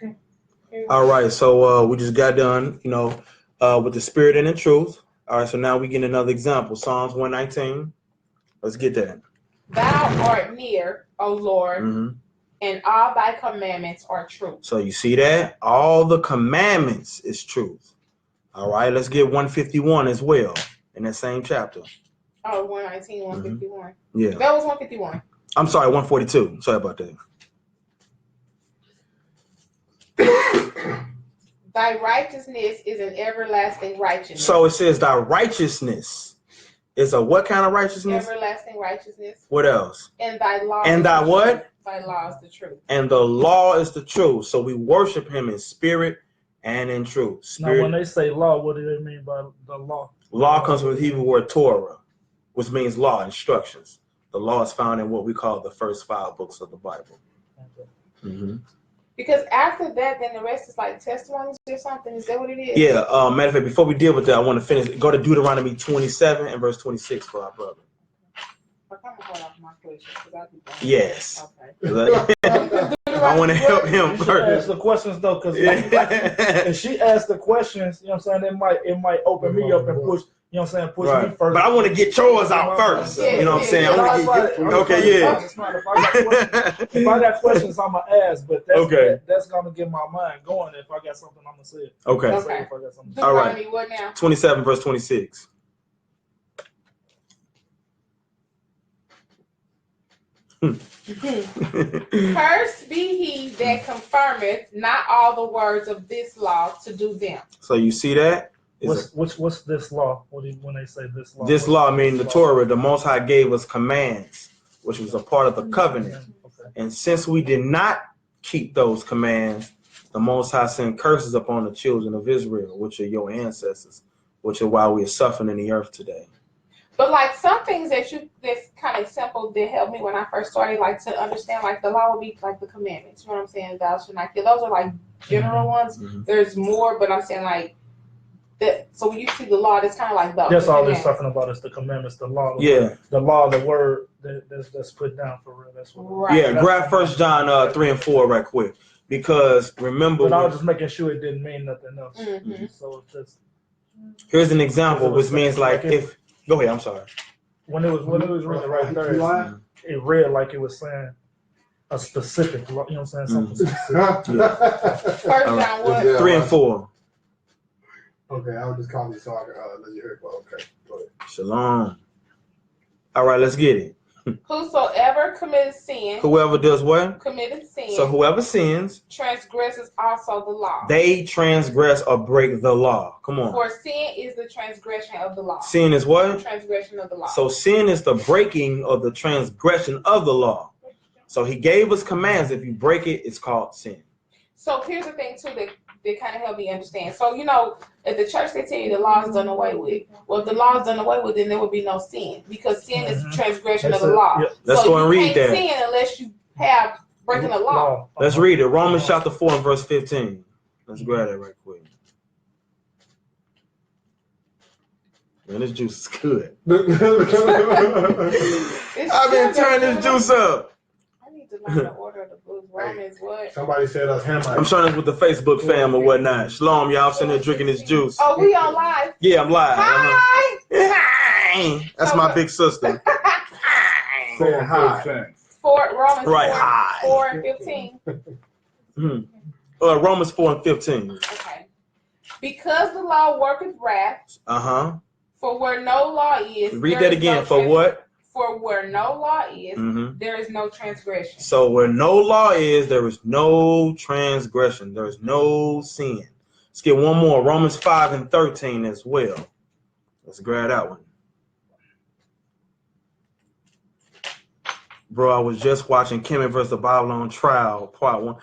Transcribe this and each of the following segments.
Okay. All right, so we just got done, with the spirit and the truth. All right, so now we get another example. Psalms 119. Let's get that. Thou art near, O Lord, and all thy commandments are truth. So you see that? All the commandments is truth. All right, let's get 151 as well in that same chapter. Oh, 119, 151. Yeah. That was 151. I'm sorry, 142. Sorry about that. Thy righteousness is an everlasting righteousness. So it says thy righteousness is a what kind of righteousness? Everlasting righteousness. What else? And thy law. And thy what? Thy law is the truth. And the law is the truth. So we worship him in spirit and in truth. Spirit. Now, when they say law, what do they mean by the law? Law comes from the Hebrew word Torah, which means law, instructions. The law is found in what we call the first 5 books of the Bible. Okay. Because after that, then the rest is like testimonies or something. Is that what it is? Yeah. Matter of fact, before we deal with that, I want to finish. Go to Deuteronomy 27 and verse 26 for our brother. Yes. Okay. I want to help him first. Ask the questions though, because if she asks the questions, you know what I'm saying, it might open me up and push. You know what I'm saying? Push me first. But I want to get yours out first. You know what I'm saying? I want to get okay, yeah. If I got questions, I'm going to ask, but that's going to get my mind going if I got something I'm going to say. Okay. All right. What now? 27 verse 26. Cursed be he that confirmeth not all the words of this law to do them. So you see that? What's this law? When they say this law? This law, meaning the Torah, the Most High gave us commands, which was a part of the covenant. And since we did not keep those commands, the Most High sent curses upon the children of Israel, which are your ancestors, which are why we are suffering in the earth today. But like some things that's kind of simple that helped me when I first started, like to understand, like the law would be like the commandments. You know what I'm saying? Thou shalt not kill. Those are like general ones. There's more, but I'm saying like that. So when you see the law, it's kind of like that's all they're talking about is the commandments, the law. The law, the word that's put down for real. That's what. Right. Yeah, grab 1 John 3 and 4 right quick, because remember. But I was just making sure it didn't mean nothing else. So it's just. Here's an example, which means like if. Go ahead. I'm sorry. When it was reading right there, it read like it was saying a specific. You know what I'm saying? Something specific. 1 John what? 3 and 4. Okay, I was just calling you so I can let you hear it. Okay, go ahead. Shalom. All right, let's get it. Whosoever committed sin. Whoever does what? Committed sin. So whoever sins. Transgresses also the law. They transgress or break the law. Come on. For sin is the transgression of the law. Sin is what? The transgression of the law. So sin is the breaking of the transgression of the law. So he gave us commands. If you break it, it's called sin. So here's the thing too that kind of help me understand. So at the church they tell you the law is done away with. Well, if the law is done away with, then there would be no sin because sin is transgression of the law. Yeah. Let's go and read that. So you can't sin unless you have breaking the law. Let's read it. Romans chapter 4 and verse 15. Let's grab that right quick. Man, this juice is good. I've been turning this juice up. I need to learn the order of the books. Romans what? Somebody said us Hamites. I'm trying this with the Facebook fam or whatnot. Shalom, y'all. I'm sitting there drinking this juice. Oh, we on live? Yeah, I'm live. Hi. Hi. That's my big sister. Saying hi. Romans right, 4 and 15. Romans 4 and 15. Okay. Because the law worketh wrath. For where no law is. Read that again. For what? For where no law is, there is no transgression. So where no law is, there is no transgression. There is no sin. Let's get one more. Romans 5 and 13 as well. Let's grab that one. Bro, I was just watching Kemet vs. the Bible on Trial, part 1.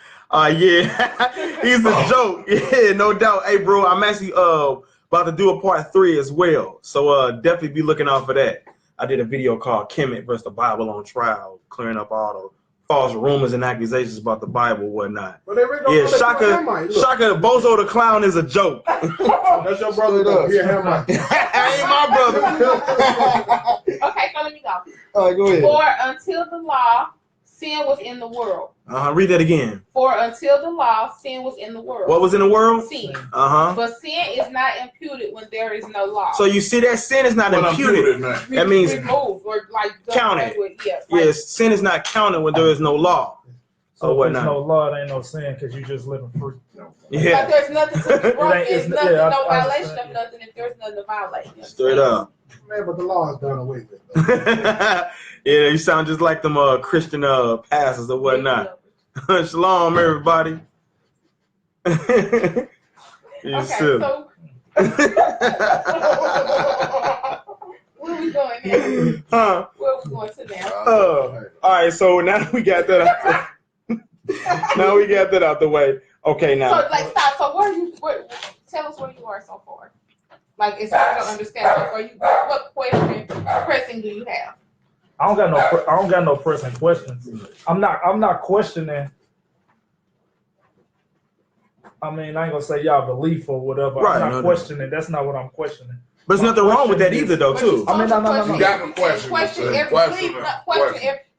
Yeah, he's a joke. Yeah, no doubt. Hey, bro, I'm actually about to do a part 3 as well. So definitely be looking out for that. I did a video called Kemet vs. the Bible on Trial, clearing up all the false rumors and accusations about the Bible and whatnot. Yeah, Shaka Bozo the Clown is a joke. That's your brother, though. He a Hamite. Ain't my brother. Okay, so let me go. All right, go ahead. For until the law sin was in the world. Read that again. For until the law, sin was in the world. What was in the world? Sin. But sin is not imputed when there is no law. So you see that sin is not imputed. That means removed or like counted. Yes, sin is not counted when there is no law. So if there's no law, it ain't no sin because you just living free. Yeah. Like there's nothing to be broken. There's nothing, no violation of nothing if there's nothing to violate. Straight up. Man, but the law is done away with. Yeah, you sound just like them Christian pastors or whatnot. Shalom, everybody. Okay, so where we going now? Where we going to now? All right, so now we got that out now we got that out the way. Okay, now. So, like, stop. So, tell us where you are so far. Like, it's hard to understand. What question pressing do you have? I don't got no pressing questions. I'm not questioning. I mean, I ain't gonna say y'all belief or whatever. Right, I'm not questioning. That's not what I'm questioning. But there's nothing wrong with that either, though, too. I mean, no. You got a question.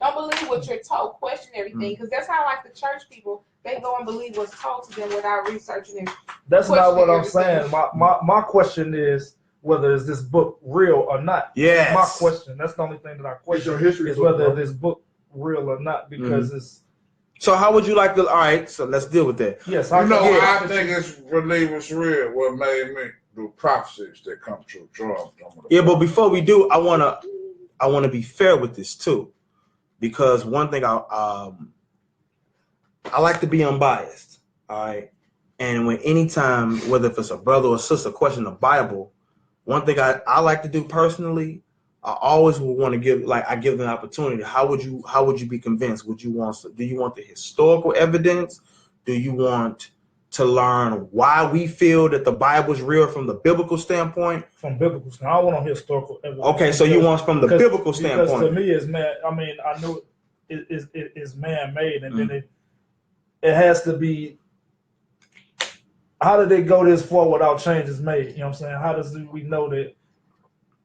Don't believe what you're told. Question everything, because that's how, like, the church people, they go and believe what's told to them without researching it. That's not what I'm saying. My question is whether is this book real or not. Yes. My question. That's the only thing that I question is whether this book real or not, because it's. So how would you like to? All right, so let's deal with that. Yes, I think it's believers real. What made me do prophecies that come true. Yeah, but before we do, I wanna be fair with this too, because one thing I like to be unbiased. All right, and when anytime, whether if it's a brother or sister question the Bible, one thing I like to do personally, I always would want to give them an opportunity. How would you be convinced? Do you want the historical evidence? Do you want to learn why we feel that the Bible is real from the biblical standpoint? From biblical standpoint, I don't want historical evidence. Okay, so you want from the biblical standpoint? Because to me, it's man. I mean, I know it's man-made, and then it has to be. How did it go this far without changes made? You know what I'm saying? How does we know that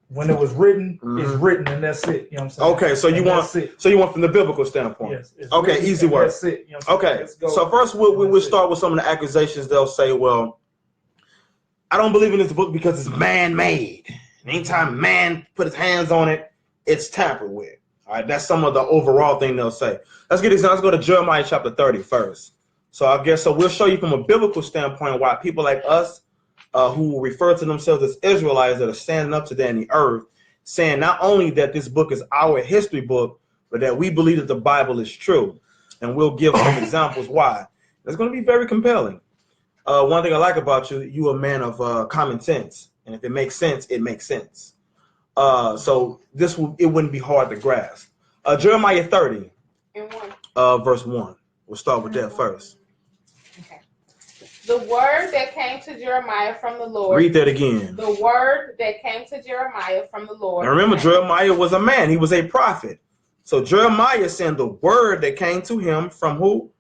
when it was written, it's written and that's it? You know what I'm saying? Okay, so you want from the biblical standpoint. Yes. Okay, easy work. That's it. You know okay, so first we'll start with some of the accusations. They'll say, well, I don't believe in this book because it's man-made. Anytime man put his hands on it, it's tampered with. All right, that's some of the overall thing they'll say. Let's go to Jeremiah chapter 30 first. So we'll show you from a biblical standpoint why people like us who refer to themselves as Israelites that are standing up today in the earth, saying not only that this book is our history book, but that we believe that the Bible is true. And we'll give some examples why. It's going to be very compelling. One thing I like about you a man of common sense. And if it makes sense, it makes sense. So it wouldn't be hard to grasp. Jeremiah 30, verse 1. We'll start with that first. Okay. The word that came to Jeremiah from the Lord. Read that again. The word that came to Jeremiah from the Lord. Now remember, Jeremiah was a man. He was a prophet. So Jeremiah sent the word that came to him from who?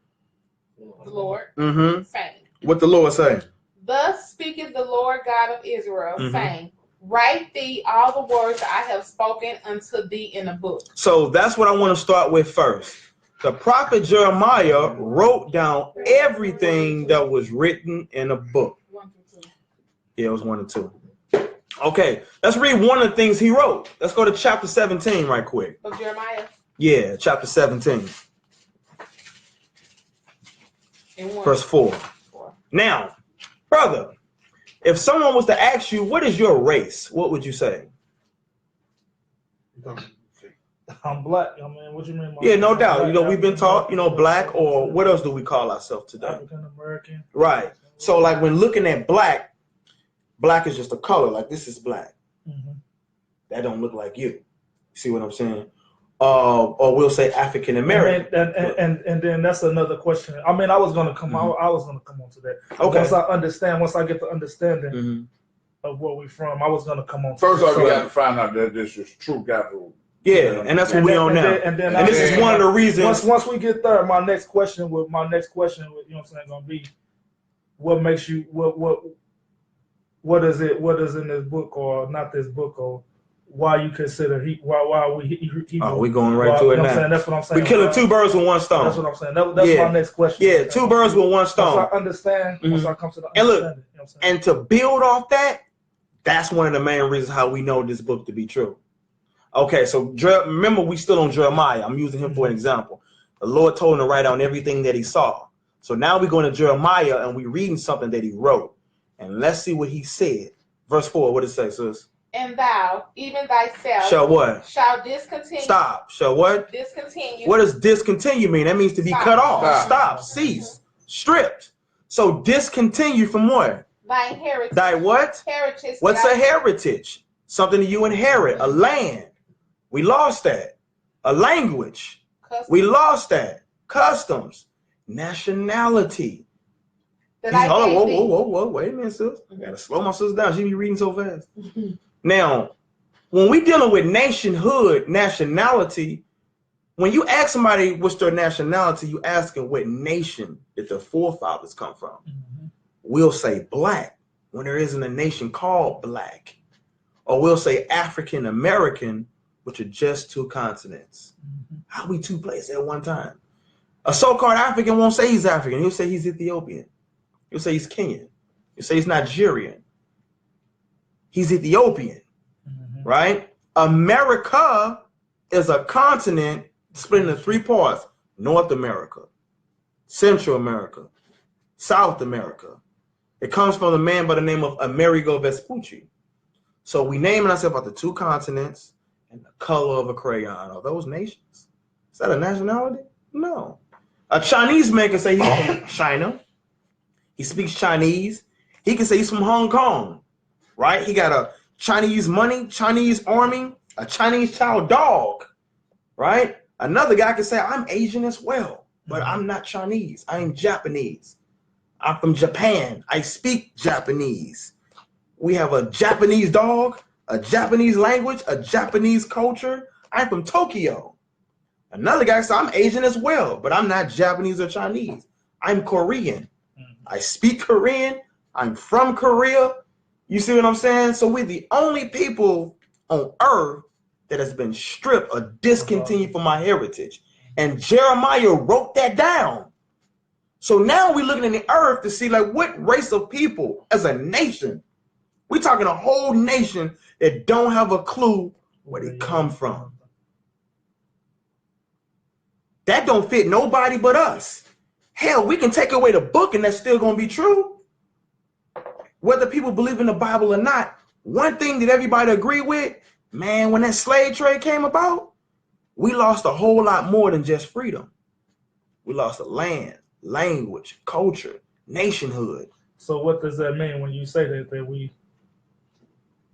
The Lord. Saying. What the Lord saying? Thus speaketh the Lord God of Israel, saying, write thee all the words I have spoken unto thee in a book. So that's what I want to start with first. The prophet Jeremiah wrote down everything that was written in a book. 1 through 2. Yeah, it was 1 and 2. Okay, let's read one of the things he wrote. Let's go to chapter 17 right quick. Of Jeremiah? Yeah, chapter 17. Verse 4. Now, brother, if someone was to ask you, what is your race? What would you say? I'm black. I mean, what you mean? Yeah, no doubt. We've been taught, black, or what else do we call ourselves today? African American. Right. So, like, when looking at black is just a color. Like, this is black. That don't look like you. See what I'm saying? Or we'll say African American. And then that's another question. I mean, I was gonna come on to that. Okay. Once I get the understanding of where we're from, I was gonna come on. First off, you got to find out that this is true capital. Yeah, and that's what we on now. And this is one of the reasons. Once we get there, my next question with you know what I'm saying, gonna be, what makes you what is in this book or not this book, or why you consider why we Oh, we going right to it now. That's what I'm saying. We killing two birds with one stone. That's what I'm saying. That's my next question. Yeah, two birds with one stone. Once I understand, once I come to the and look, you know what I'm saying? And to build off that, that's one of the main reasons how we know this book to be true. Okay, so remember, we still on Jeremiah. I'm using him for an example. The Lord told him to write down everything that he saw. So now we're going to Jeremiah and we're reading something that he wrote. And let's see what he said. Verse 4, what does it say, sis? And thou, even thyself, shall what? Shall discontinue. Stop. Shall what? Discontinue. What does discontinue mean? That means to be cut off. Stop. Cease. Stripped. So discontinue from what? Thy heritage. Thy what? Heritage. What's a heritage? Something that you inherit. A land. We lost that. A language. Customs. We lost that. Customs. Nationality. Whoa. Wait a minute, sis. I gotta slow my sister down. She be reading so fast. Now, when we dealing with nationhood, nationality, when you ask somebody what's their nationality, you asking what nation did their forefathers come from. We'll say black when there isn't a nation called black. Or we'll say African American, which are just two continents. How we two places at one time? A so-called African won't say he's African. He'll say he's Ethiopian. He'll say he's Kenyan. He'll say he's Nigerian. He's Ethiopian, right? America is a continent split into three parts. North America, Central America, South America. It comes from a man by the name of Amerigo Vespucci. So we naming ourselves after two continents and the color of a crayon. Are those nations? Is that a nationality? No. A Chinese man can say he's from China. He speaks Chinese. He can say he's from Hong Kong, right? He got a Chinese money, Chinese army, a Chinese child dog, right? Another guy can say, I'm Asian as well, but I'm not Chinese. I am Japanese. I'm from Japan. I speak Japanese. We have a Japanese dog, a Japanese language, a Japanese culture. I'm from Tokyo. Another guy says, I'm Asian as well, but I'm not Japanese or Chinese. I'm Korean. I speak Korean. I'm from Korea. You see what I'm saying? So we're the only people on earth that has been stripped or discontinued from our heritage. And Jeremiah wrote that down. So now we're looking in the earth to see like what race of people as a nation. We're talking a whole nation that don't have a clue where they come from. That don't fit nobody but us. Hell, we can take away the book and that's still going to be true. Whether people believe in the Bible or not, one thing that everybody agree with, man, when that slave trade came about, we lost a whole lot more than just freedom. We lost a land, language, culture, nationhood. So what does that mean when you say that we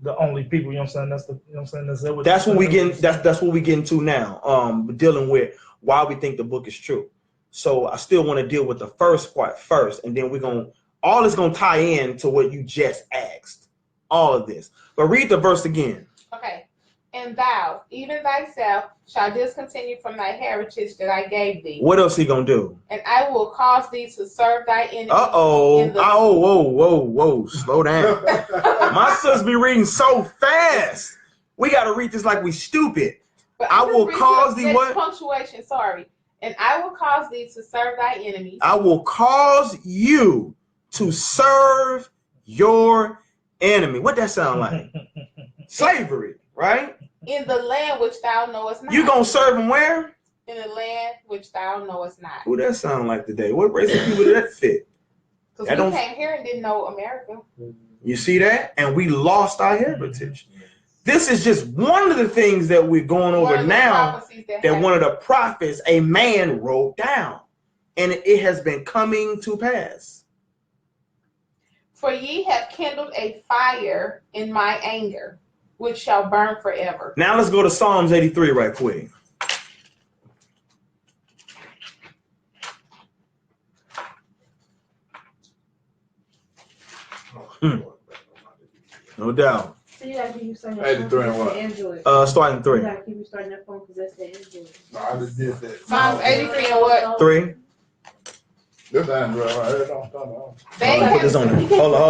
the only people, you know what I'm saying? That's the, you know what I'm saying? That's what we get. That's what we get into now. Dealing with why we think the book is true. So I still want to deal with the first part first, and then all is gonna tie in to what you just asked. All of this. But read the verse again. Okay. And thou, even thyself, shall discontinue from thy heritage that I gave thee. What else he gonna do? And I will cause thee to serve thy enemies. Whoa. Slow down. My sis be reading so fast. We gotta read this like we stupid. But I will cause thee what? Punctuation, sorry. And I will cause thee to serve thy enemies. I will cause you to serve your enemy. What that sound like? Slavery, right? In the land which thou knowest not. You gonna serve them where? In the land which thou knowest not. Who that sound like today? What race of people did that fit? Because we came here and didn't know America. You see that? And we lost our heritage. This is just one of the things that we're going over now that one of the prophets, a man, wrote down. And it has been coming to pass. For ye have kindled a fire in my anger, which shall burn forever. Now let's go to Psalms 83 right quick. No doubt. So you gotta keep you starting 83 and what? Android. Starting 3. You gotta keep you starting that phone because that's the Android. No, I just did that. Psalms 83 and what? 3. This Android right here don't come on. Put this on there. Hold on.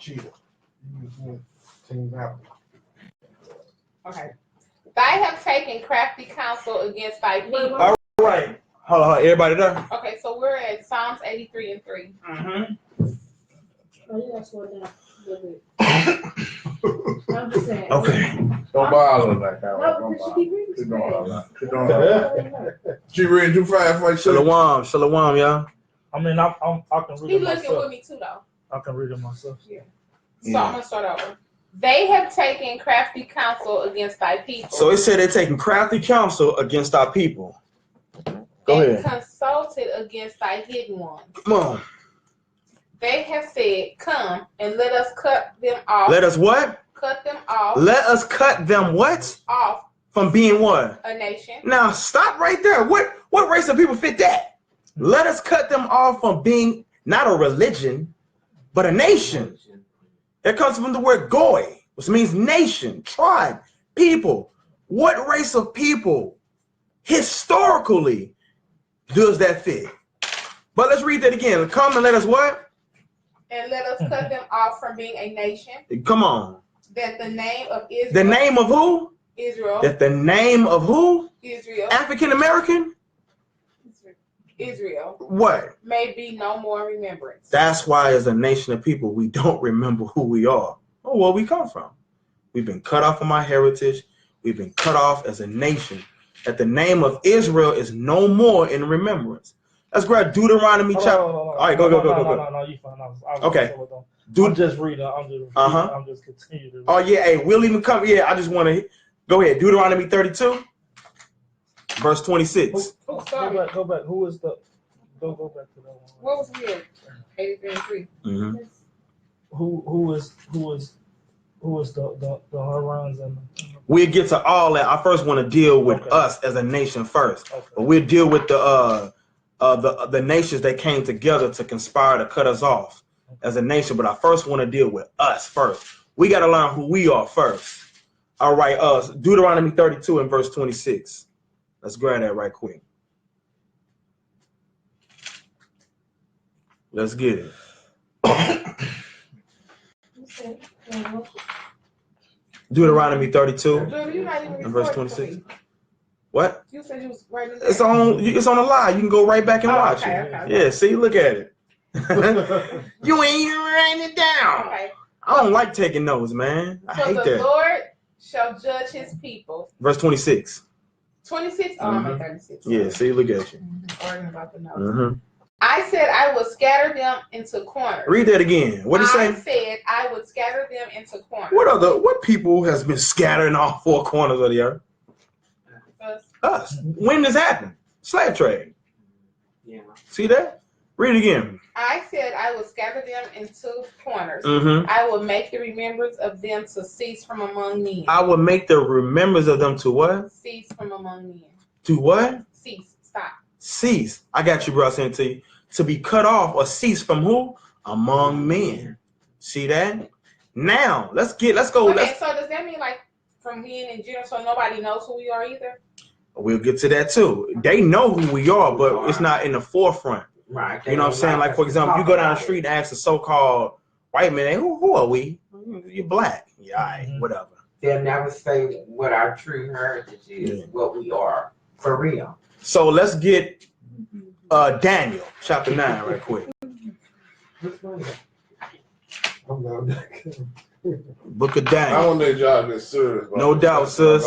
Cheetah. You use Team Apple. Okay. They have taken crafty counsel against thy people. All right. Hold on, everybody there? Okay, so we're at Psalms 83 and 3. Mm-hmm. Oh, you gotta slow down a little bit. I'm just saying. Okay. Don't bother that kind No, of. Don't because bother. she keep reading. Keep doing all that. Keep doing all that. She reading too fast for you. Shalom, shalom, y'all. I mean, I can read He it looking myself. with me too, though. I can read it myself. So Yeah. I'm gonna start over. They have taken crafty counsel against thy people. So it said they're taking crafty counsel against our people. Go and ahead. consulted against thy hidden ones. Come on. They have said, come and let us cut them off. Let us what? Cut them off. Let us cut them what? Off From being what? a nation. Now stop right there. What race of people fit that? Let us cut them off from being not a religion, but a nation. That comes from the word goy, which means nation, tribe, people. What race of people historically does that fit? But let's read that again. Come and let us what? And let us cut them off from being a nation. Come on. That the name of Israel. The name of who? Israel. That the name of who? Israel. African American? Israel. What? May be no more remembrance. That's why as a nation of people, we don't remember who we are or where we come from. We've been cut off from our heritage. We've been cut off as a nation. That the name of Israel is no more in remembrance. Let's grab Deuteronomy chapter. All right, go. No, you fine. Okay. I'm just reading. I'm just continuing to read. Oh, yeah, hey, we'll even come. Yeah, I just want to go ahead. Deuteronomy 32, verse 26. Oh, sorry. Go back. Who is the? Go back to that one. What was weird? 83 and 3. Mm-hmm. Who is the Harans and? We'll get to all that. I first want to deal with us as a nation first, but we'll deal with the nations that came together to conspire to cut us off as a nation. But I first want to deal with us first. We got to learn who we are first. All right, Deuteronomy 32 and verse 26. Let's grab that right quick. Let's get it. Deuteronomy 32 and verse 26. What? You said you was writing it It's down. on a lie. You can go right back and watch it. Okay. Yeah, see, look at it. You ain't even writing it down. Okay. I don't like taking notes, man. I So hate the that. Lord shall judge his people. Verse 26. 26? Oh, I'm at 36. Yeah, see, look at you. Arguing about the notes. Mm-hmm. I said I would scatter them into corners. Read that again. What did it I say? said I would scatter them into corners. What people has been scattered in all four corners of the earth? Us. When this happened? Slave trade. Yeah. See that? Read it again. I said I would scatter them into corners. Mm-hmm. I will make the remembrance of them to cease from among men. I will make the remembrance of them to what? Cease from among men. To what? Cease. Stop. Cease. I got you, bro. I sent it to you. To be cut off or cease from who? Among men. See that? Now, let's go. Okay, so does that mean like from men in general, so nobody knows who we are either? We'll get to that too. They know who we are, but it's not in the forefront. Right. You know what I'm saying? Like, for example, you go down the street and ask a so-called white man, hey, who are we? You're black. Yeah, all right, whatever. They'll never say what our true heritage is, what we are, for real. So let's get Daniel, chapter 9, right quick. Book of I Daniel. don't need y'all to get serious. No doubt, sis.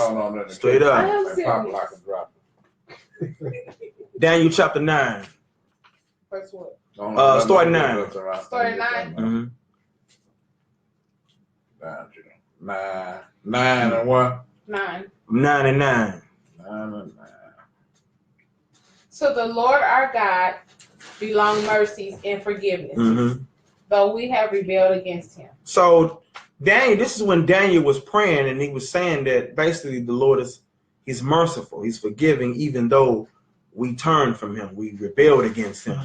Straight up. I am serious. Like a drop. Daniel, chapter 9. First what? Story 9. Story 9. Mm-hmm. 9 and what? 9. 9 and 9. 9 and 9. To the Lord our God belong mercies and forgiveness, Mm-hmm. though we have rebelled against him. So Daniel, this is when Daniel was praying and he was saying that basically the Lord he's merciful, he's forgiving, even though we turned from him, we rebelled against him.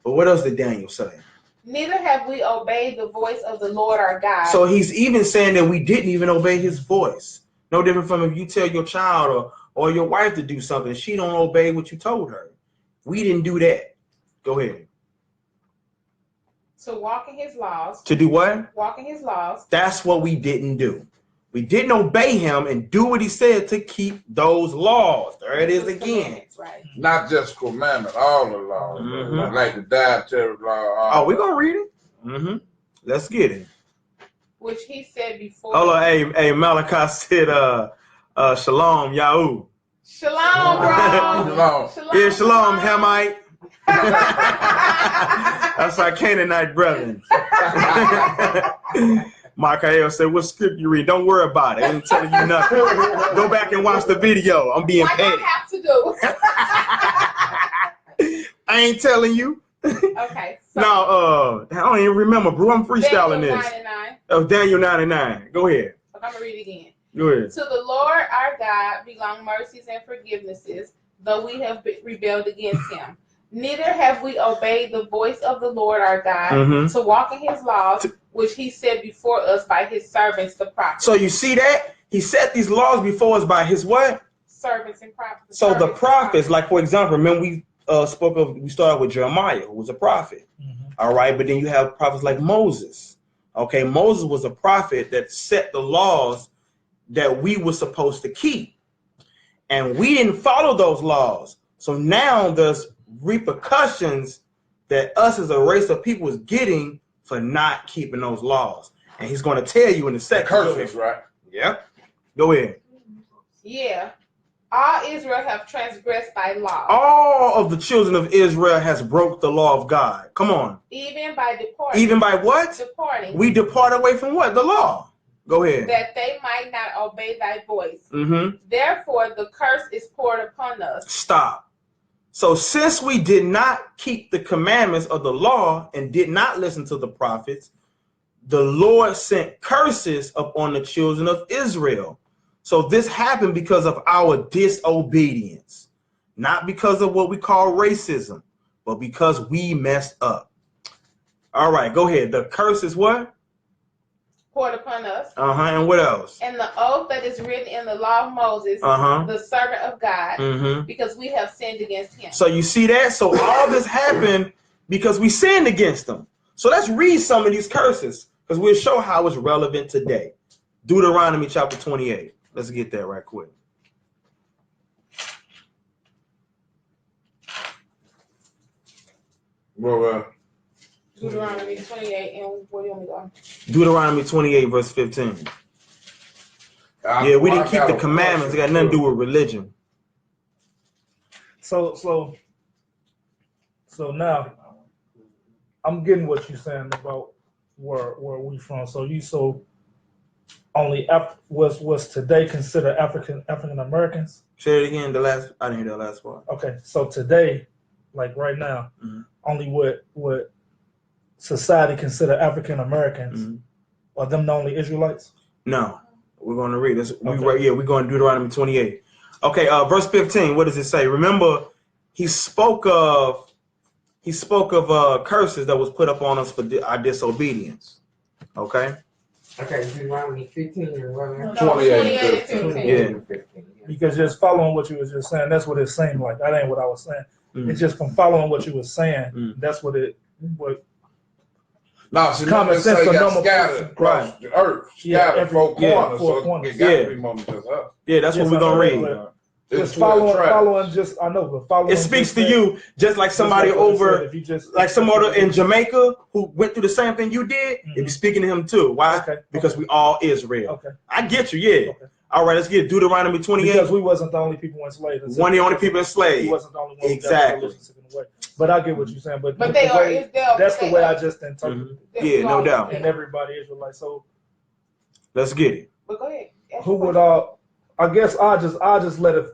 But what else did Daniel say? Neither have we obeyed the voice of the Lord our God. So he's even saying that we didn't even obey his voice. No different from if you tell your child or your wife to do something, she don't obey what you told her. We didn't do that. Go ahead. To walk in his laws. To do what? Walk in his laws. That's what we didn't do. We didn't obey him and do what he said to keep those laws. There it is again. Right. Not just commandment, all the laws. Like the dietary law. Oh, we're going to read it? Let's get it. Which he said before. Hold on, hey, Malachi said, shalom, Yahoo. Shalom, bro. Shalom. Yeah, shalom, Hamite. That's our Canaanite brethren. Michael said, what script you read? Don't worry about it. I ain't telling you nothing. Go back and watch the video. I'm being paid. I have to do. I ain't telling you. Okay. So No, I don't even remember, bro. I'm freestyling Daniel this. 99. Oh, Daniel 99. Go ahead. Okay, I'm going to read it again. Go ahead. To the Lord our God belong mercies and forgivenesses, though we have rebelled against him. Neither have we obeyed the voice of the Lord our God to walk in his laws, which he set before us by his servants, the prophets. So you see that? He set these laws before us by his what? Servants and prophets. So the prophets, like for example, remember we started with Jeremiah, who was a prophet. All right, but then you have prophets like Moses. Okay, Moses was a prophet that set the laws that we were supposed to keep. And we didn't follow those laws. So now there's repercussions that us as a race of people is getting for not keeping those laws. And he's going to tell you in a second. Curses, right? Yep. Go ahead. Yeah. All Israel have transgressed thy law. All of the children of Israel has broke the law of God. Come on. Even by departing. Even by what? Departing. We depart away from what? The law. Go ahead. That they might not obey thy voice. Mm-hmm. Therefore, the curse is poured upon us. Stop. So since we did not keep the commandments of the law and did not listen to the prophets, the Lord sent curses upon the children of Israel. So this happened because of our disobedience, not because of what we call racism, but because we messed up. All right, go ahead. The curse is what? Poured upon us. And what else? And the oath that is written in the law of Moses, the servant of God, because we have sinned against him. So you see that? So all this happened because we sinned against him. So let's read some of these curses because we'll show how it's relevant today. Deuteronomy chapter 28. Let's get that right quick. Well, Deuteronomy 28, and where do you want me to go? Deuteronomy 28, verse 15. Yeah, we didn't keep the commandments. It got nothing to do with religion. So now I'm getting what you're saying about where we from. So only was today considered African Americans? Say it again. I didn't hear the last part. Okay, so today, like right now, only what society consider African Americans are them the only Israelites? No, we're going to read this. Okay. We're going to Deuteronomy 28. Okay, verse 15. What does it say? Remember, he spoke of curses that was put upon us for our disobedience. Okay. Okay, Deuteronomy 15 and 28 and 15. Yeah. Because just following what you was just saying, that's what it seemed like. That ain't what I was saying. It's just from following what you was saying. That's what now, see, common sense for normal scattered across the earth. Scattered four corners. So it got to be more than just us. Yeah, that's what we're going to read. Just following, I know, but following. It speaks to you just like somebody over, like somebody in Jamaica who went through the same thing you did. It be speaking to him too. Why? Because we all Israel. Okay. I get you. Yeah. Okay. All right, let's get Deuteronomy 28. Because we wasn't the only people enslaved. One of the only people enslaved. We wasn't the only one. Exactly. But I get what you're saying. But they are. That's the way I just interpreted it. Yeah, no doubt. And everybody Israelite. So let's get it. But go ahead. Who would I guess I'll just let it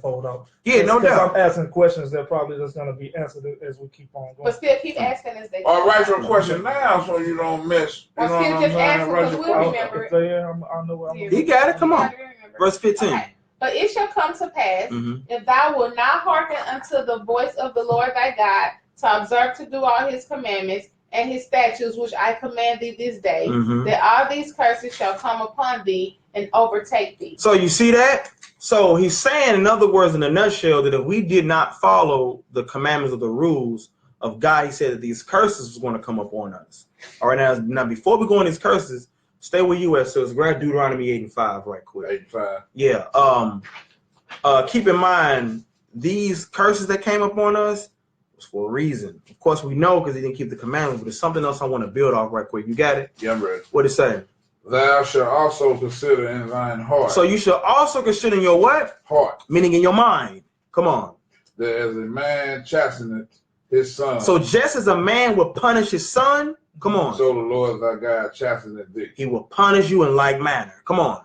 fold out. Yeah, no doubt. I'm asking questions that probably just gonna be answered as we keep on going. But still keep asking as they. All right, your question now, so you don't miss. Or still just asking because we'll remember it. I know what I'm. He got it. Come on. Verse 15. Okay. But it shall come to pass, if thou wilt not hearken unto the voice of the Lord thy God, to observe to do all his commandments and his statutes which I command thee this day, that all these curses shall come upon thee and overtake thee. So you see that? So he's saying, in other words, in a nutshell, that if we did not follow the commandments of the rules of God, he said that these curses was going to come up on us. All right, now before we go on these curses, stay where you at, so let's grab Deuteronomy 8 and 5 right quick. 8 and 5. Yeah. Keep in mind, these curses that came up on us was for a reason. Of course, we know because he didn't keep the commandments, but there's something else I want to build off right quick. You got it? Yeah, I'm ready. What it say? Thou shalt also consider in thine heart. So you shall also consider in your what? Heart. Meaning in your mind. Come on. That as a man chasteneth his son. So just as a man will punish his son, come on. So the Lord thy God chasteneth thee. He will punish you in like manner. Come on.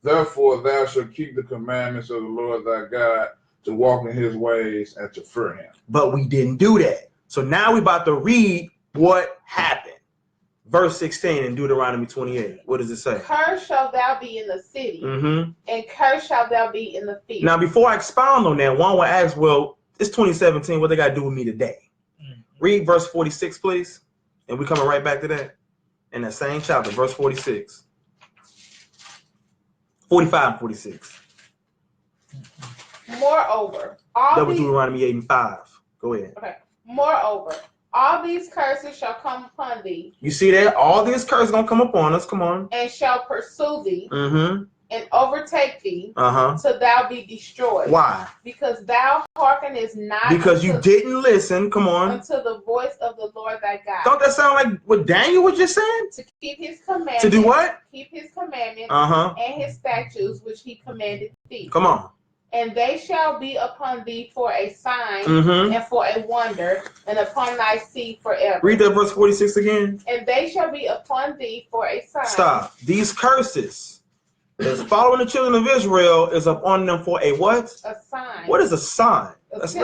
Therefore thou shalt keep the commandments of the Lord thy God to walk in his ways and to fear him. But we didn't do that. So now we're about to read what happened. Verse 16 in Deuteronomy 28. What does it say? Cursed shalt thou be in the city, and cursed shalt thou be in the field. Now, before I expound on that, one will ask, well, it's 2017. What they got to do with me today? Read verse 46, please. And we're coming right back to that. In that same chapter, verse 46. 45 and 46. Moreover, That was Deuteronomy 8 and 5. Go ahead. Okay. Moreover, all these curses shall come upon thee. You see that? All these curses going to come upon us. Come on. And shall pursue thee. And overtake thee. Till thou be destroyed. Why? Because thou hearkenest not. Because you didn't listen. Come on. Unto the voice of the Lord thy God. Don't that sound like what Daniel was just saying? To keep his commandments. To do what? Keep his commandments. And his statutes which he commanded thee. Come on. And they shall be upon thee for a sign and for a wonder, and upon thy seed forever. Read that verse 46 again. And they shall be upon thee for a sign. Stop. These curses that's following the children of Israel is upon them for a what? A sign. What is a sign? Just to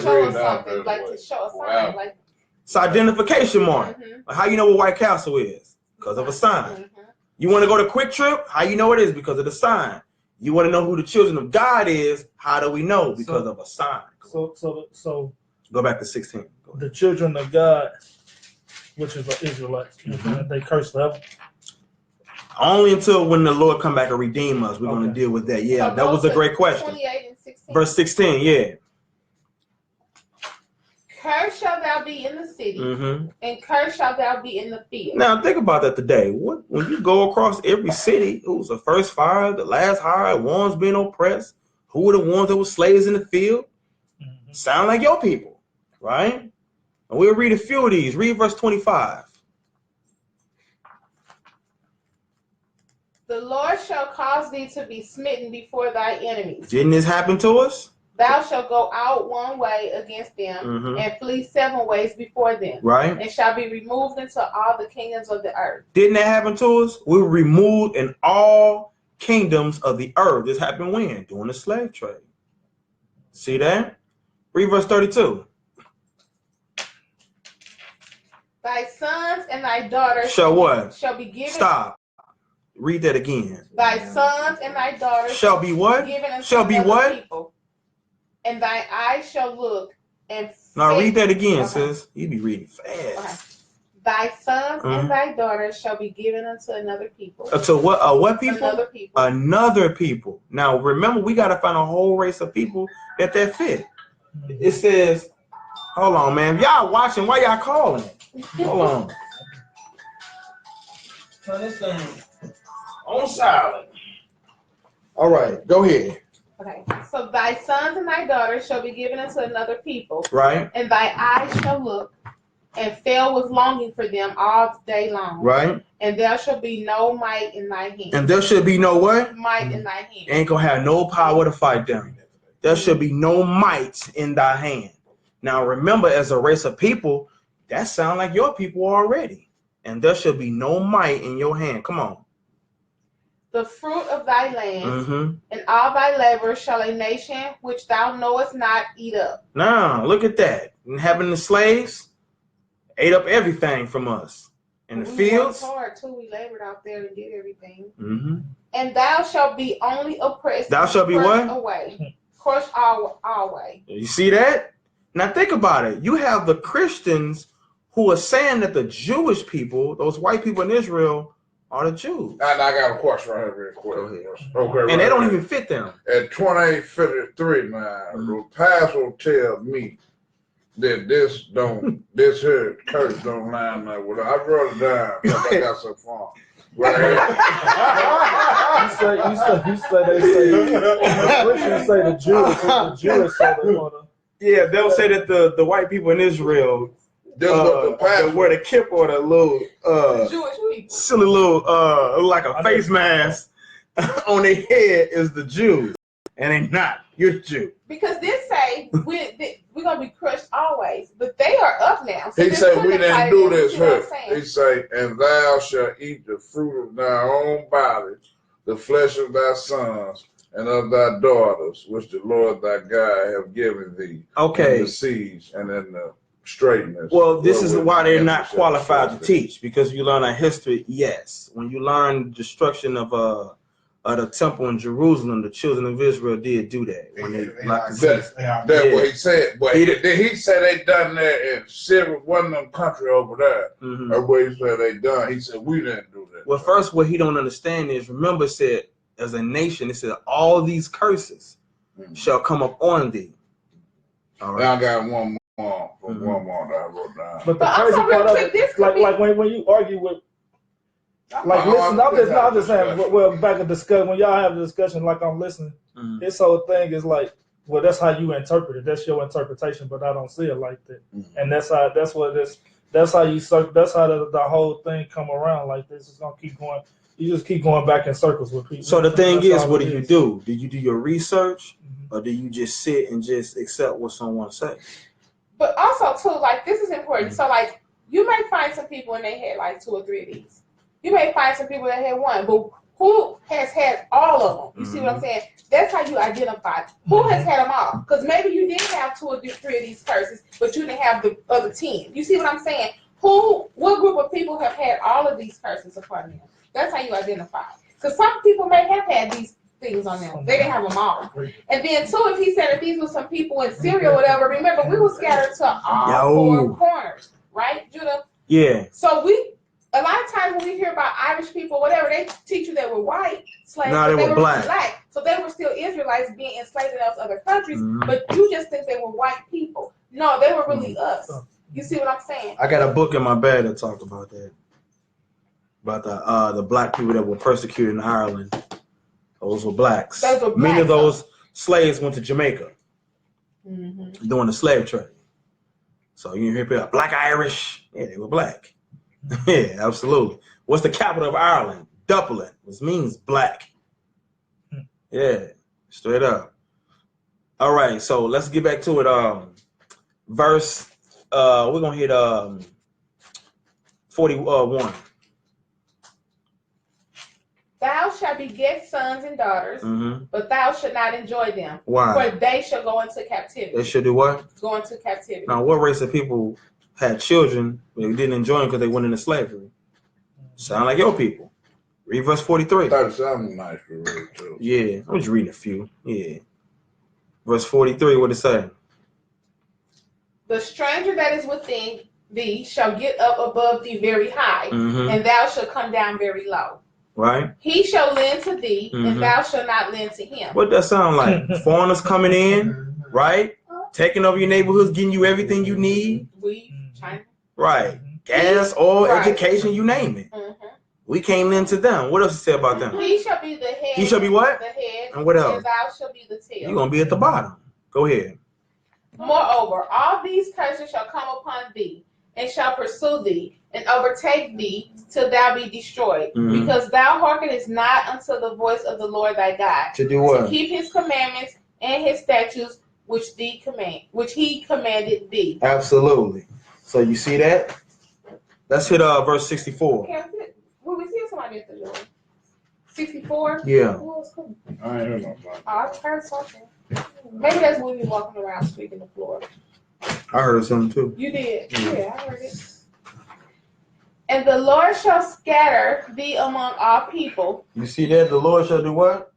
show us something, like to show a sign. Like it's identification mark. How you know what White Castle is? Because of a sign. You want to go to Quick Trip? How you know it is? Because of the sign. You want to know who the children of God is? How do we know? Because of a sign. So go back to 16. The children of God, which is the Israelites, they curse forever. Only until when the Lord come back and redeem us, we're going to deal with that. Yeah, that was a great question. 28 and 16. Verse 16, yeah. Cursed shall thou be in the city, and cursed shall thou be in the field. Now think about that today. When you go across every city, who's the first fire, the last hire, ones being oppressed, who were the ones that were slaves in the field? Sound like your people, right? And we'll read a few of these. Read verse 25. The Lord shall cause thee to be smitten before thy enemies. Didn't this happen to us? Thou shalt go out one way against them, and flee 7 ways before them. Right. And shall be removed into all the kingdoms of the earth. Didn't that happen to us? We were removed in all kingdoms of the earth. This happened when? During the slave trade. See that? Read verse 32. Thy sons and thy daughters shall what? Shall be given. Stop. Read that again. Thy sons and thy daughters shall be what? Shall be what? People. And thy eyes shall look and. Now read that again, sis. You be reading fast. Okay. Thy sons and thy daughters shall be given unto another people. To what? What people? Another people. Another people. Now remember, we got to find a whole race of people that fit. It says, hold on, man. Y'all watching? Why y'all calling? Hold on. Turn this thing on silent. All right, go ahead. Okay, so thy sons and thy daughters shall be given unto another people. Right. And thy eyes shall look and fail with longing for them all day long. Right. And there shall be no might in thy hand. And there should be no what? Might in thy hand. Ain't gonna have no power to fight them. There should be no might in thy hand. Now remember, as a race of people, that sound like your people already. And there should be no might in your hand. Come on. The fruit of thy land and all thy labor shall a nation which thou knowest not eat up. Now look at that. And having the slaves ate up everything from us. In the fields. We worked hard too. We labored out there and did everything. And thou shalt be only oppressed. Thou shalt be what? Away. Crushed our way. You see that? Now think about it. You have the Christians who are saying that the Jewish people, those white people in Israel, are the Jews. And I got a question right here real quick. Okay, and they don't even fit them. At 28:53 now, the pastor will tell me that this here curse don't line up with it. I wrote it down because I got so far. Right. you say they say the Christians say the Jewish say they wanna. Yeah, they'll say that the white people in Israel wear the kip or the little silly little like a face mask on their head is the Jews, and they not. You're the Jew. Because this say we're gonna be crushed always, but they are up now. So he said we didn't do this here. He say, and thou shalt eat the fruit of thy own body, the flesh of thy sons and of thy daughters, which the Lord thy God have given thee. Okay. In the seas and in the straightness. Well, this is why they're not qualified to teach, because you learn our history. Yes, when you learn destruction of the temple in Jerusalem, the children of Israel did do that. When that's what he said. But he said they done that in several one of them country over there. Mm-hmm. That's what he said they done. He said we didn't do that. Well, first, what he don't understand is, remember, it said as a nation, it said all these curses shall come up on thee. All right. Now I got one more from one more that I wrote down. But the crazy part of it, like when you argue with. Like, listen, I'm just saying, well, back in discussion, when y'all have a discussion, like I'm listening, this whole thing is like, well, that's how you interpret it. That's your interpretation, but I don't see it like that. And that's how the whole thing come around like this. It's gonna keep going. You just keep going back in circles with people. So the thing is, what do you do? Do you do your research, or do you just sit and just accept what someone says? But also too, like, this is important. So like, you may find some people and they had like 2 or 3 of these. You may find some people that had one, but who has had all of them? You see what I'm saying? That's how you identify who has had them all. Because maybe you didn't have 2 or 3 of these curses, but you didn't have the other 10. You see what I'm saying? What group of people have had all of these curses upon them? That's how you identify. Because some people may have had these things on them. They didn't have them all. And then too, if he said if these were some people in Syria or whatever, remember we were scattered to all 4 corners, right, Judah? Yeah. So a lot of times when we hear about Irish people, whatever, they teach you they were white slaves. No, they were black. So they were still Israelites being enslaved in those other countries, but you just think they were white people. No, they were really us. You see what I'm saying? I got a book in my bag that talked about that. About the black people that were persecuted in Ireland. Those were blacks. Many of those slaves went to Jamaica during the slave trade. So you hear people, black Irish, yeah, they were black. Yeah, absolutely. What's the capital of Ireland? Dublin, which means black. Yeah, straight up. All right, so let's get back to it. Verse, we're gonna hit 41. Thou shalt beget sons and daughters, but thou shalt not enjoy them. Why? For they shall go into captivity. They should do what? Go into captivity. Now, what race of people had children but they didn't enjoy them because they went into slavery? Sound like your people. Read verse 43. That sounds nice to read too. Yeah, I'm just reading a few. Yeah. Verse 43, what it say? The stranger that is within thee shall get up above thee very high, and thou shalt come down very low. Right? He shall lend to thee, and thou shalt not lend to him. What that sound like? Foreigners coming in, right? Taking over your neighborhoods, getting you everything you need. China. Right. Gas, oil, education, you name it. We can't lend to them. What else you say about them? He shall be the head. He shall be what? The head. And what else? And thou shalt be the tail. You're going to be at the bottom. Go ahead. Moreover, all these curses shall come upon thee, and shall pursue thee, and overtake thee, till thou be destroyed. Because thou hearkenest not unto the voice of the Lord thy God. To do what? To keep his commandments and his statutes, which he commanded thee. Absolutely. So you see that? Let's hit verse 64. Will we see somebody at the door? 64? Yeah. I ain't heard no fun. I heard something. Maybe that's when we walking around sweeping the floor. I heard something too. You did? Yeah, I heard it. And the Lord shall scatter thee among all people. You see that? The Lord shall do what?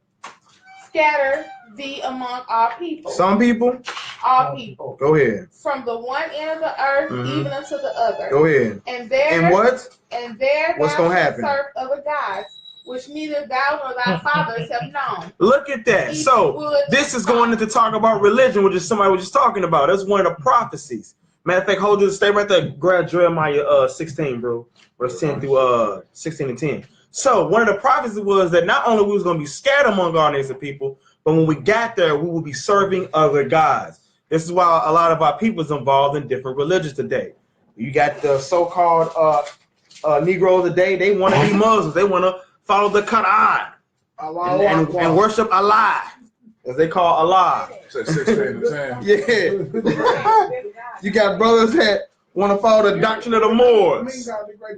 Scatter thee among all people. Some people? All people. Go ahead. From the one end of the earth even unto the other. Go ahead. And there. And what? And there. What's going to happen? Serve other gods, which neither thou nor thy fathers have known. Look at that. So this is going into talk about religion, which is somebody was just talking about. That's one of the prophecies. Matter of fact, hold this, stay right there. Grab Jeremiah 16, bro. Verse 10 through 16 and 10. So one of the prophecies was that not only we was going to be scattered among our nation people, but when we got there, we will be serving other gods. This is why a lot of our people is involved in different religions today. You got the so-called Negroes today. They want to be Muslims. They want to follow the Quran and worship Allah, as they call Allah. Say 16 and 10. Yeah. You got brothers that want to follow the doctrine of the Moors.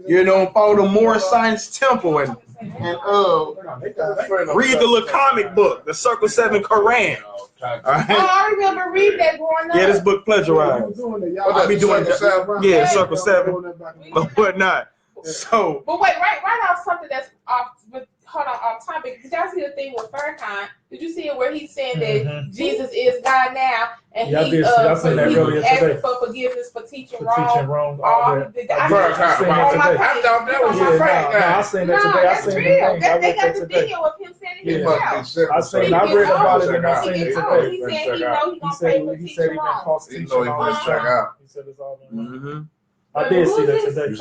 You know, follow the Moor Science Temple and read the little comic book, the Circle 7 Quran. Oh, I remember reading that growing up. Yeah, this book plagiarized. I'll be doing that. Circle 7, but whatnot. So, but wait, right off something that's off. Off topic. Did y'all see the thing with Farrakhan? Did you see it where he's saying that Jesus is God now, and he asking for forgiveness for teaching wrong? I thought that was your fact. I seen that today. That's real. They got the video of him saying it himself. I read about it and I seen it today. He said he know he gonna pray for teaching wrong. He know he must check out. He said it's all done. I did see that today.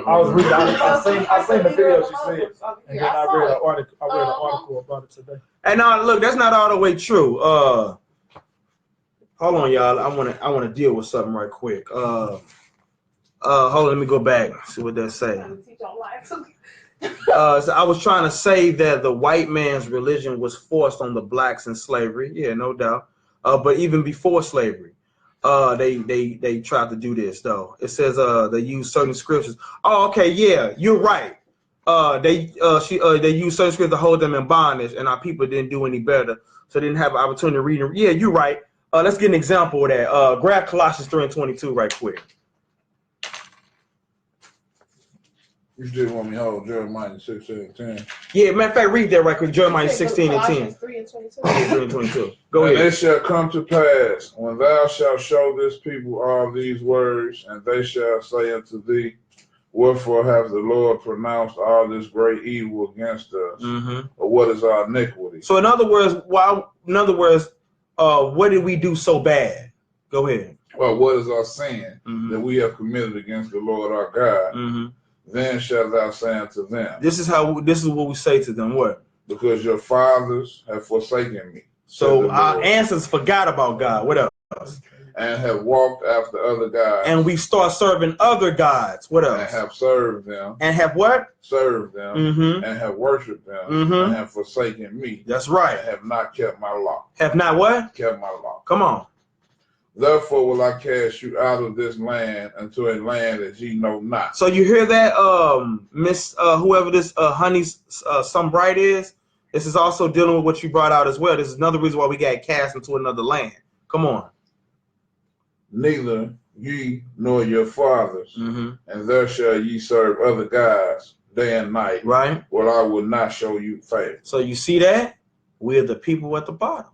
I was reading. I seen the video she said, and then I read an article about it today. And now look, that's not all the way true. Hold on, y'all. I wanna deal with something right quick. Hold on, let me go back. See what that say. So I was trying to say that the white man's religion was forced on the blacks in slavery. Yeah, no doubt. But even before slavery. They tried to do this though. It says they use certain scriptures. Oh, okay, yeah, you're right. They use certain scriptures to hold them in bondage, and our people didn't do any better, so they didn't have an opportunity to read them. Yeah, you're right. Let's get an example of that. Grab Colossians 3:22 right quick. You still want me to hold Jeremiah 16 and 10? Yeah, matter of fact, read that right quick. Jeremiah 16 and 10. 3 and 22. Go ahead. And it shall come to pass, when thou shalt show this people all these words, and they shall say unto thee, wherefore hath the Lord pronounced all this great evil against us? Or what is our iniquity? So in other words, what did we do so bad? Go ahead. Well, what is our sin that we have committed against the Lord our God? Then shalt thou say unto them. This is what we say to them. What? Because your fathers have forsaken me. So our ancestors forgot about God. What else? And have walked after other gods. And we start serving other gods. What else? And have served them. And have what? Served them. And have worshipped them. And have forsaken me. That's right. And have not kept my law. Have not what? Kept my law. Come on. Therefore will I cast you out of this land unto a land that ye know not. So you hear that, Miss whoever this Honey's some bright is? This is also dealing with what you brought out as well. This is another reason why we got cast into another land. Come on. Neither ye nor your fathers, and there shall ye serve other gods day and night. Right. Well, I will not show you favor. So you see that? We're the people at the bottom.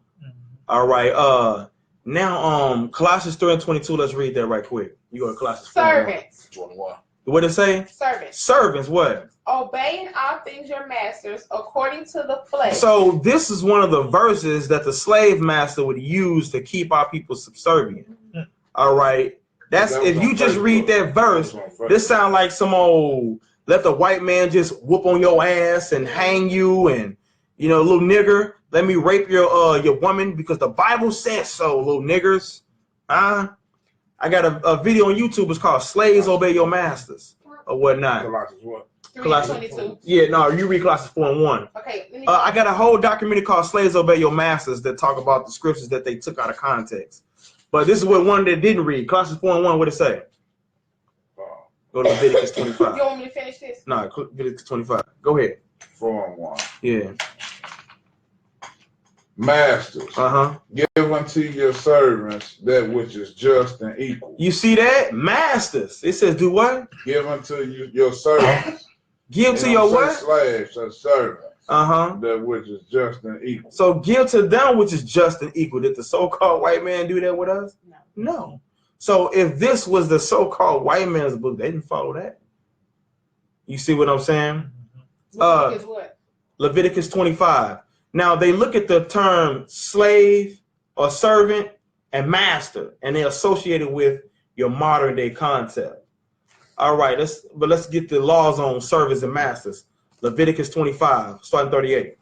All right. Now, Colossians 3:22. Let's read that right quick. You go to Colossians 4. Servants. 21. What did it say? Servants. Servants. What? Obeying all things your masters according to the flesh. So this is one of the verses that the slave master would use to keep our people subservient. All right. That's if you just read that verse. This sounds like some old let the white man just whoop on your ass and hang you and little nigger. Let me rape your woman because the Bible says so, little niggers. I got a video on YouTube. It's called "Slaves Obey Your Masters" or whatnot. Colossians what? 3:22. Yeah, no, you read Colossians 4:1. Okay. I got a whole documentary called "Slaves Obey Your Masters" that talk about the scriptures that they took out of context. But this is what one that didn't read. Colossians 4:1. What it say? Go to Leviticus 25. You want me to finish this? No, Leviticus 25. Go ahead. 4:1. Yeah. Masters, give unto your servants that which is just and equal. You see that? Masters. It says do what? Give unto you your servants. Give to your what? Slaves and servants. That which is just and equal. So give to them which is just and equal. Did the so-called white man do that with us? No. So if this was the so-called white man's book, they didn't follow that. You see what I'm saying? Leviticus what? Leviticus 25. Now they look at the term slave or servant and master, and they're associated with your modern day concept. All right, let's get the laws on servants and masters. Leviticus 25, starting 38.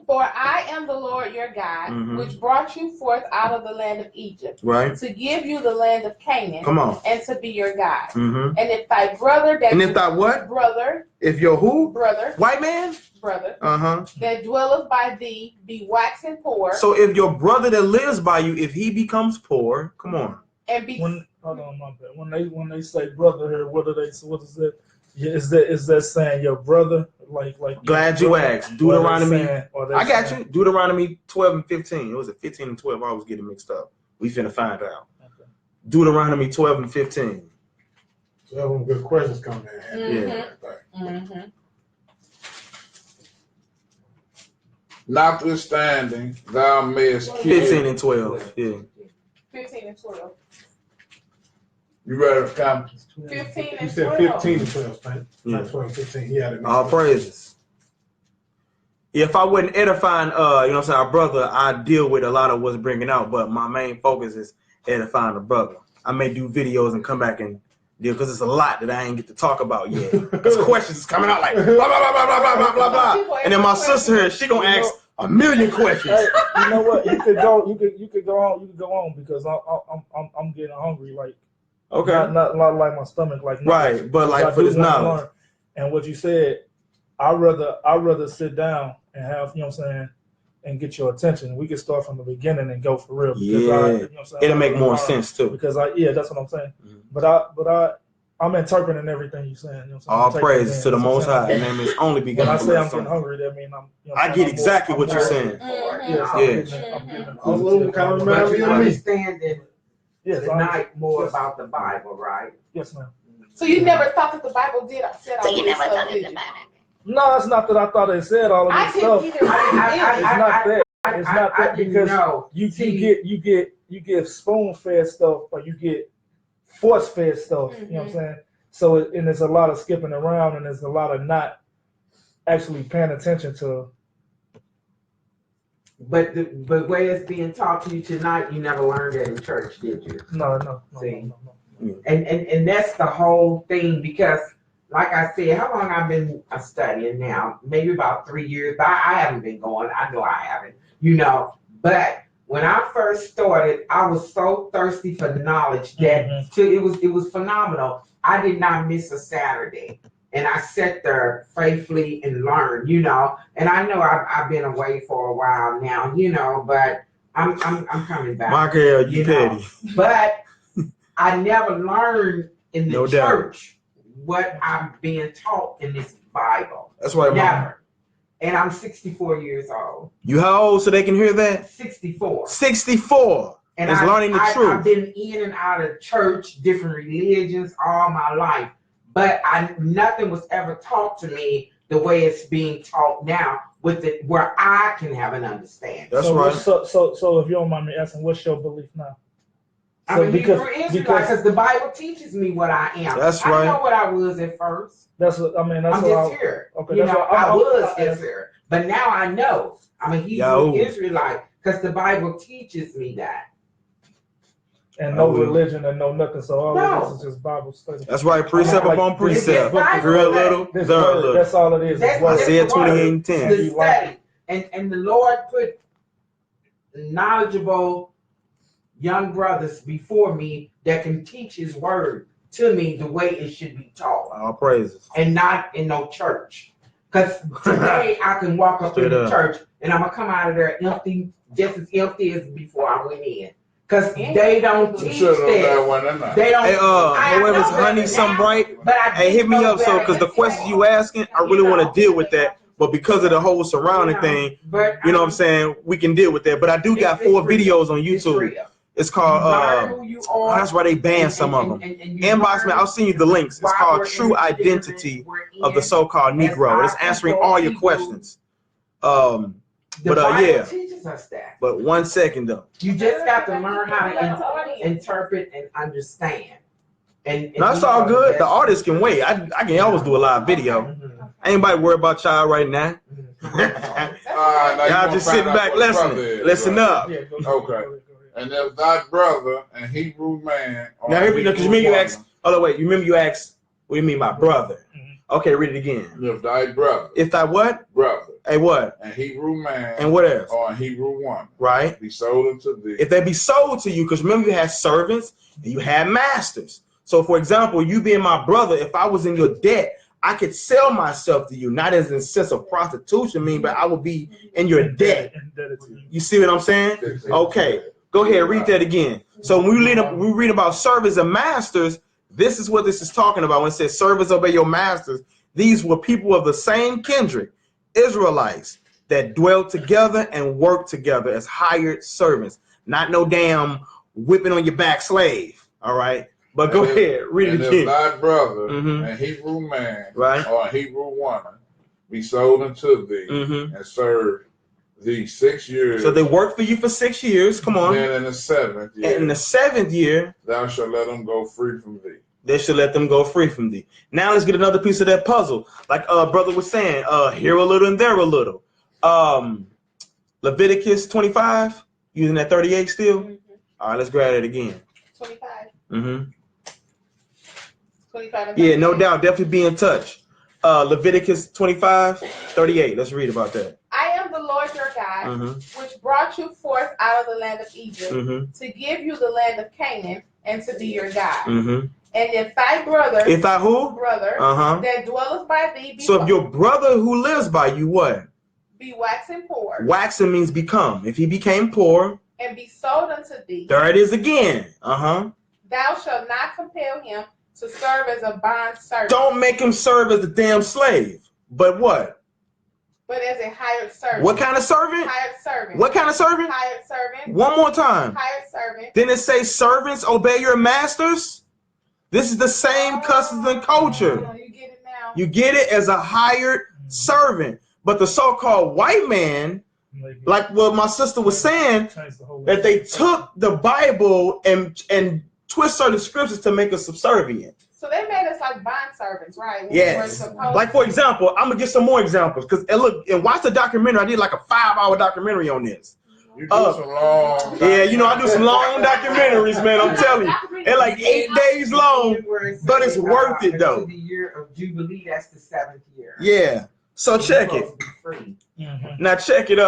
For I am the Lord your God, which brought you forth out of the land of Egypt, right, to give you the land of Canaan, come on, and to be your God. And if thy brother that and if thy what? Brother. If your who? Brother. White man? Brother. That dwelleth by thee be waxen poor. So if your brother that lives by you, if he becomes poor, come on. And be hold on, my bad. When they say brother here, what is that? Is that saying your brother? Like glad you asked. Deuteronomy. I got saying, you. Deuteronomy 12 and 15. It was at 15 and 12. I was getting mixed up. We finna find out. Okay. Deuteronomy 12 and 15. So when good questions come in. Yeah. Notwithstanding, thou mayest kill. 15 and 12. Yeah. 15 and 12. You ready to come? 15 You and said 12. 15 and 12, right? Yeah. Not 12, 15. Yeah. All praises. If I wasn't edifying, you know what I'm saying, our brother, I deal with a lot of what's bringing out, but my main focus is edifying the brother. I may do videos and come back and deal, because it's a lot that I ain't get to talk about yet. Because questions is coming out like blah, blah, blah, blah, blah, blah, blah, blah. And then my sister here, she gonna ask a million questions. Hey, you know what? You could go on because I'm getting hungry. Like, okay, not like my stomach, like right, but like for this knowledge. And what you said, I'd rather sit down and have, you know what I'm saying, and get your attention. We can start from the beginning and go for real. Because yeah, you know what I'm saying? It'll make more sense too. Because that's what I'm saying. But I'm interpreting everything you're saying. You know what I'm saying? All praises to the Most High. His name is only begotten. When I say I'm getting hungry, that means I'm. You know, I get exactly what you're saying. Yes, But you understand that tonight more about the Bible, right? Yes, ma'am. So you never thought that the Bible said all this stuff, did you? No, it's not that I thought it said all of this stuff. It's not that. It's not that because you get spoon fed stuff or you get force fed stuff. You know what I'm saying? So and there's a lot of skipping around and there's a lot of not actually paying attention to. But the way it's being taught to you tonight, you never learned that in church, did you? No. See? And that's the whole thing, because like I said, how long I've been studying now? Maybe about 3 years, but I haven't been going. I know I haven't, you know. But when I first started, I was so thirsty for knowledge that it was phenomenal. I did not miss a Saturday. And I sat there faithfully and learned, you know. And I know I've been away for a while now, you know, but I'm coming back. Michael, you petty. But I never learned in the church what I'm being taught in this Bible. That's right, never. And I'm 64 years old. You how old so they can hear that? 64. 64. And it's learning the truth. I've been in and out of church, different religions all my life. But nothing was ever taught to me the way it's being taught now, with it where I can have an understanding. That's right. So if you don't mind me asking, what's your belief now? I'm a Hebrew Israelite because the Bible teaches me what I am. That's right. I know what I was at first. That's what I mean. That's I'm what just here. Okay, you know, I was just here, but now I know I'm a Hebrew Israelite because the Bible teaches me that. And no religion and no nothing. So all of this is just Bible study. That's right. Precept upon precept. Real little, little. That's all it is. Isaiah 28 and 10. The study. And the Lord put knowledgeable young brothers before me that can teach his word to me the way it should be taught. All praises. And not in no church. Because today I can walk up in the church and I'm going to come out of there empty, just as empty as before I went in. Because they don't teach that. They don't. Hey, whoever's honey, some bright. Hey, hit me up, so because the questions you asking, I really want to deal with that. But because of the whole surrounding thing, you know what I'm saying, we can deal with that. But I do got 4 videos on YouTube. It's called, that's why they banned some of them. Inbox me, I'll send you the links. It's called True Identity of the So-Called Negro. It's answering all your questions. But yeah. Teaches us that. But 1 second though. You just got to learn how to interpret and understand. And that's all good. The artist can wait. I can always do a live video. Ain't nobody worry about y'all right now. Y'all just sit back, listen up. Yeah, go Okay. ahead. And if thy brother and Hebrew man, or Now, Hebrew because you remember you woman, asked, oh, wait, you remember you asked, what do you mean by brother? Okay, read it again. if thy brother, If thy what? brother, A what? and Hebrew man, And what else? or a Hebrew woman, Right? be sold unto thee. If they be sold to you, because remember you had servants and you had masters. So, for example, you being my brother, if I was in your debt, I could sell myself to you, not as in the sense of prostitution, but I would be in your debt. You see what I'm saying? Okay, go ahead, read that again. So when we read about servants and masters, this is what this is talking about. When it says servants obey your masters, these were people of the same kindred, Israelites, that dwelt together and worked together as hired servants, not no damn whipping on your back slave. All right, but go ahead, read it again. If thy brother and Hebrew man, or a Hebrew woman, be sold unto thee and serve thee 6 years. So they worked for you for 6 years. Come on. Then in the 7th year, and in the 7th year, thou shalt let them go free from thee. They should let them go free from thee. Now let's get another piece of that puzzle. Like brother was saying, here a little and there a little. Leviticus 25, using that 38 still. All right, let's grab it again. 25. 25. Yeah, no doubt, definitely be in touch. Leviticus 25, 38. Let's read about that. I am the Lord your God, which brought you forth out of the land of Egypt, to give you the land of Canaan, and to be your God. And if thy brother, if thy who? Brother, that dwelleth by thee, be so if your brother who lives by you, what? Be waxing poor. Waxing means become. If he became poor. And be sold unto thee. There it is again. Thou shalt not compel him to serve as a bond servant. Don't make him serve as a damn slave. But what? But as a hired servant. What kind of servant? Hired servant. What kind of servant? Hired servant. One more time. Hired servant. Then it says servants obey your masters. This is the same customs and culture. You get it now. You get it as a hired servant. But the so-called white man, like what my sister was saying, that they took the Bible and twist certain scriptures to make us subservient. So they made us like bond servants, right? Yes. Like, for example, I'm going to give some more examples. Because, look, and watch the documentary. I did like a 5-hour documentary on this. You do some long. Yeah, you know, I do some long documentaries, man. I'm telling you. They're like 8 days long, but it's worth it, though. The year of Jubilee, that's the 7th year. Yeah. So check it. Now check it.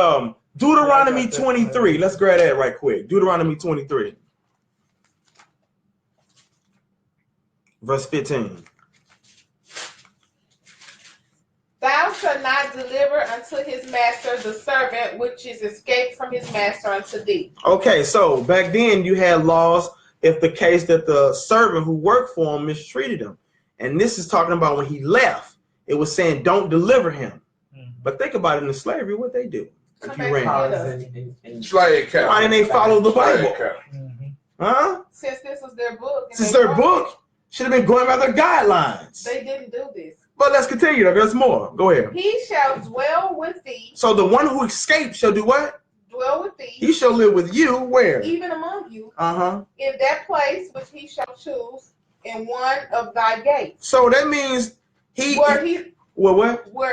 Deuteronomy 23. Let's grab that right quick. Deuteronomy 23. Verse 15. Thou shalt not deliver unto his master the servant which is escaped from his master unto thee. Okay, so back then you had laws if the case that the servant who worked for him mistreated him. And this is talking about when he left. It was saying don't deliver him. But think about it, in the slavery, what they do. If you ran. Slave catch. Why didn't they follow the Bible? Huh? Since this was their book. Since their book should have been going by their guidelines. They didn't do this. But let's continue. There's more. Go ahead. He shall dwell with thee. So the one who escaped shall do what? Dwell with thee. He shall live with you. Where? Even among you. In that place which he shall choose in one of thy gates. So that means where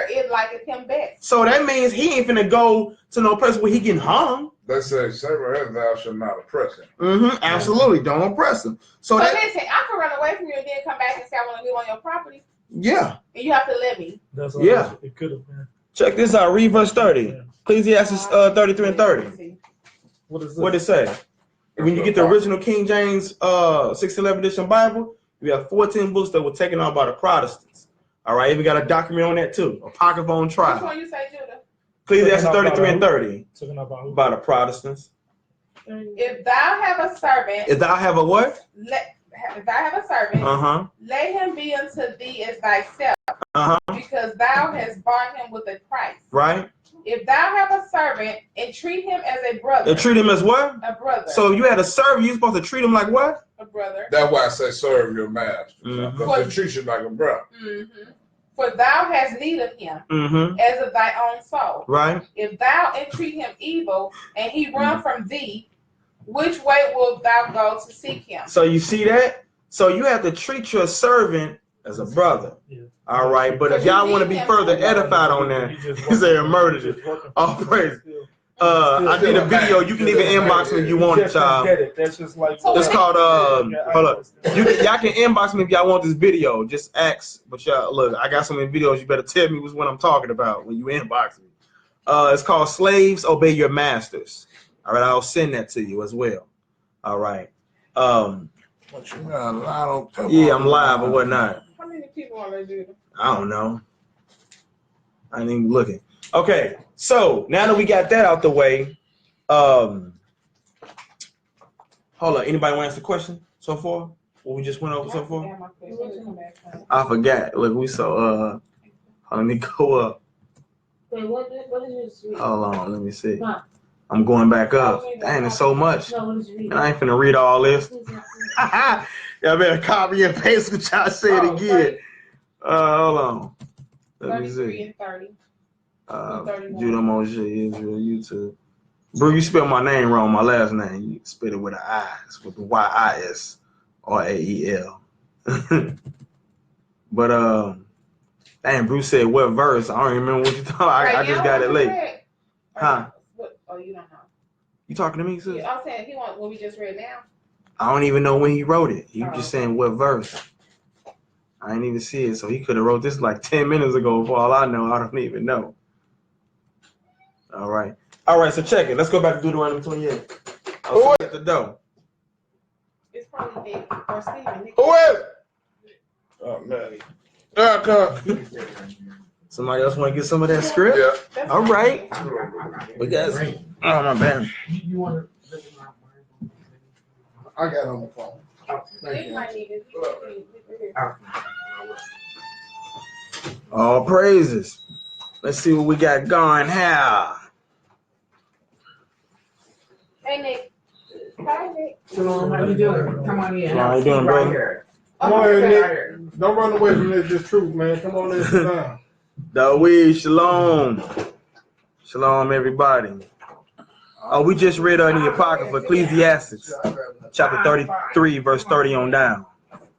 it liketh him best. So that means he ain't finna go to no place where he getting hung. Let's say, thou shalt not oppress him. Absolutely. Don't oppress him. So listen, I can run away from you and then come back and say I want to live on your property. Yeah. And you have to let me. That's it could have been. Check this out. Read verse 30. Ecclesiastes 33 and 30. What is this? What it say? When you get the original King James 1611 edition Bible, you have 14 books that were taken out by the Protestants. All right, even got a document on that too. Apocrypha on trial. Which one you say, Judah? Ecclesiastes 33 and 30. By the Protestants. If thou have a servant. If thou have a what? If I have a servant, let him be unto thee as thyself, because thou hast bought him with a price. Right. If thou have a servant, and treat him as a brother. And treat him as what? A brother. So you had a servant, you're supposed to treat him like what? A brother. That's why I say serve your master. Because they treat you like a brother. For thou hast need of him, as of thy own soul. Right. If thou entreat him evil, and he run from thee, which way wilt thou go to seek him? So you see that? So you have to treat your servant as a brother. Yeah. All right, but if y'all want to be further edified on that, he said murdered it. All praise. I did a video. You can even inbox me if you want it, child. That's just like It's called hold up. Y'all can inbox me if y'all want this video. Just ask. But y'all look, I got so many videos. You better tell me what I'm talking about when you inbox me. It's called Slaves Obey Your Masters. All right, I'll send that to you as well. All right. But you got a lot of people. Yeah, I'm live or whatnot. How many people are there, Judah? I don't know. I ain't even looking. Okay, so now that we got that out the way, hold on. Anybody want to ask a question so far? What we just went over so far? I forgot. Look, we saw. Let me go up. Wait, what is yours? Hold on, let me see. Huh? I'm going back up. Dang, there's so much. No, what is yours? And I ain't finna read all this. Y'all better copy and paste what y'all said again. Hold on. Let me 33 see. and 30. Judah Moshe, Israel, YouTube. Bro, you spelled my name wrong, my last name. You spelled it with an I. It's with the Y-I-S-R-A-E-L. But, dang, Bruce said what verse? I don't even remember what you talking about. I just got it late. Huh? Oh, you don't know. You talking to me, sis? Yeah, I'm saying he want what we just read now. I don't even know when he wrote it. He was just saying what verse. I didn't even see it, so he could have wrote this like 10 minutes ago. For all I know, I don't even know. All right, so check it. Let's go back to Deuteronomy 28. I'll at the door. It's probably Nick or Stephen. Who is? Oh man. Somebody else want to get some of that script? Yeah. All right. We got. Oh my bad. You want to? I got it on the phone. Thank Nick you. might need it. All praises. Let's see what we got going here. Hey, Nick. Hi, Nick. Shalom, how you doing? Come on in. How you doing, right brother? here. Come on here, Nick. Don't run away from this truth, man. Come on in and sit down. Dawid, shalom. Shalom, everybody. We just read in the Apocrypha, Ecclesiastes, chapter 33, verse 30 on down.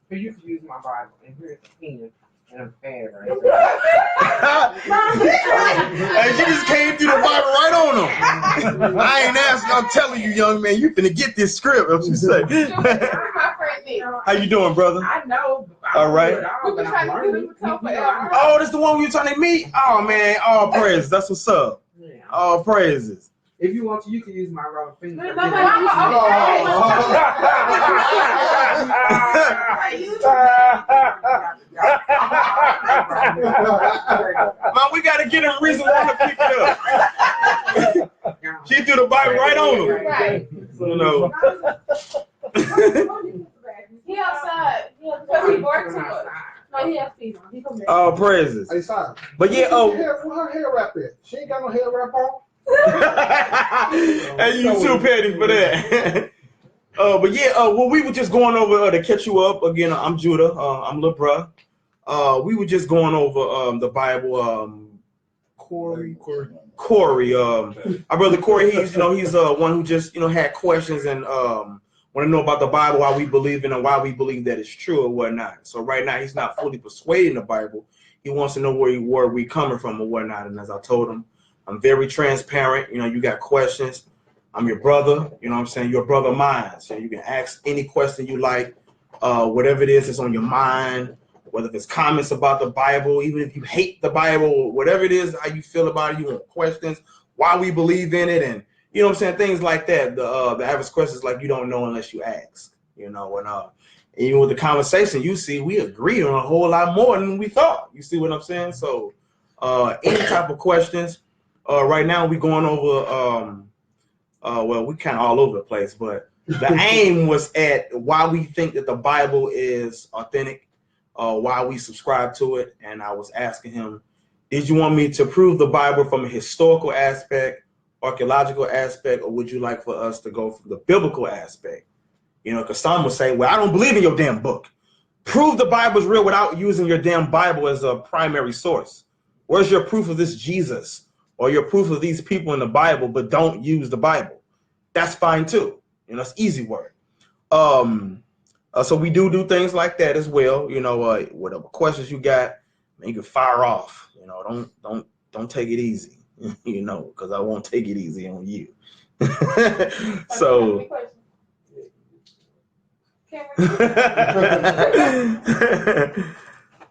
You can use my Bible, and here's the pen and a pad right Hey, you just came through the Bible right on them. I ain't asking. I'm telling you, young man, you finna get this script. What you say? My friend Nick. How you doing, brother? I know. All right. We've been trying to do this forever. Oh, this the one we were trying to meet? Oh, man, all praises. That's what's up. All praises. If you want to, you can use my rubber finger. Man, we got to get a reason why to pick it up. She threw the Bible right on him. Right. You know. He outside. Yeah, because he works too much. No, he has feet on. He come back. All praises. Hey, son. But yeah, Where her hair wrap at? She ain't got no hair wrap on. Hey, you too petty for that. But yeah, well, we were just going over to catch you up again. I'm Judah. I'm Lil Bruh. We were just going over the Bible. Corey. Our brother Corey. He's one who just had questions and want to know about the Bible, why we believe in it, and why we believe that it's true or whatnot. So right now he's not fully persuaded in the Bible. He wants to know where we coming from or whatnot. And as I told him, I'm very transparent. You got questions. I'm your brother. You know what I'm saying? Your brother mine. So you can ask any question you like, whatever it is that's on your mind, whether it's comments about the Bible, even if you hate the Bible, whatever it is, how you feel about it, you want questions, why we believe in it, and you know what I'm saying, things like that. The average questions like you don't know unless you ask. And even with the conversation, you see, we agree on a whole lot more than we thought. You see what I'm saying? So any type of questions. Right now we going over well, we kind of all over the place, but the aim was at why we think that the Bible is authentic, why we subscribe to it. And I was asking him, did you want me to prove the Bible from a historical aspect, archaeological aspect, or would you like for us to go from the biblical aspect? Because some would say, well, I don't believe in your damn book. Prove the Bible is real without using your damn Bible as a primary source. Where's your proof of this Jesus? Or your proof of these people in the Bible, but don't use the Bible. That's fine too. It's easy work. So we do things like that as well. You know, whatever questions you got, man, you can fire off. You know, don't take it easy. You know, because I won't take it easy on you. So.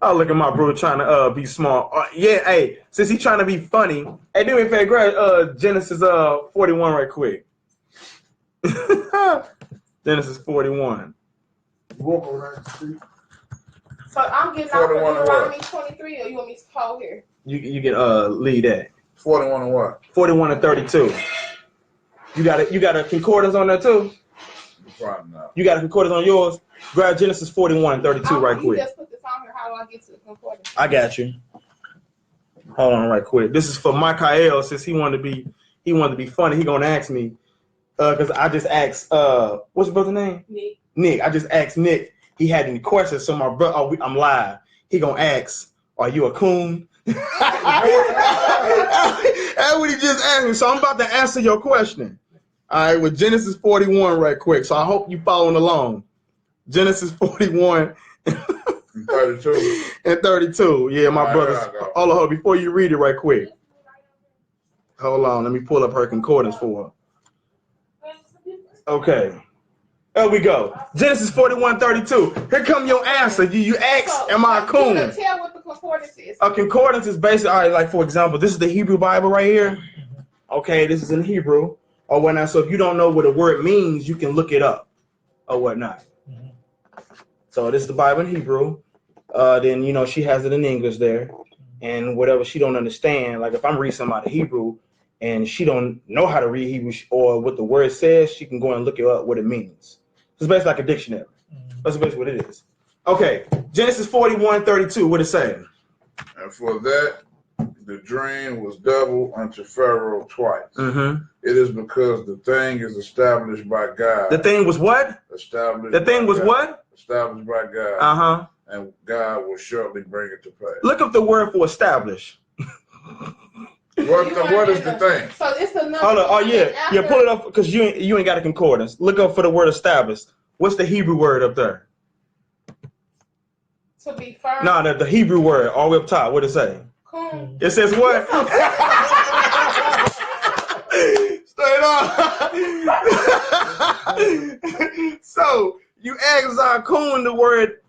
Oh, look at my bro trying to be smart. Yeah, hey, since he's trying to be funny, hey, do me a favor, grab Genesis 41 right quick. Genesis 41. Walk around the street. So I'm getting out for Deuteronomy 23, or you want me to hold here? You can lead that. 41 and what? 41 and 32. You got a concordance on there too? Probably not. You got a concordance on yours? Grab Genesis 41 and 32 right quick. You just put this on here. How do I get to the concordance? I got you. Hold on right quick. This is for Michael, since he wanted to be funny. He gonna ask me because I just asked what's your brother's name? Nick. I just asked Nick. He had any questions, so my brother. I'm live. He gonna ask, "Are you a coon?" That's what he just asked me. So I'm about to answer your question. All right, with Genesis 41 right quick. So I hope you following along. Genesis 41 and 32. And 32. Yeah, my brothers. Hold on, before you read it right quick. Hold on, let me pull up her concordance for her. Okay. There we go. Genesis 41:32. Here come your answer. You ask, am I a coon? Tell what the concordance is. A concordance is basically, all right, like for example, this is the Hebrew Bible right here. Okay, this is in Hebrew or whatnot. So if you don't know what a word means, you can look it up or whatnot. So this is the Bible in Hebrew. Then, you know, she has it in English there. And whatever she don't understand, like if I'm reading something out of Hebrew and she don't know how to read Hebrew or what the word says, she can go and look it up what it means. It's basically like a dictionary. That's basically what it is. Okay, Genesis 41:32, what it say? And for that, the dream was double unto Pharaoh twice. It is because the thing is established by God. The thing was what? Established. The thing was God. What? Established by God. And God will shortly bring it to pass. Look up the word for establish. What is the thing? So it's another. Hold on. Oh yeah, pull it up because you ain't got a concordance. Look up for the word established. What's the Hebrew word up there? To be firm. No, the Hebrew word all the way up top. What it say? Coon. It says what? Straight up. So you ask Zakun, the word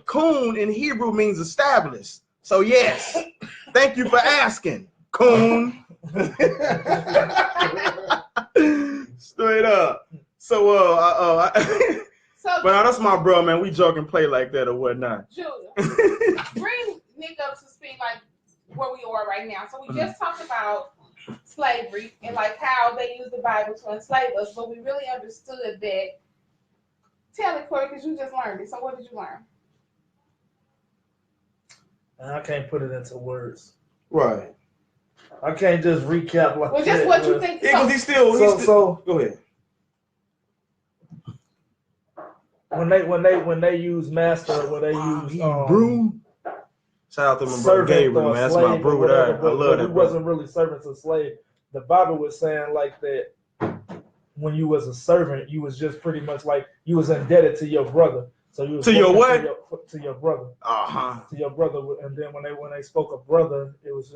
coon in Hebrew means established. So yes, thank you for asking, coon. Straight up. So but that's my bro, man. We joke and play like that or whatnot. Judah, bring Nick up to speed like where we are right now. So we just talked about slavery and like how they use the Bible to enslave us, but we really understood that. Tell it, Corey, because you just learned it. So what did you learn? I can't put it into words. Right. I can't just recap like well, just what you think. Yeah, because he's still. Go ahead. When they use master, when they use broom. Shout out to my brother Gabriel, man. That's my bro there. I love that. He wasn't really servants or slave. The Bible was saying like that. When you was a servant, you was just pretty much like you was indebted to your brother. So you was to your what? To your brother. To your brother, and then when they spoke of brother, it was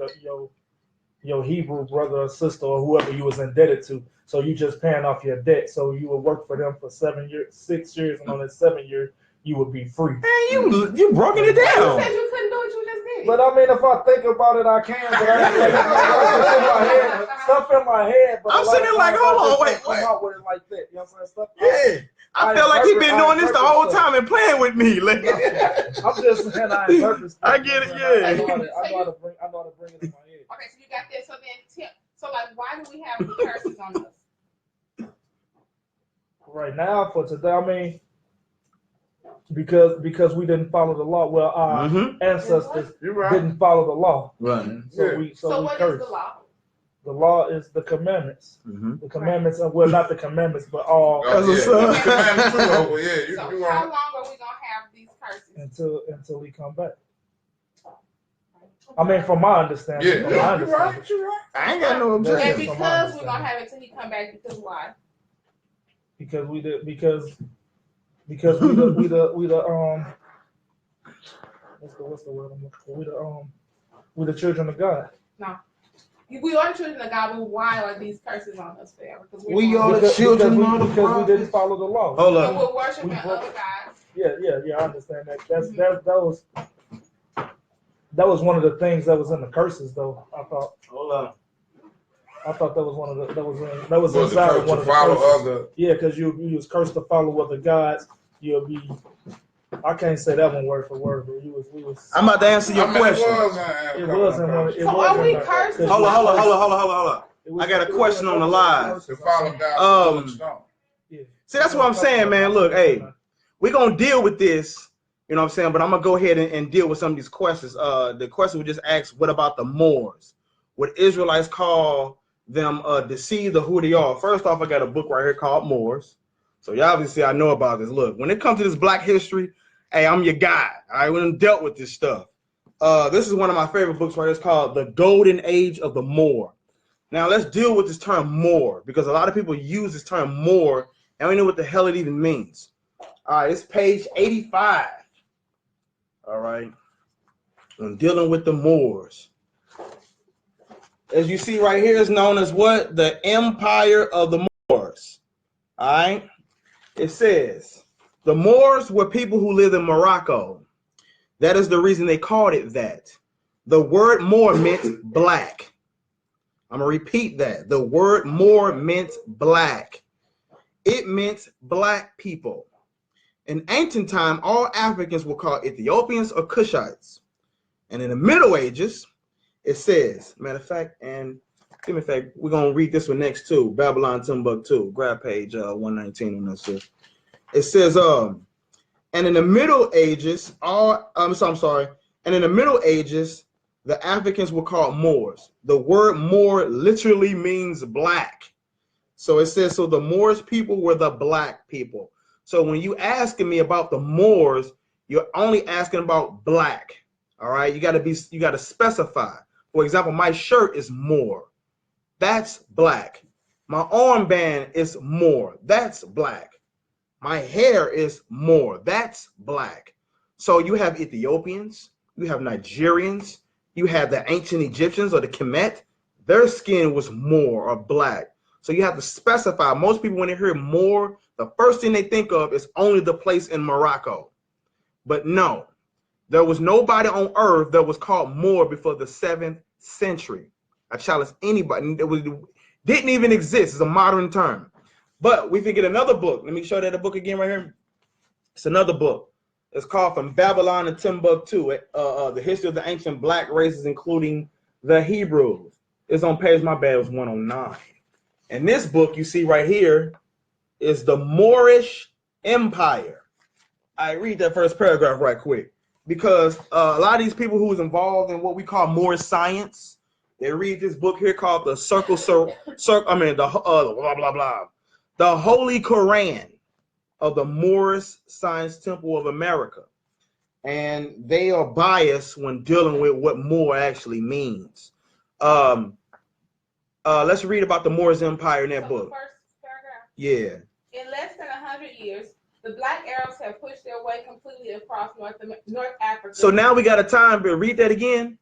your Hebrew brother or sister or whoever you was indebted to. So you just paying off your debt. So you would work for them for 6 years, and on that 7 year, you would be free. Man, you broken it down. You said you couldn't do it, you just did it. But I mean, if I think about it, I can. But stuff in my head. But I'm sitting there like, hold on, wait. Come out with it like that. You know what I'm saying? Stuff. Yeah. I feel like he been doing this the whole time and playing with me. Like, I'm just saying I interpret stuff. I get it, yeah. I know how to bring it in my head. Okay, so you got that. So like, why do we have the curses on us? Right now, for today, I mean, because we didn't follow the law. Well, our ancestors didn't follow the law. Right. So what is the law? The law is the commandments. The commandments of, well, not the commandments, but all. So how long are we gonna have these curses? Until we come back. I mean, from my understanding. You're right. I ain't got no objection. And because we're gonna have it till he come back, because why? Because because we the what's the word I'm looking for? We the children of God. No. We are the children of God, but why are these curses on us forever? Because We are the children of the because we didn't prophets. follow the law. Hold So up. we're worshiping other gods. Yeah, I understand that. That was one of the things that was in the curses, though. I thought that was one of the that was inside of one of the curses. Yeah, because you was cursed to follow other gods. You'll be. I can't say that one word for word, but we was. I'm about to answer your question. It wasn't one. So are we cursed? Hold on. I got a question on the live. To follow God's See, that's what I'm saying, man. Look, hey, we're gonna deal with this, you know what I'm saying, but I'm gonna go ahead and deal with some of these questions. The question we just asked, what about the Moors? Would Israelites call them deceived or who they are? First off, I got a book right here called Moors. So you obviously I know about this. Look, when it comes to this black history, hey, I'm your guy. I wouldn't dealt with this stuff. This is one of my favorite books right here. It's called The Golden Age of the Moor. Now let's deal with this term Moor, because a lot of people use this term Moor and we know what the hell it even means. All right, it's page 85. All right, when dealing with the Moors. As you see right here, is known as what? The Empire of the Moors. All right, it says the Moors were people who lived in Morocco. That is the reason they called it that. The word Moor meant black. I'm going to repeat that. The word Moor meant black. It meant black people. In ancient time, all Africans were called Ethiopians or Cushites. And in the Middle Ages, it says, matter of fact, and give me a fact, we're going to read this one next too. Babylon Timbuktu. Grab page 119 on this. It says, and in the Middle Ages, and in the Middle Ages, the Africans were called Moors. The word Moor literally means black. So it says, so the Moors people were the black people. So when you asking me about the Moors, you're only asking about black. All right, you got to specify. For example, my shirt is Moor. That's black. My armband is Moor. That's black. My hair is Moor. That's black. So you have Ethiopians, you have Nigerians, you have the ancient Egyptians or the Kemet. Their skin was Moor or black. So you have to specify. Most people, when they hear Moor, the first thing they think of is only the place in Morocco. But no, there was nobody on earth that was called Moor before the 7th century. I challenge anybody. Didn't even exist. It's a modern term. But we can get another book. Let me show you that book again right here. It's another book. It's called From Babylon to Timbuktu, the history of the ancient black races, including the Hebrews. It's on page, my bad, it was 109. And this book you see right here is the Moorish Empire. I read that first paragraph right quick, because a lot of these people who was involved in what we call Moorish science, they read this book here called the the Holy Quran of the Moorish Science Temple of America. And they are biased when dealing with what Moor actually means. Let's read about the Moorish Empire in that book. The first paragraph. Yeah. In less than 100 years, the black Arabs have pushed their way completely across North Africa. So now we got a time, but read that again.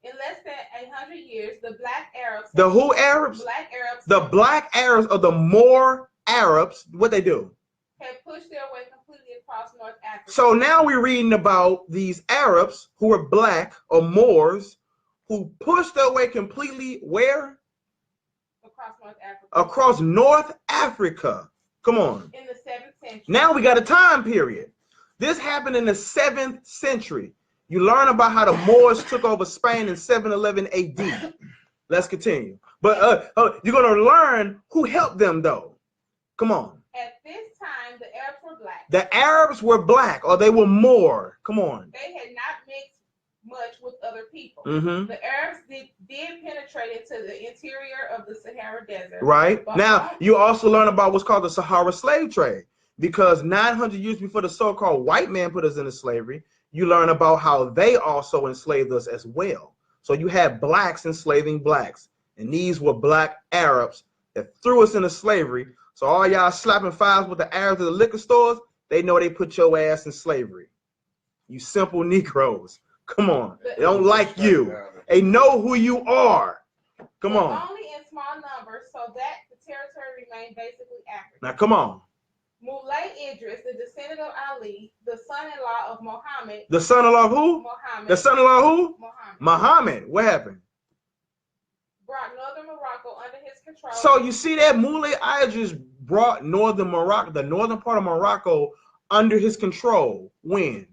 In less than 100 years, the black Arabs. The who Arabs? Black Arabs. The black Arabs of the Moor Arabs, what they do? Have pushed their way completely across North Africa. So now we're reading about these Arabs who are black or Moors who pushed their way completely where? Across North Africa. Across North Africa. Come on. In the 7th century. Now we got a time period. This happened in the 7th century. You learn about how the Moors took over Spain in 711 AD. Let's continue. But you're going to learn who helped them, though. Come on. At this time, the Arabs were black. The Arabs were black, or they were Moor. Come on. They had not mixed much with other people. Mm-hmm. The Arabs did penetrate into the interior of the Sahara Desert. Right. Now, you also learn about what's called the Sahara slave trade, because 900 years before the so-called white man put us into slavery, you learn about how they also enslaved us as well. So you had blacks enslaving blacks, and these were black Arabs that threw us into slavery. So all y'all slapping fives with the Arabs at the liquor stores, they know they put your ass in slavery. You simple Negroes. Come on. They don't like you. They know who you are. Come on. Only in small numbers, so that the territory remained basically African. Now, come on. Mulay Idris, the descendant of Ali, the son-in-law of Muhammad. The son-in-law of who? Muhammad. The son-in-law of who? Muhammad. Muhammad. What happened? Brought northern Morocco under his control. So you see that Mulay Idris brought northern Morocco, the northern part of Morocco, under his control. When?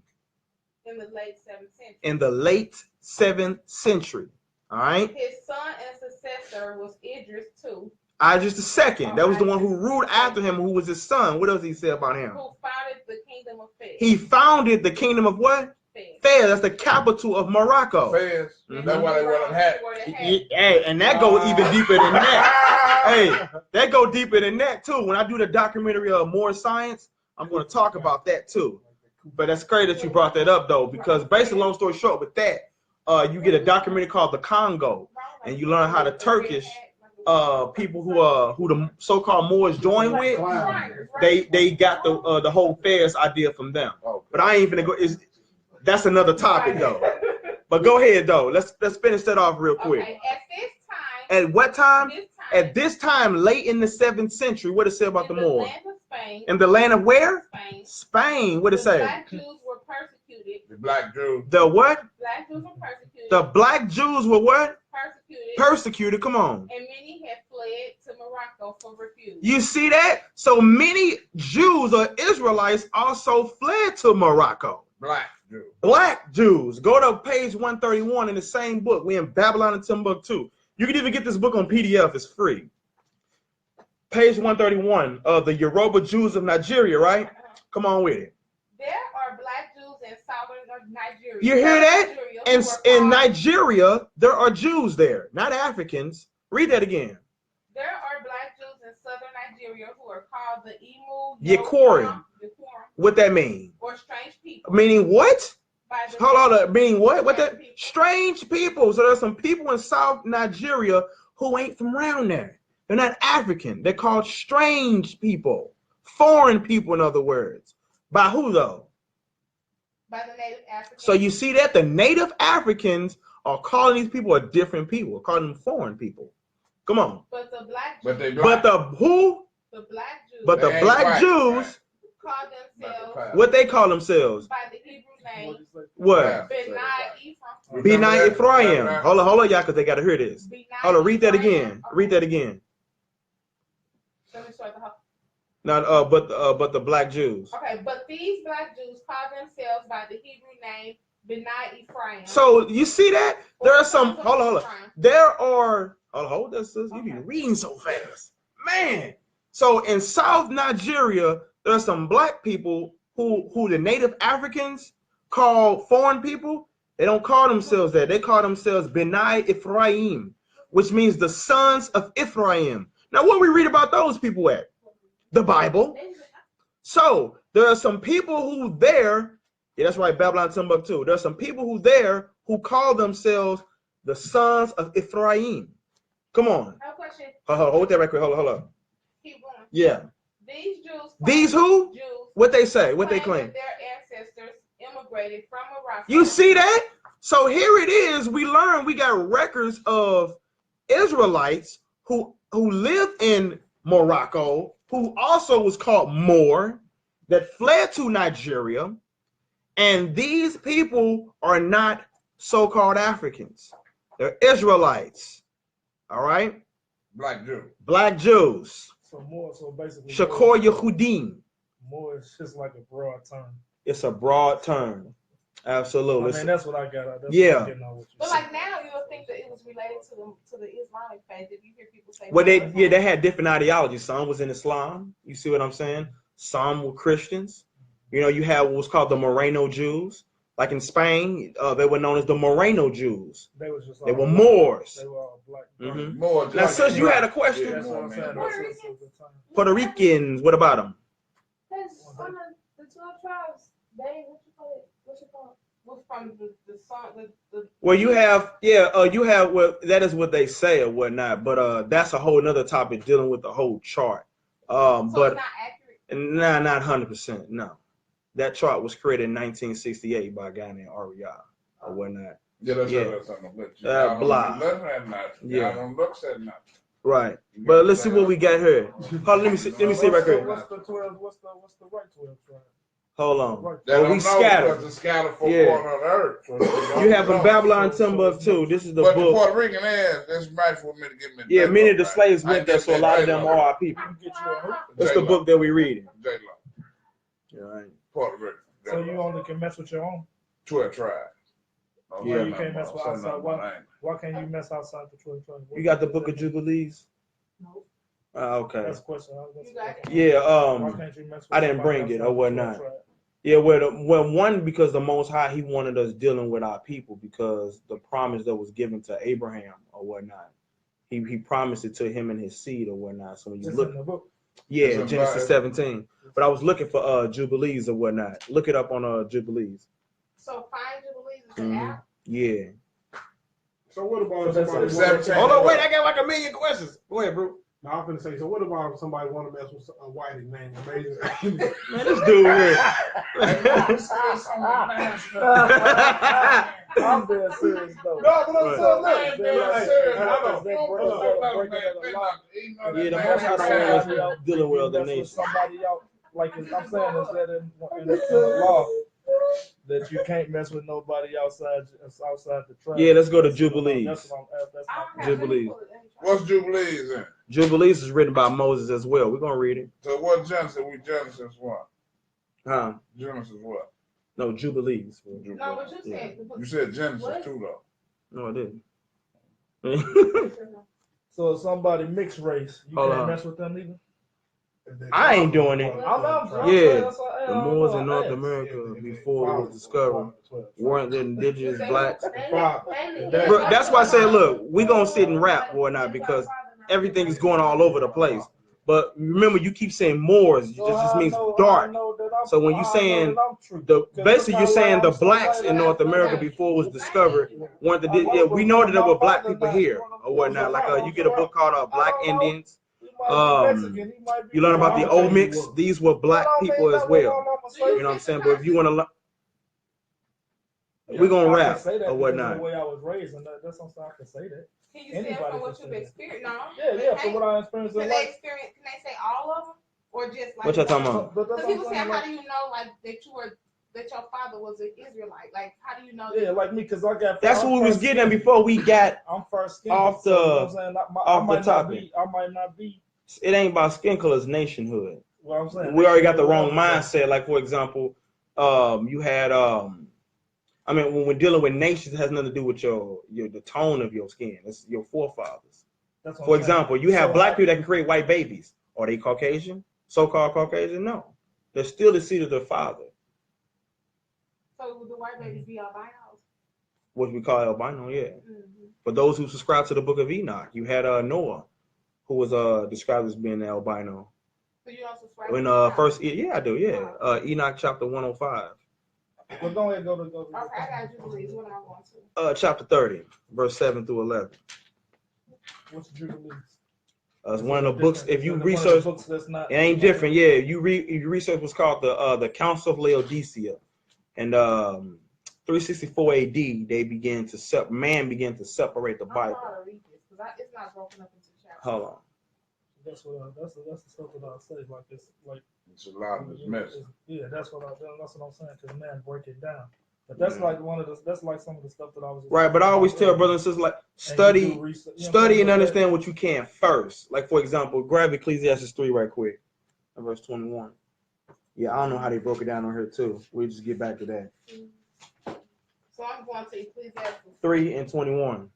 In the late 7th century. In the late 7th century. All right. His son and successor was Idris too. Idris II. That was the one who ruled after him, who was his son. What else did he say about him? Who founded the kingdom of Fez. He founded the kingdom of what? Fez. Fez. That's the capital of Morocco. Fez. Mhm. That's why they wear them hats. Hey, and that goes even deeper than that. Hey, that go deeper than that too. When I do the documentary of More Science, I'm going to talk about that too. But that's crazy that you brought that up though, because basically, long story short, with that, you get a documentary called The Congo, and you learn how the Turkish people who the so-called Moors join with, they got the whole Fez idea from them. But I ain't gonna go. That's another topic though. But go ahead though. Let's finish that off real quick. Okay, at this time. At what time? This time. At this time, late in the 7th century. What it say about the Moors? Land of Spain. In the land of where? Spain. Spain. What it The say? Black Jews were persecuted. The black Jews. The what? Black Jews were persecuted. The black Jews were what? Persecuted. Persecuted. Come on. And many had fled to Morocco for refuge. You see that? So many Jews or Israelites also fled to Morocco. Black Jews. Black Jews. Go to page 131 in the same book. We in Babylon and Timbuktu. You can even get this book on PDF. It's free. Page 131 of the Yoruba Jews of Nigeria, right? Come on with it. There are black Jews in southern Nigeria. You hear that? Nigeria, And who are in called- Nigeria, there are Jews there, not Africans. Read that again. There are black Jews in southern Nigeria who are called the Imu Yekorim. What that mean? or strange people. Meaning what? By the Hold on. Meaning what? What that? Strange people. Strange people. So there's some people in South Nigeria who ain't from around there. They're not African. They're called strange people. Foreign people, in other words. By who though? By the native Africans. So you see that the native Africans are calling these people a different people, calling them foreign people. Come on. But the black Jews, But they But black. the who? the black Jews But the They ain't black white, Jews, right? call themselves what they call themselves? by the Hebrew name What? Benai Ephraim. Benai Ephraim. Hold on, y'all, because they got to hear this. Benai Hold on, read that Ephraim. again. Read that again. Let me start the whole. No, but the black Jews. Okay, but these black Jews call themselves by the Hebrew name Benai Ephraim. So you see that there are some. Hold on. Ephraim. There are. Hold this. You be reading so fast, man. So in South Nigeria, there are some black people who the native Africans call foreign people. They don't call themselves that. They call themselves Benai Ephraim, which means the sons of Ephraim. Now, what we read about those people at? The Bible. So there are some people who there. Yeah, that's right, Babylon Timbuktu. There are some people who there who call themselves the sons of Ephraim. Come on. I have a question. Hold that right quick. Hold on. Keep going. Yeah. These Jews. These who? Jews. What they say? What they claim? that their ancestors immigrated from Morocco. You see that? So here it is. We learn we got records of Israelites who lived in Morocco, who also was called Moor, that fled to Nigeria. And these people are not so-called Africans. They're Israelites. All right? Black Jews. Black Jews. So basically, Shakor Yehudim. more is just like a broad term. It's a broad term. Absolutely. I mean, that's what I got out. That's Yeah. what I'm getting out what you But said. like now, you would think that it was related to the Islamic faith. If you hear people say, Well, they had different ideologies. Some was in Islam. You see what I'm saying? Some were Christians. You know, you had what was called the Moreno Jews. Like in Spain, they were known as the Moreno Jews. They was just They all were black. Moors. They were all black. Mhm. More. Now, sis, you had a question. That's what I'm saying. man. That's a good time. Puerto Ricans, what about them? That's on the 12 tribes. They, what you call it? was from the song, the Well, you have, well, that is what they say or whatnot, but that's a whole nother topic dealing with the whole chart. so But it's not accurate. nah, not 100%, no. That chart was created in 1968 by a guy named Ariel or whatnot. Yeah, that's Yeah. something. Blah. Yeah. I don't look at nothing. Right. But let's see what we got here. Hold on, let me see right here. What's the 12? What's the right 12 tribe? Hold on. They Well, don't we know scattered. because it's scattered for Yeah. part of the earth. So You have in Babylon Timbuktu. This is the but the book. Puerto Rican is, it's right for me to get me. Yeah, many of the slaves went there, so a lot of them are our people. That's the book that we reading. J-Lo. All right. Puerto Rican. So you only can mess with your own? 12 tribes. Yeah. You can't mess with outside. Why can't you mess outside the 12 tribes? You got the book of Jubilees? No. Okay. That's a question. Yeah, Why can't you mess with I didn't bring somebody it outside or the 12 whatnot. tribe? Yeah, well, one, because the Most High, he wanted us dealing with our people because the promise that was given to Abraham or whatnot, he promised it to him and his seed or whatnot. So when you It's look, in the book. yeah, It's in Genesis Bible. 17. But I was looking for Jubilees or whatnot. Look it up on Jubilees. So find Jubilees is the Mhm. app. Yeah. So what about So somebody? that's- Seventeen. Hold on, wait, I got like a million questions. Go ahead, bro. No, I'm gonna say. So what about if somebody want to mess with a white named Amazing? Man, this dude here. I'm being serious though. No, but I'm saying, Right. Yeah, the Most High saying is dealing with other nations. Somebody out, like I'm saying, is that in the law that you can't mess with nobody outside the tribe. Yeah, let's go to Jubilees. That's what I'm Jubilees. What's Jubilees in? Jubilees is written by Moses as well. We're gonna read it. So what Genesis? Genesis what? Huh? Genesis what? No, Jubilees. No, but you said. You said Genesis too though. No, I didn't. So if somebody mixed race, you Hold can't on. mess with them either. I ain't doing it. Yeah, The Moors in North America before it was discovered weren't the indigenous blacks. Bro, that's why I say, look, we gonna sit and rap or not because everything is going all over the place. But remember, you keep saying Moors, it just means dark. So when you saying basically you're saying the blacks in North America before it was discovered weren't the we know that there were black people here or whatnot. Like you get a book called Black Indians. You learn about the Olmecs. These were black people as well. You know what I'm saying? But if you want to learn, we're gonna rap or whatnot. The way I was raised, and that's something I can say that. Can you say from what you've experienced? No. Yeah, from what I experienced in Can life. they say all of them, or just like? What y'all talking about? Because people say, how do you know like that your father was an Israelite? Like, how do you know? Yeah, like me, because I got. That's what we was getting at before we got I'm first skin, off the off the topic. I might not be. It ain't about skin color, it's nationhood. Well, I'm saying we already got the wrong mindset. Like for example, you had I mean, when we're dealing with nations, it has nothing to do with the tone of your skin. It's your forefathers. For example, you have black people that can create white babies. Are they Caucasian? So-called Caucasian? No. They're still the seed of their father. So would the white babies be albinos? What we call albino, yeah. Mm-hmm. For those who subscribe to the book of Enoch, you had Noah, who was described as being an albino. So you don't subscribe When first, yeah, I do, yeah. Enoch chapter 105. Well, go ahead, go to. Okay, I got Jubilees. What am I going to? Chapter 30, verse 7 through 11. What's Jubilees? It's one of the books. If you research, it ain't different. Yeah, you research what's called the Council of Laodicea, and 364 AD they began to man began to separate the Bible. It's not broken up into chapters. Hold on. That's the stuff that I say. Like it's a lot of this mess. Yeah, that's what I'm saying. Because man, break it down. But that's like that's like some of the stuff that I was. Right, but I always tell brothers and sisters like study and understand what you can first. Like for example, grab Ecclesiastes 3 right quick, verse 21. Yeah, I don't know how they broke it down on here too. We'll just get back to that. So I'm going to Ecclesiastes 3 and 21.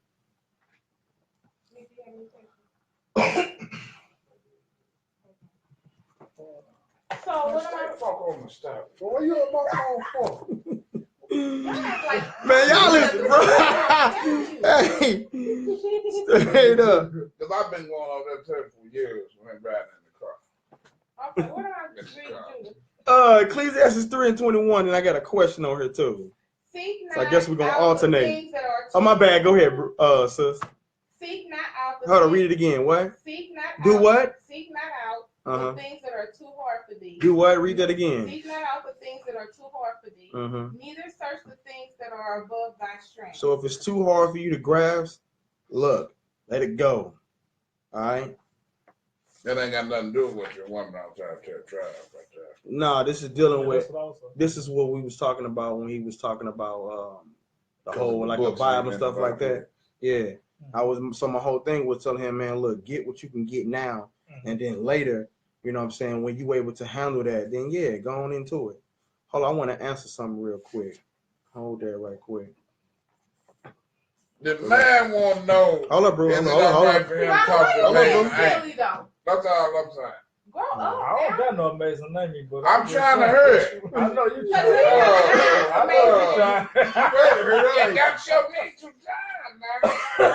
So what am I? Fuck on the stuff. Well, what you on my phone for? Man, y'all listen, bro. Hey, straight up. Because I've been going on that turf for years when I'm riding in the car. Okay, what am I reading? Ecclesiastes 3 and 21, and I got a question on here too. Seek not So I guess we're gonna out alternate. the things that are Oh my bad. Go ahead, sis. Seek not out the Hold on, things- read it again. What? Seek not Do out, what? Seek not out the things that are too hard for thee. Do what? Read that again. Seek not out the things that are too hard for thee. Neither search the things that are above thy strength. So if it's too hard for you to grasp, look, let it go. All right. That ain't got nothing to do with what you're woman outside to try right there. No, this is dealing with. This is what we was talking about when he was talking about the whole like the Bible and stuff like that. Yeah. So my whole thing was telling him, man, look, get what you can get now, and then later, you know what I'm saying, when you able to handle that, then yeah, go on into it. Hold on, I want to answer something real quick. Hold that right quick. The man want to know. Hold up, bro. Hold up. That's all I'm saying. Grow up. I don't got no amazing name, but I'm trying to hear it. I know you trying to hear it. I know you trying. You got your me some time, man.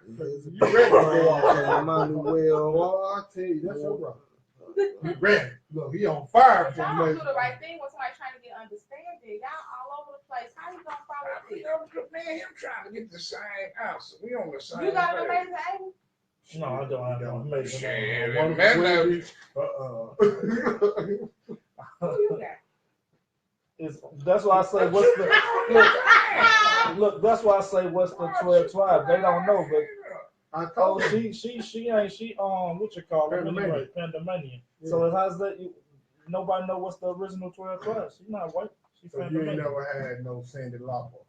You ready to go on? Emmanuel. Well, I tell you, that's your brother. He ready. Look, he on fire for Y'all me. do the right thing when somebody trying to get understanding. Y'all all over the place. How you gonna follow this? Man, him trying to get the same answer. We on the same. You got an page. amazing age? No, I don't have no amazing Shit, name. man, Who you got? That's why I say what's the look. That's why I say what's the 12 tribe. They don't know, but I told you. she ain't what you call it anyway, Pandemonium. Yeah. So how's that? Nobody know what's the original 12 tribes. She's not white. She's So you ain't Pandemonium. never had no Sandy Lauper.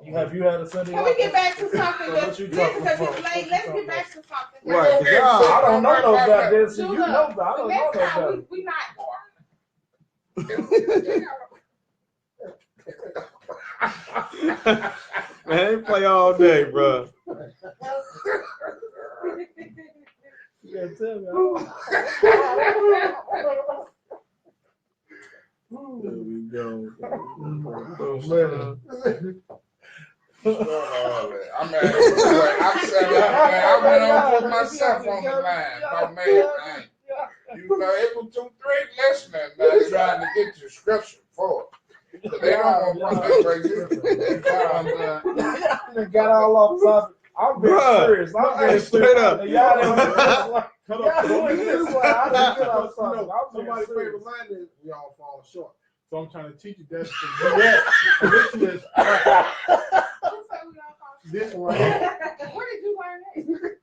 You had a Sunday? Can we get back to something? What Listen, you because talking it's about? late. Let's get back to something. Right, Okay, I don't know no goddamn. See, you know, but I The don't next know no time better. we not. Man, they play all day, bro. You gotta tell me. There we go. I'm I went on put myself on the line. Don't make it. You know, it was 2-3 listening now trying to get your scripture for it. They don't want to put They got all off topic. I'm being serious. I'm being straight up. Y'all didn't Cut Yeah, this one, I didn't get off You know, topic. I'm being somebody's serious. favorite line is we all fall short. So I'm trying to teach you that. This this one. Where did you learn that?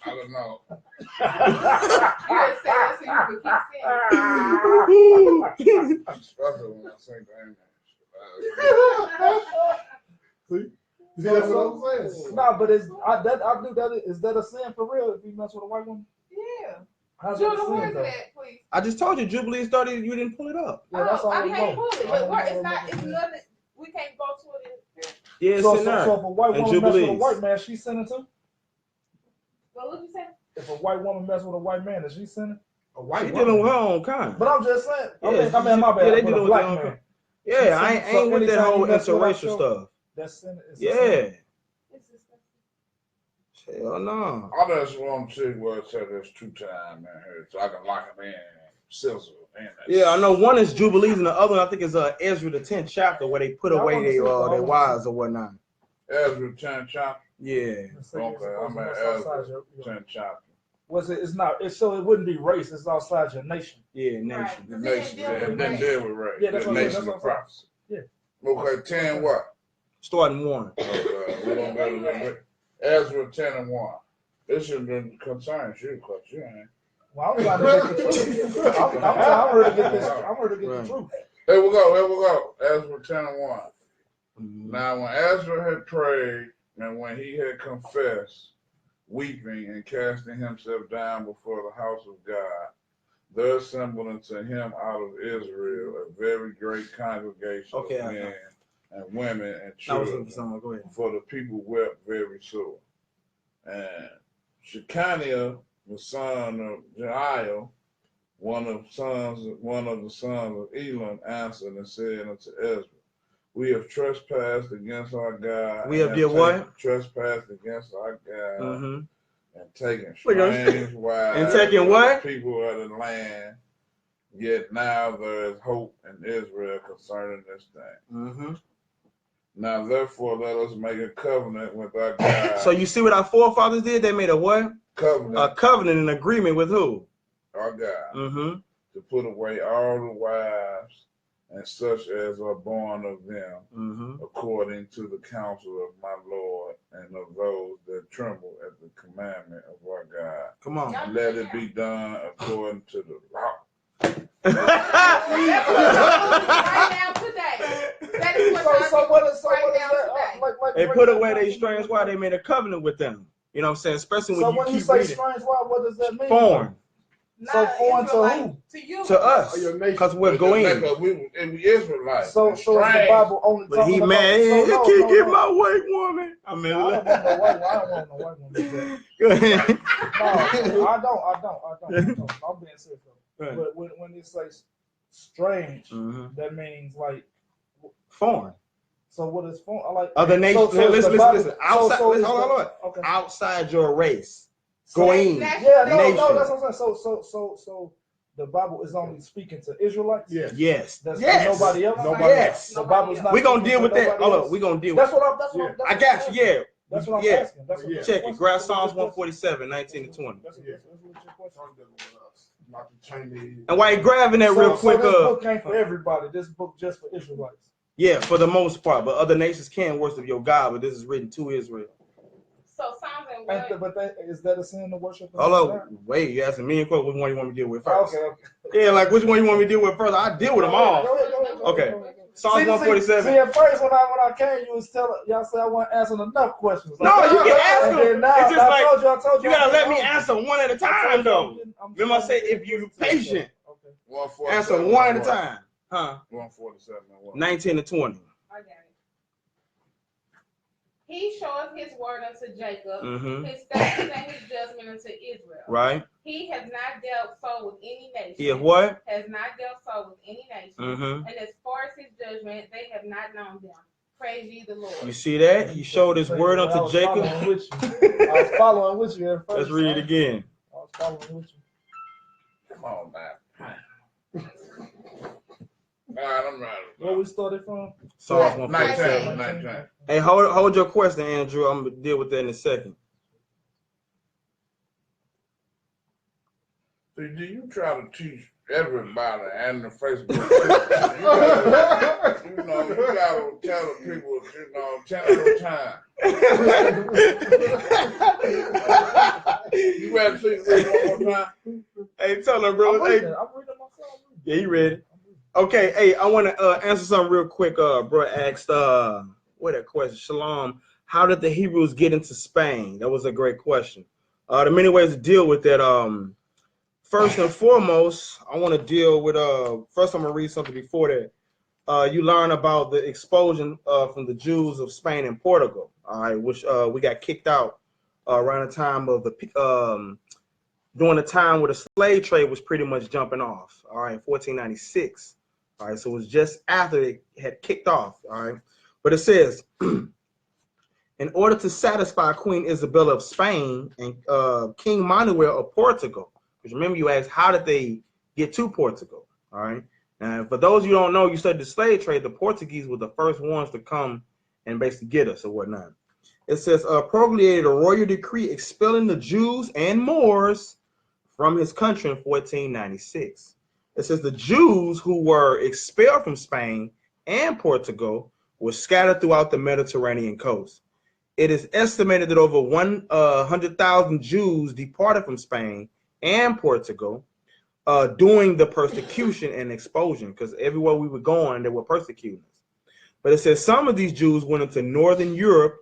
I don't know. You just said that so you could keep saying it. I'm struggling when I say that. See? See, that's what I'm saying. No, but I do that. Is that a sin for real if you mess with a white woman? Yeah. How's that a Judah, where sin is though? that, please? I just told you Jubilee started. You didn't pull it up. Yeah, that's all I I can't know. pull it, but where, it's nothing. We can't go to it. Yeah, So it's in there. if a white And woman mess with a Jubilees. white man, she's sinning too? Well, what you say? If a white woman mess with a white man, is she sinning? A white She woman. dealing with her own kind. But I'm just saying. Yeah, I mean, my bad. yeah, they with a dealing with black their own man. kind. Yeah, I ain't with that anytime whole you mess with interracial our stuff. That's sin. It's a Yeah. sin. It's disgusting. Hell no. I just want to see where it said there's 2 times in here so I can lock them in and sizzle. Yeah, I know one is Jubilees and the other one I think is Ezra the 10th chapter where they put away their wives or whatnot. Ezra 10 chapter. Yeah. Okay, I'm at Ezra 10 chapter. Was it? It's not. It's so it wouldn't be race. It's outside your nation. Yeah, nation. Right. The nation, it didn't deal with race. Yeah, that's the what I'm saying, nation that's of what I'm prophecy. saying. Okay, 10 what? Starting 1. Okay, we don't go to Ezra 10 and 1. This should be concerns you, because you ain't. Well, I'm trying to get the truth. I'm ready to get this. I'm ready to get the truth. Here we go. Ezra 10 and 1. Now, when Ezra had prayed and when he had confessed, weeping and casting himself down before the house of God, there assembled unto him out of Israel a very great congregation of men and women and children, for the people wept very sore. And Shechaniah, the son of Jael, one of the sons of Elam, answered and said unto Ezra, we have trespassed against our God. We have did what? Trespassed against our God. Mm-hmm. And taken strange wives. And taking what? People of the land. Yet now there is hope in Israel concerning this thing. Mm-hmm. Now therefore let us make a covenant with our God. So you see what our forefathers did? They made a what? Covenant. A covenant, an agreement with who? our God, Mm-hmm. to put away all the wives and such as are born of them, Mm-hmm. according to the counsel of my Lord and of those that tremble at the commandment of our God. Come on. And let it be done according to the law. Right now today. That is what So what is right now that? today. They put away their strange wives. They made a covenant with them. You know what I'm saying? Especially when when you you keep say reading. strange wife, what does that mean? Foreign So foreign to who? To you. to us, Your nation. because we're going. Because we Israelites. So It's is the strange. Bible only But talking he about? man, So he can't get my white woman. I mean, I don't want no white one. I don't want no white woman. go ahead. No, I don't. I'm being serious though. Right. But when it says strange, Mhm. that means like. Foreign. So what is foreign? Like Other nations. so Listen. Outside. so Listen, hold on. Okay. Outside your race. So- Going. Yeah, nation. no, that's what I'm saying. So the Bible is only speaking to Israelites. Yes. Yes. That's Yes. Nobody else. Yes. The Bible's not. We're gonna speaking deal to with that. nobody Hold else. up. We're gonna deal That's with what I'm. I got you. Yeah. That's what I'm Yeah. asking. That's what, Check it. Grab Psalms 147, 19 to 20. That's what your question. Not the Chinese. And while you're grabbing that real quick, So this book ain't for everybody. This book just for Israelites. yeah, for the most part, but other nations can worship your God, but this is written to Israel. So Psalms and what? Is that a sin to worship? Hold up, wait, you asking me a question? Which one you want me to deal with first? Okay. Yeah, like which one you want me to deal with first? I deal with them all. Go ahead. Okay. Psalms 147. See, at first when I came, you was telling y'all said I wasn't answering enough questions. No, you can ask them. And now, It's just like I told you. you gotta let me answer one at a time, though. Remember I said if you're patient, 147. answer one at a time. Huh? 147. 19 to 20. I got it. He showeth his word unto Jacob, his statutes and his judgment unto Israel. Right. He has not dealt so with any nation. He has what? Has not dealt so with any nation. And as far as his judgment, they have not known them. Praise ye the Lord. You see that? He showed his word unto Jacob. I was following with you at first. Let's read it again. I was following with you. Come on, man. I'm ready. Where we started from? Psalms 19. 147. Hey, hold your question, Andrew. I'm gonna deal with that in a second. See, do you try to teach everybody and the Facebook? you gotta tell the people, 10 at a time. You ready to see it one more time? Hey, tell them, bro. I'm Hey, reading myself. yeah, you ready? Okay, hey, I want to answer something real quick. Bro asked, what that question? Shalom, how did the Hebrews get into Spain? That was a great question. There are many ways to deal with that. First and foremost, I want to deal with, first I'm going to read something before that. You learn about the expulsion from the Jews of Spain and Portugal, all right, which we got kicked out around the time of the, during the time where the slave trade was pretty much jumping off, all right, 1496. All right, so it was just after it had kicked off, all right? But it says, in order to satisfy Queen Isabella of Spain and King Manuel of Portugal, because remember you asked, how did they get to Portugal, all right? And for those you don't know, you studied the slave trade, the Portuguese were the first ones to come and basically get us or whatnot. It says, promulgated a royal decree expelling the Jews and Moors from his country in 1496. It says the Jews who were expelled from Spain and Portugal were scattered throughout the Mediterranean coast. It is estimated that over 100,000 Jews departed from Spain and Portugal during the persecution and expulsion, because everywhere we were going, they were persecuting us. But it says some of these Jews went into Northern Europe,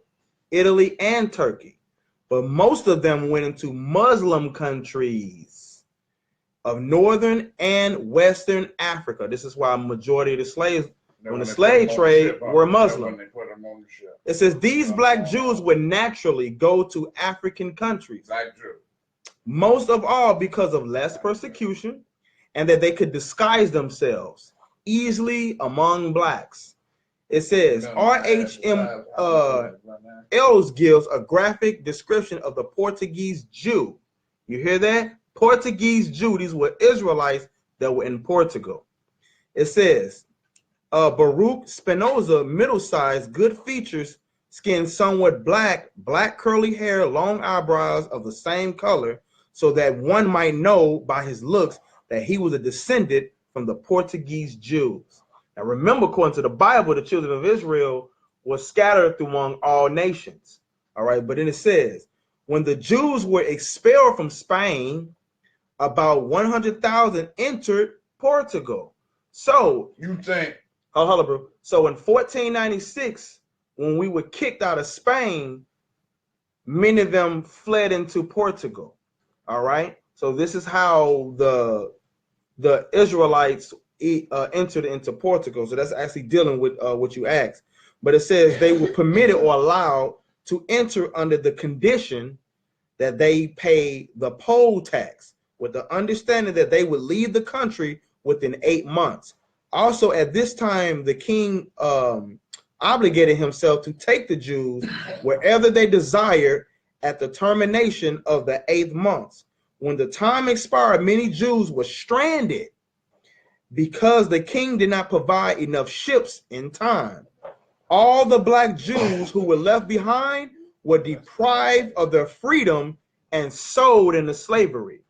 Italy, and Turkey, but most of them went into Muslim countries of Northern and Western Africa. This is why a majority of the slaves on the slave trade were Muslim. It says these black Jews would naturally go to African countries. Most of all because of less persecution and that they could disguise themselves easily among blacks. It says R.H.M. Els gives a graphic description of the Portuguese Jew. You hear that? Portuguese Jew. These were Israelites that were in Portugal. It says, Baruch Spinoza, middle-sized, good features, skin somewhat black, black curly hair, long eyebrows of the same color, so that one might know by his looks that he was a descendant from the Portuguese Jews. Now remember, according to the Bible, the children of Israel were scattered among all nations. All right, but then it says, when the Jews were expelled from Spain, about 100,000 entered Portugal. So You think? hold on, bro. So in 1496, when we were kicked out of Spain, many of them fled into Portugal. All right. So this is how the Israelites entered into Portugal. So that's actually dealing with what you asked. But it says they were permitted or allowed to enter under the condition that they pay the poll tax, with the understanding that they would leave the country within 8 months. Also, at this time, the king obligated himself to take the Jews wherever they desired at the termination of the 8th month. When the time expired, many Jews were stranded because the king did not provide enough ships in time. All the black Jews who were left behind were deprived of their freedom and sold into slavery.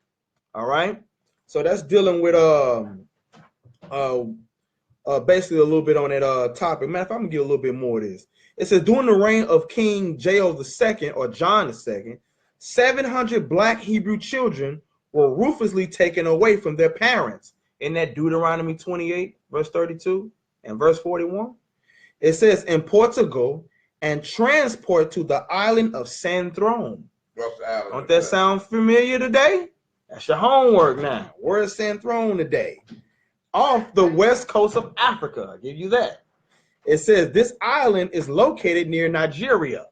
All right, so that's dealing with basically a little bit on that topic. Matter of fact, I'm gonna get a little bit more of this. It says during the reign of King Jael II or John II, 700 black Hebrew children were ruthlessly taken away from their parents. In that Deuteronomy 28, verse 32 and verse 41, it says in Portugal and transport to the island of Santhrone. Don't that sound familiar today? That's your homework now. Where's Santhrone today? Off the west coast of Africa. I'll give you that. It says this island is located near Nigeria.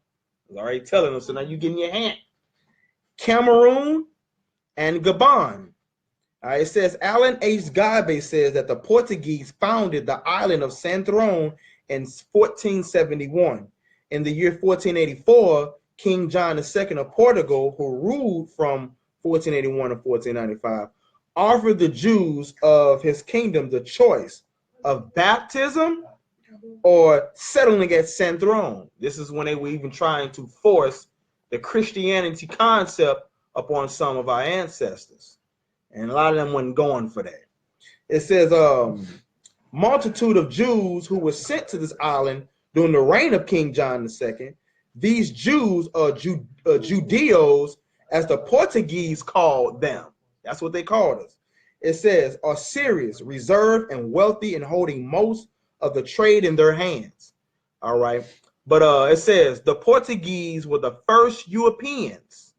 It's already telling us, so now you getting your hand. Cameroon and Gabon. It says Alan H. Gabe says that the Portuguese founded the island of Santhrone in 1471. In the year 1484, King John II of Portugal, who ruled from 1481 to 1495, offered the Jews of his kingdom the choice of baptism or settling at Santhrone. This is when they were even trying to force the Christianity concept upon some of our ancestors. And a lot of them wasn't going for that. It says, multitude of Jews who were sent to this island during the reign of King John II. These Jews are Judeos, as the Portuguese called them. That's what they called us. It says, are serious, reserved, and wealthy, and holding most of the trade in their hands. All right. But it says the Portuguese were the first Europeans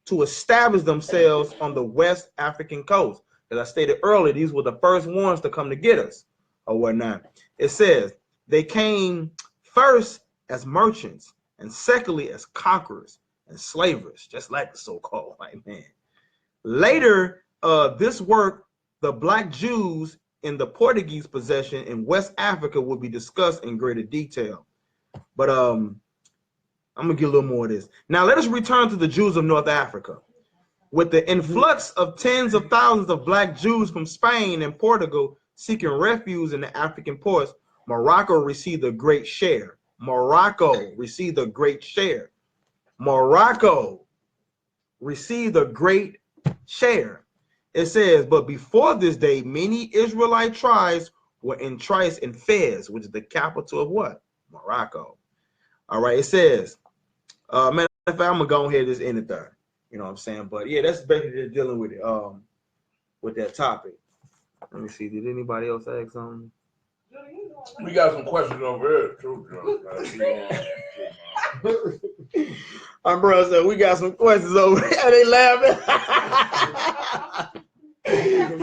to establish themselves on the West African coast. As I stated earlier, these were the first ones to come to get us or whatnot. It says they came first as merchants and secondly as conquerors and slavers, just like the so-called white man. Later, this work, the black Jews in the Portuguese possession in West Africa, will be discussed in greater detail. But I'm gonna get a little more of this. Now let us return to the Jews of North Africa. With the influx of tens of thousands of black Jews from Spain and Portugal seeking refuge in the African ports, Morocco received a great share. Morocco received a great share. Morocco received a great share. It says, but before this day, many Israelite tribes were entrenched in Fez, which is the capital of what? Morocco. All right, it says, man, if I'm gonna go ahead and just end it there. You know what I'm saying? But yeah, that's basically dealing with it, with that topic. Let me see. Did anybody else ask something? We got some questions over here too, My brother said we got some questions over here. They laughing. Mine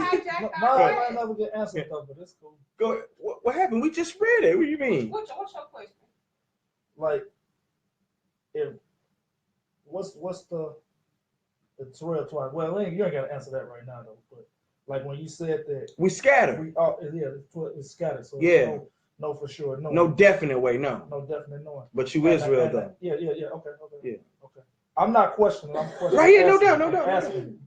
might never get answered though, but it's cool. Go ahead. What happened? We just read it. What do you mean? What's your question? Like, if what's the Terrell twice? Well, you ain't gotta answer that right now though. But like when you said that We scattered. it's scattered. So Yeah. no for sure. No definite way. No. No definite knowing. But you Israel though. Yeah. Okay. Yeah. Okay. I'm not questioning. I'm questioning. Right, yeah, no asking, doubt, no doubt. Asking.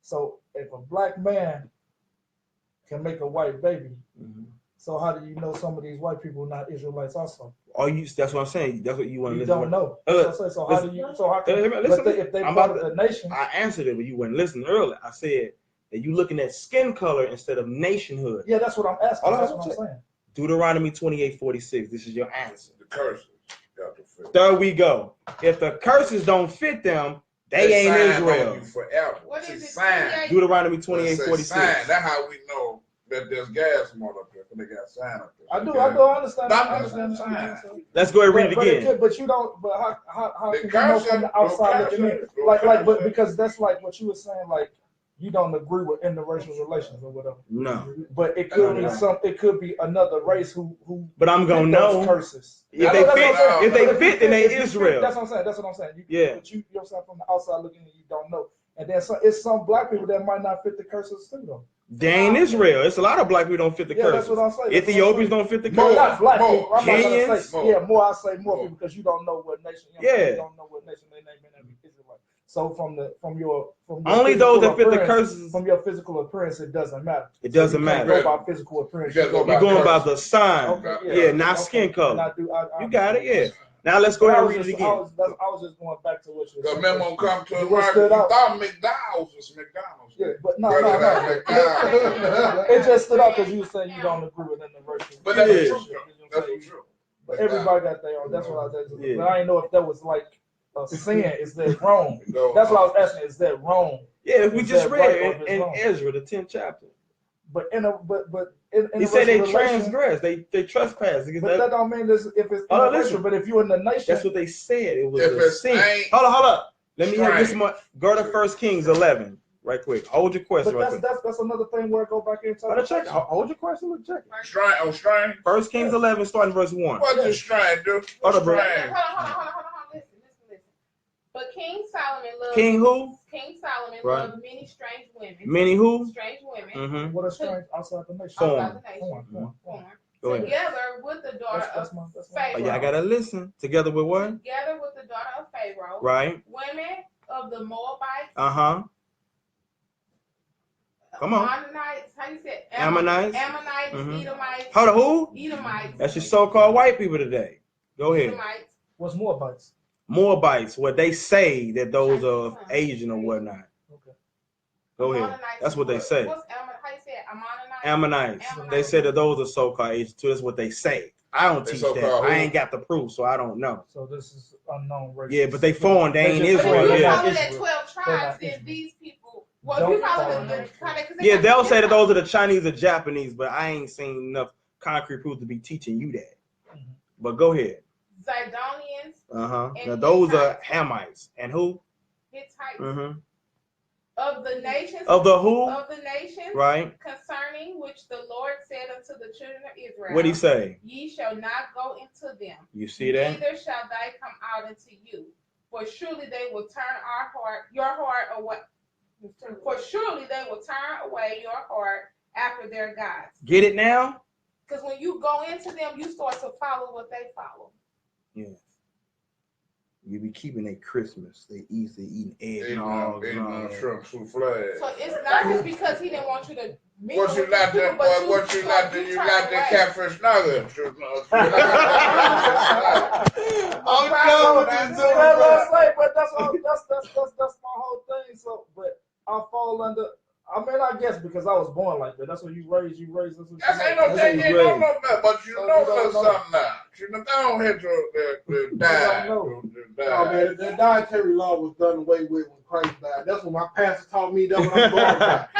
So if a black man can make a white baby, So how do you know some of these white people are not Israelites also? That's what I'm saying. That's what you want to You listen don't to. know. That's what I say. So how do you? So how can? Listen, If they part of the nation, I answered it, but you weren't listening earlier. I said that you looking at skin color instead of nationhood. yeah, that's what I'm asking. That's what I'm saying. Deuteronomy 28:46. This is your answer. The curses got to fit. There we go. If the curses don't fit them, they ain't Israel. You forever. What is it? Sign. Deuteronomy 28:46. That's how we know that there's gas more up there, because they got sign up there. I do understand. Not I understand. sign. Let's go ahead and read it again. But you don't. But how The can you know from the outside looking in? But because that's like what you were saying. Like you don't agree with interracial relations or whatever. No. But it could be It could be another race who. But I'm gonna know curses. If they fit, then they Israel. That's what I'm saying. That's what I'm saying. But you yourself from the outside looking in, you don't know. And then it's some black people that might not fit the curses too, though. They ain't Israel. It's a lot of black people don't fit the curses. That's what I'm saying. Ethiopians don't fit the More, curses. not black people. I'm not Kenyans. gonna say more. I say more people because you don't know what nation. You don't know what nation they name in every Israelite. So from your only those that fit the curses. From your physical appearance, it doesn't matter. It doesn't matter. Go by physical appearance. You're going by the sign. Not skin color. You got it. Yeah. Now let's go ahead and read it again. I was just going back to what you said. The memo come to America. You thought McDonald's was McDonald's. Yeah, but no. It just stood out because you said you don't agree with interracial. But that's true. But everybody got their own. That's what I was asking. But I didn't know if that was like a sin. Is that wrong? That's what I was asking. Is that wrong? Yeah, we just read in Ezra, the 10th chapter. But he said they transgress, they trespass. But that don't mean this if it's interracial. But if you're in the nation, that's what they said. It was a sin. Hold up. Let me have this one. Go to 1 Kings 11, right quick. Hold your question. But that's another thing where I go back into. Hold your question. Look, check it. Strain. 1 Kings 11, starting verse 1. What does strain do? Hold up, bro. Hold on. Listen. But King Solomon loved. King who? King Solomon loved many strange women. Many who? Strange women. Mm-hmm. What are strange outside the nation? Foreign. Together with the daughter of Pharaoh. Oh, y'all gotta listen. Together with what? Together with the daughter of Pharaoh. Right. Women of the Moabites. Come on. Ammonites. How you say? Ammonites. Edomites. Hold on, who? Edomites. That's your so-called white people today. Go ahead. Edomites. What's Moabites? Moabites, where they say that those are Asian or whatnot. Okay. Go ahead. That's what they say. How you say it? Ammonites. They say that those are so-called Asian too. That's what they say. I don't teach that. I ain't got the proof, so I don't know. So this is unknown race. Yeah, but they foreign. They ain't Israel. But if you Yeah. follow that 12 tribes, then these people. Well, if you follow the they'll say that those are the Chinese or Japanese, but I ain't seen enough concrete proof to be teaching you that. Mm-hmm. But go ahead. Zidonians. Now those are Hamites. And who? Hittites. Of the nations. Of the who? Of the nations. Right. Concerning which the Lord said unto the children of Israel. What'd he say? Ye shall not go into them. You see that? Neither shall they come out into you. For surely they will turn your heart away. For surely they will turn away your heart after their gods. Get it now? Because when you go into them, you start to follow what they follow. Yeah. You be keeping that Christmas. They eating eggnog. Shrimp souffle. So it's not just because he didn't want you to meet what you like to you like the catfish nugget. I'm done with this dude. But that's my whole thing. So but I fall under I guess because I was born like that. That's what you raised. That's ain't no thing. You don't know that, but you know something now. You know, don't hit the die. Man, the dietary law was done away with when Christ died. That's what my pastor taught me. That's what I'm going about.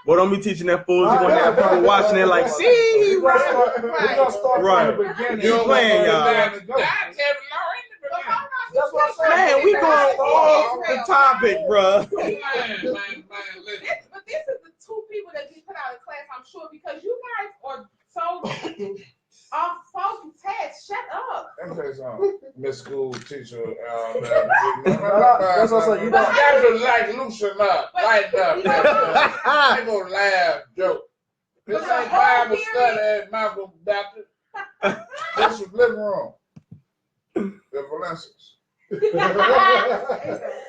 Well, don't be teaching that fools. You're going to have people watching it like, see, we're gonna start from the beginning. You playing, y'all. Dietary law ain't the beginning. That's what I'm saying. Man, we going off the topic, bro. But this is the two people that get put out of class, I'm sure, because you guys are so off focus. Shut up. Let me tell you something, Miss School Teacher. That's what I'm saying. You guys are like loosen up, lighten up. People laugh, joke. This ain't Bible study at Malcolm Baptist. This is living room. The Valencians.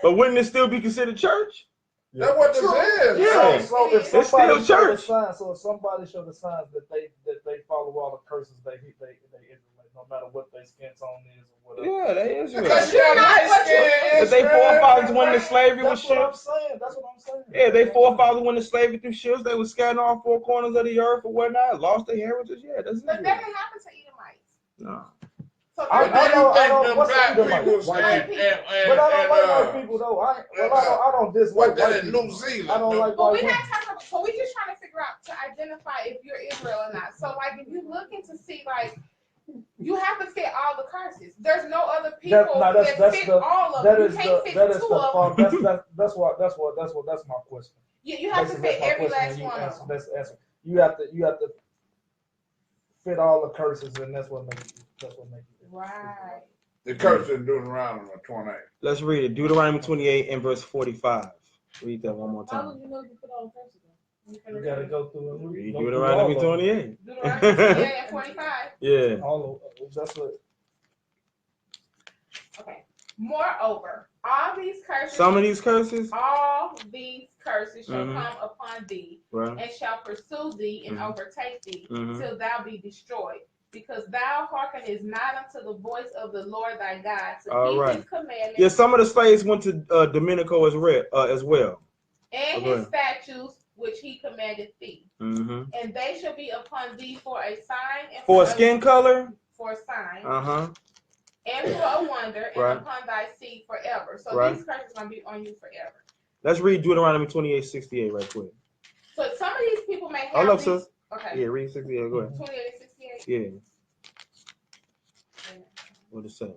But wouldn't it still be considered church? That's what this is. Yeah. So if somebody show the signs that they follow all the curses they Israelite, no matter what their skin tone is or whatever. Yeah, they Israel. Because you're light skinned. They forefathers went into slavery with That's what I'm ships. saying. That's what I'm saying. Yeah, they forefathers went into slavery through ships. They were scattered on all 4 corners of the earth or whatnot. Lost their heritage. Yeah, that's But Israel. that didn't happen to Edomites. No. So I know like, what's the Edomites? White But I don't like white people though. I don't dislike white in people. New Zealand. I don't like but white we women. not talking about, so we just trying to figure out to identify if you're Israel or not. So like if you're looking to see like you have to fit all the curses. There's no other people that fit all of them. You can't fit two of them. That's my question. You have to fit every last one of them. That's answer. You have to fit all the curses, and that's what makes it. Right. The curse in Deuteronomy 28. Let's read it. Deuteronomy 28 and verse 45. Read that one more How time. would you know you put all the curses on? You gotta go through and Read read Deuteronomy 28. Deuteronomy 28 and 45. Yeah. All of that's what. Okay. Moreover, all these curses. Some of these curses. All these curses shall Mhm. come upon thee, Right. and shall pursue thee and overtake thee, Mhm. till thou be destroyed. Because thou hearkenest not unto the voice of the Lord thy God to All keep right. his commandments Yeah, some of the slaves went to Dominico as well. and his statutes which he commanded thee. Mm-hmm. And they shall be upon thee for a sign and For a skin color. for a sign And for a wonder, and Right. upon thy seed forever. So Right. these curses are gonna be on you forever. Let's read Deuteronomy 28:68 right quick. So some of these people may have Hold up, these. sis. Okay. Yeah, read 68. Go ahead. 28 and 68. Yeah. What it say?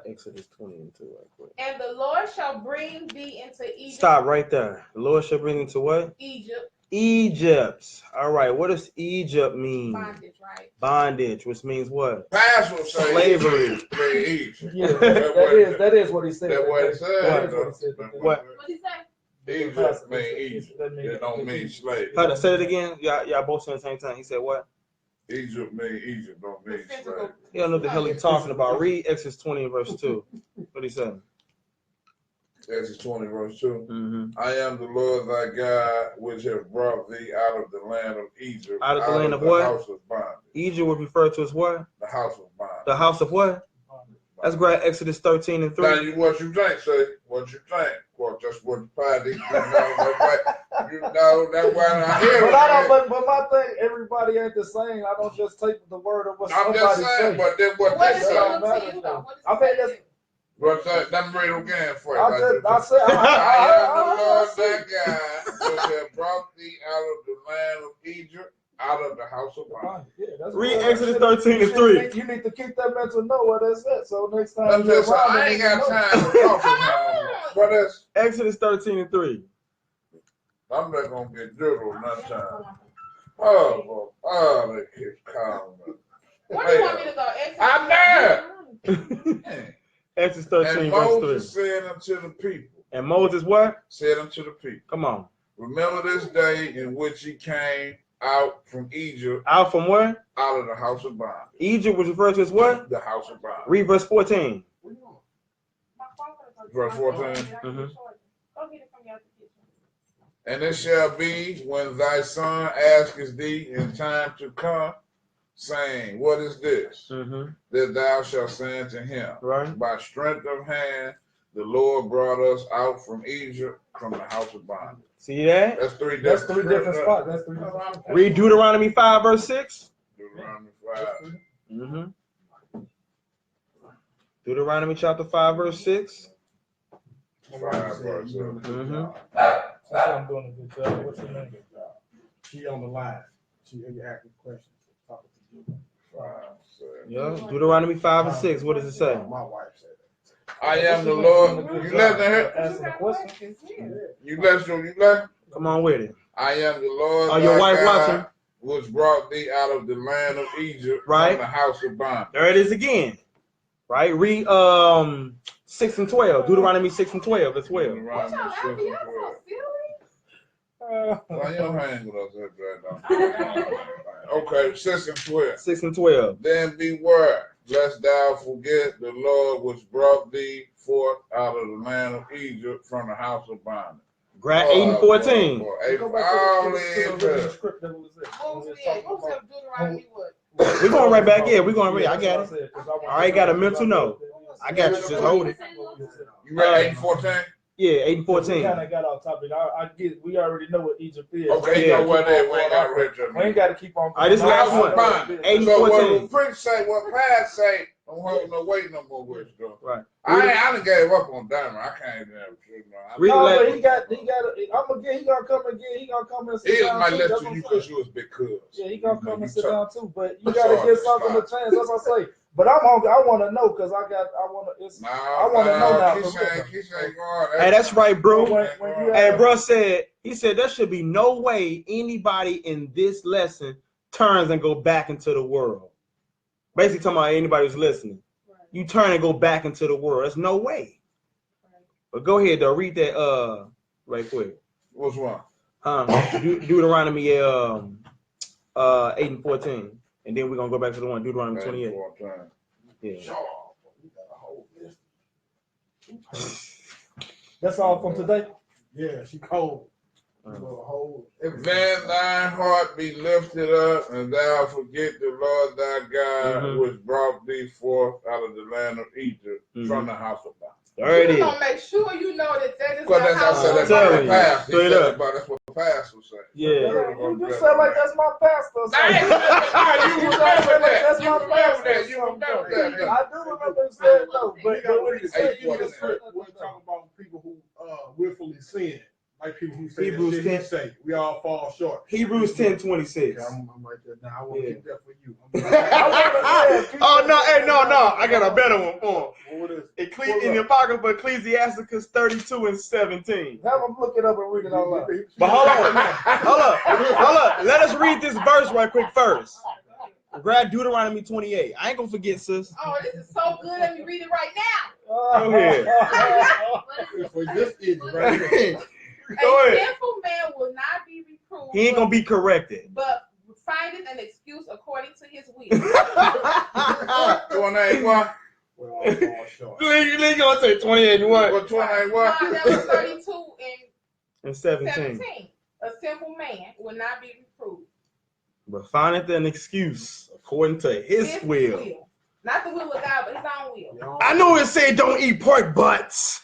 Exodus 20 and 2 right quick. And the Lord shall bring thee into Egypt. Stop right there. The Lord shall bring into what? Egypt. Egypt. All right. What does Egypt mean? Bondage, right? Bondage, which means what? Pastor say Slavery. Egypt. Yeah, that is what he said. That's what it said. What? What did he say? Egypt mean Egypt. It don't mean slave. Hold on, say it again. Y'all both saying at the same time. He said what? Egypt mean Egypt, don't mean slave. He don't know what the hell he's talking about. Read Exodus 20 and verse 2. What he said? Exodus 20 verse 2. Mm-hmm. I am the Lord thy God, which have brought thee out of the land of Egypt. Out of the land of what? House of bondage. Egypt would refer to as what? The house of bondage. The house of what? That's great. Exodus 13 and 3. Now, what you think, say? What you think? Well, just what the party, you know, that's why I hear it. But my thing, everybody ain't the same. I don't just take the word of what I'm somebody just saying, say. but then what What they does it say. look to you, though? I mean, that's. What's that? Let me read it again for you. I said, I am the Lord thy God, which have brought thee out of the land of Egypt, out of the house of bondage. Read Exodus 13 and 3. You need to keep that mental note where that's at. So next time I'm just saying, I ain't got time to talk to him. What is? Exodus 13 and 3. I'm not gonna get dribbled another time. Oh, they keep calling me. Where do you want me to go? I'm there. Exodus 13 And verse 3. Moses said unto the people. And Moses what? Said unto the people. Come on. Remember this day in which he came out from Egypt. Out from where? Out of the house of bondage. Egypt was referred to as what? The house of bondage. Read verse 14. Verse 14. Mm-hmm. And it shall be when thy son asketh thee in time to come, saying, what is this? Mm-hmm. That thou shalt say unto him, right? By strength of hand, the Lord brought us out from Egypt, from the house of bondage. See that? That's three different spots. That's three different spots. Read Deuteronomy 5 verse 6. Deuteronomy 5. Mm-hmm. Deuteronomy chapter 5 verse 6. 5 verse 6. Mm-hmm. I'm doing a good job. What's your name? She on the line. She asking questions. Talking to you. 5, 6. Yeah. Deuteronomy 5 and 6. What does it say? My wife said that. I am the Lord. You listen to her? Answer the question. You listen? Come on with it. I am the Lord. Are your thy wife God, watching? which brought thee out of the land of Egypt, Right. from the house of bondage. There it is again. Right? Read 6 and 12. Deuteronomy 6 and 12 as well. Deuteronomy 6 and 12. Why you don't hang with us right now? Okay, 6 and 12. 6 and 12. Then beware, lest thou forget the Lord which brought thee forth out of the land of Egypt from the house of bondage. Grab 8 and 14. Go back to the script that was there. What was it? What was it? Deuteronomy what? We're going right back here. We're going right. I got it. I already got a mental note. I got you. Just hold it. You read 8 and 14? Yeah, 8 and We 14. kind of got off topic. I get. We already know what Egypt is. Okay, Yeah. you know what they we ain't got to read We ain't got to keep on. All right, this last one. 8 and So 14. what Prince say, what Pat say, don't hold no weight no more with you. Right. I done gave up on Diamond. I can't even have a truth. Read No, the but last- he got. I'm again. He gonna come again. He gonna come and sit He down. might too. let That's you what I'm because saying. you was big cuz. Yeah, he gonna come and sit You down too. But you I'm gotta sorry, give something a it's chance. That's what I say. But I'm hungry. I want to know because I want to. No, I wanna know now. Keep saying God. Hey, that's right, bro. When you Hey, bro said, he said there should be no way anybody in this lesson turns and go back into the world. Basically talking about anybody who's listening. You turn and go back into the world. There's no way. But go ahead though, read that right quick. What's one? Deuteronomy 8 and 14. And then we're gonna go back to the one, Deuteronomy 28. Yeah. That's all from today. Yeah, she cold. Then thine heart be lifted up, and thou forget the Lord thy God, which brought thee forth out of the land of Egypt from the house of bondage. There it You're is. gonna make sure you know that that is Because the that's house I said of that's telling what you. the pastor. He Straight said up. that's what the pastor said. Yeah. You just sound like that's my pastor. You remember that? You remember that? You remember that? I do remember him saying though, but when he said Hey, you what just is it? We're talking about people who willfully sin. Like people who say Hebrews that shit 10. he say. We all fall short. Hebrews 10:26. Okay, I'm right there now. I want to get that for you. Oh no, hey, no. I got a better one for him. What is it? In the Apocrypha, Ecclesiasticus 32 and 17. have him look it up and read it out loud. But hold up. Let us read this verse right quick first. Grab Deuteronomy 28. I ain't gonna forget, sis. Oh, this is so good. Let me read it right now. Go ahead. For this idiot right here. Go A ahead. sinful man will not be reproved. He ain't gonna be corrected. But findeth an excuse according to his will. Your name what? We're all fall short. You gonna say 28 and what? What your name No, what? that was 32 And and 17. 17. A simple man will not be reproved. But findeth an excuse according to his will. Not the will of God, but his own will. I know it said don't eat pork, but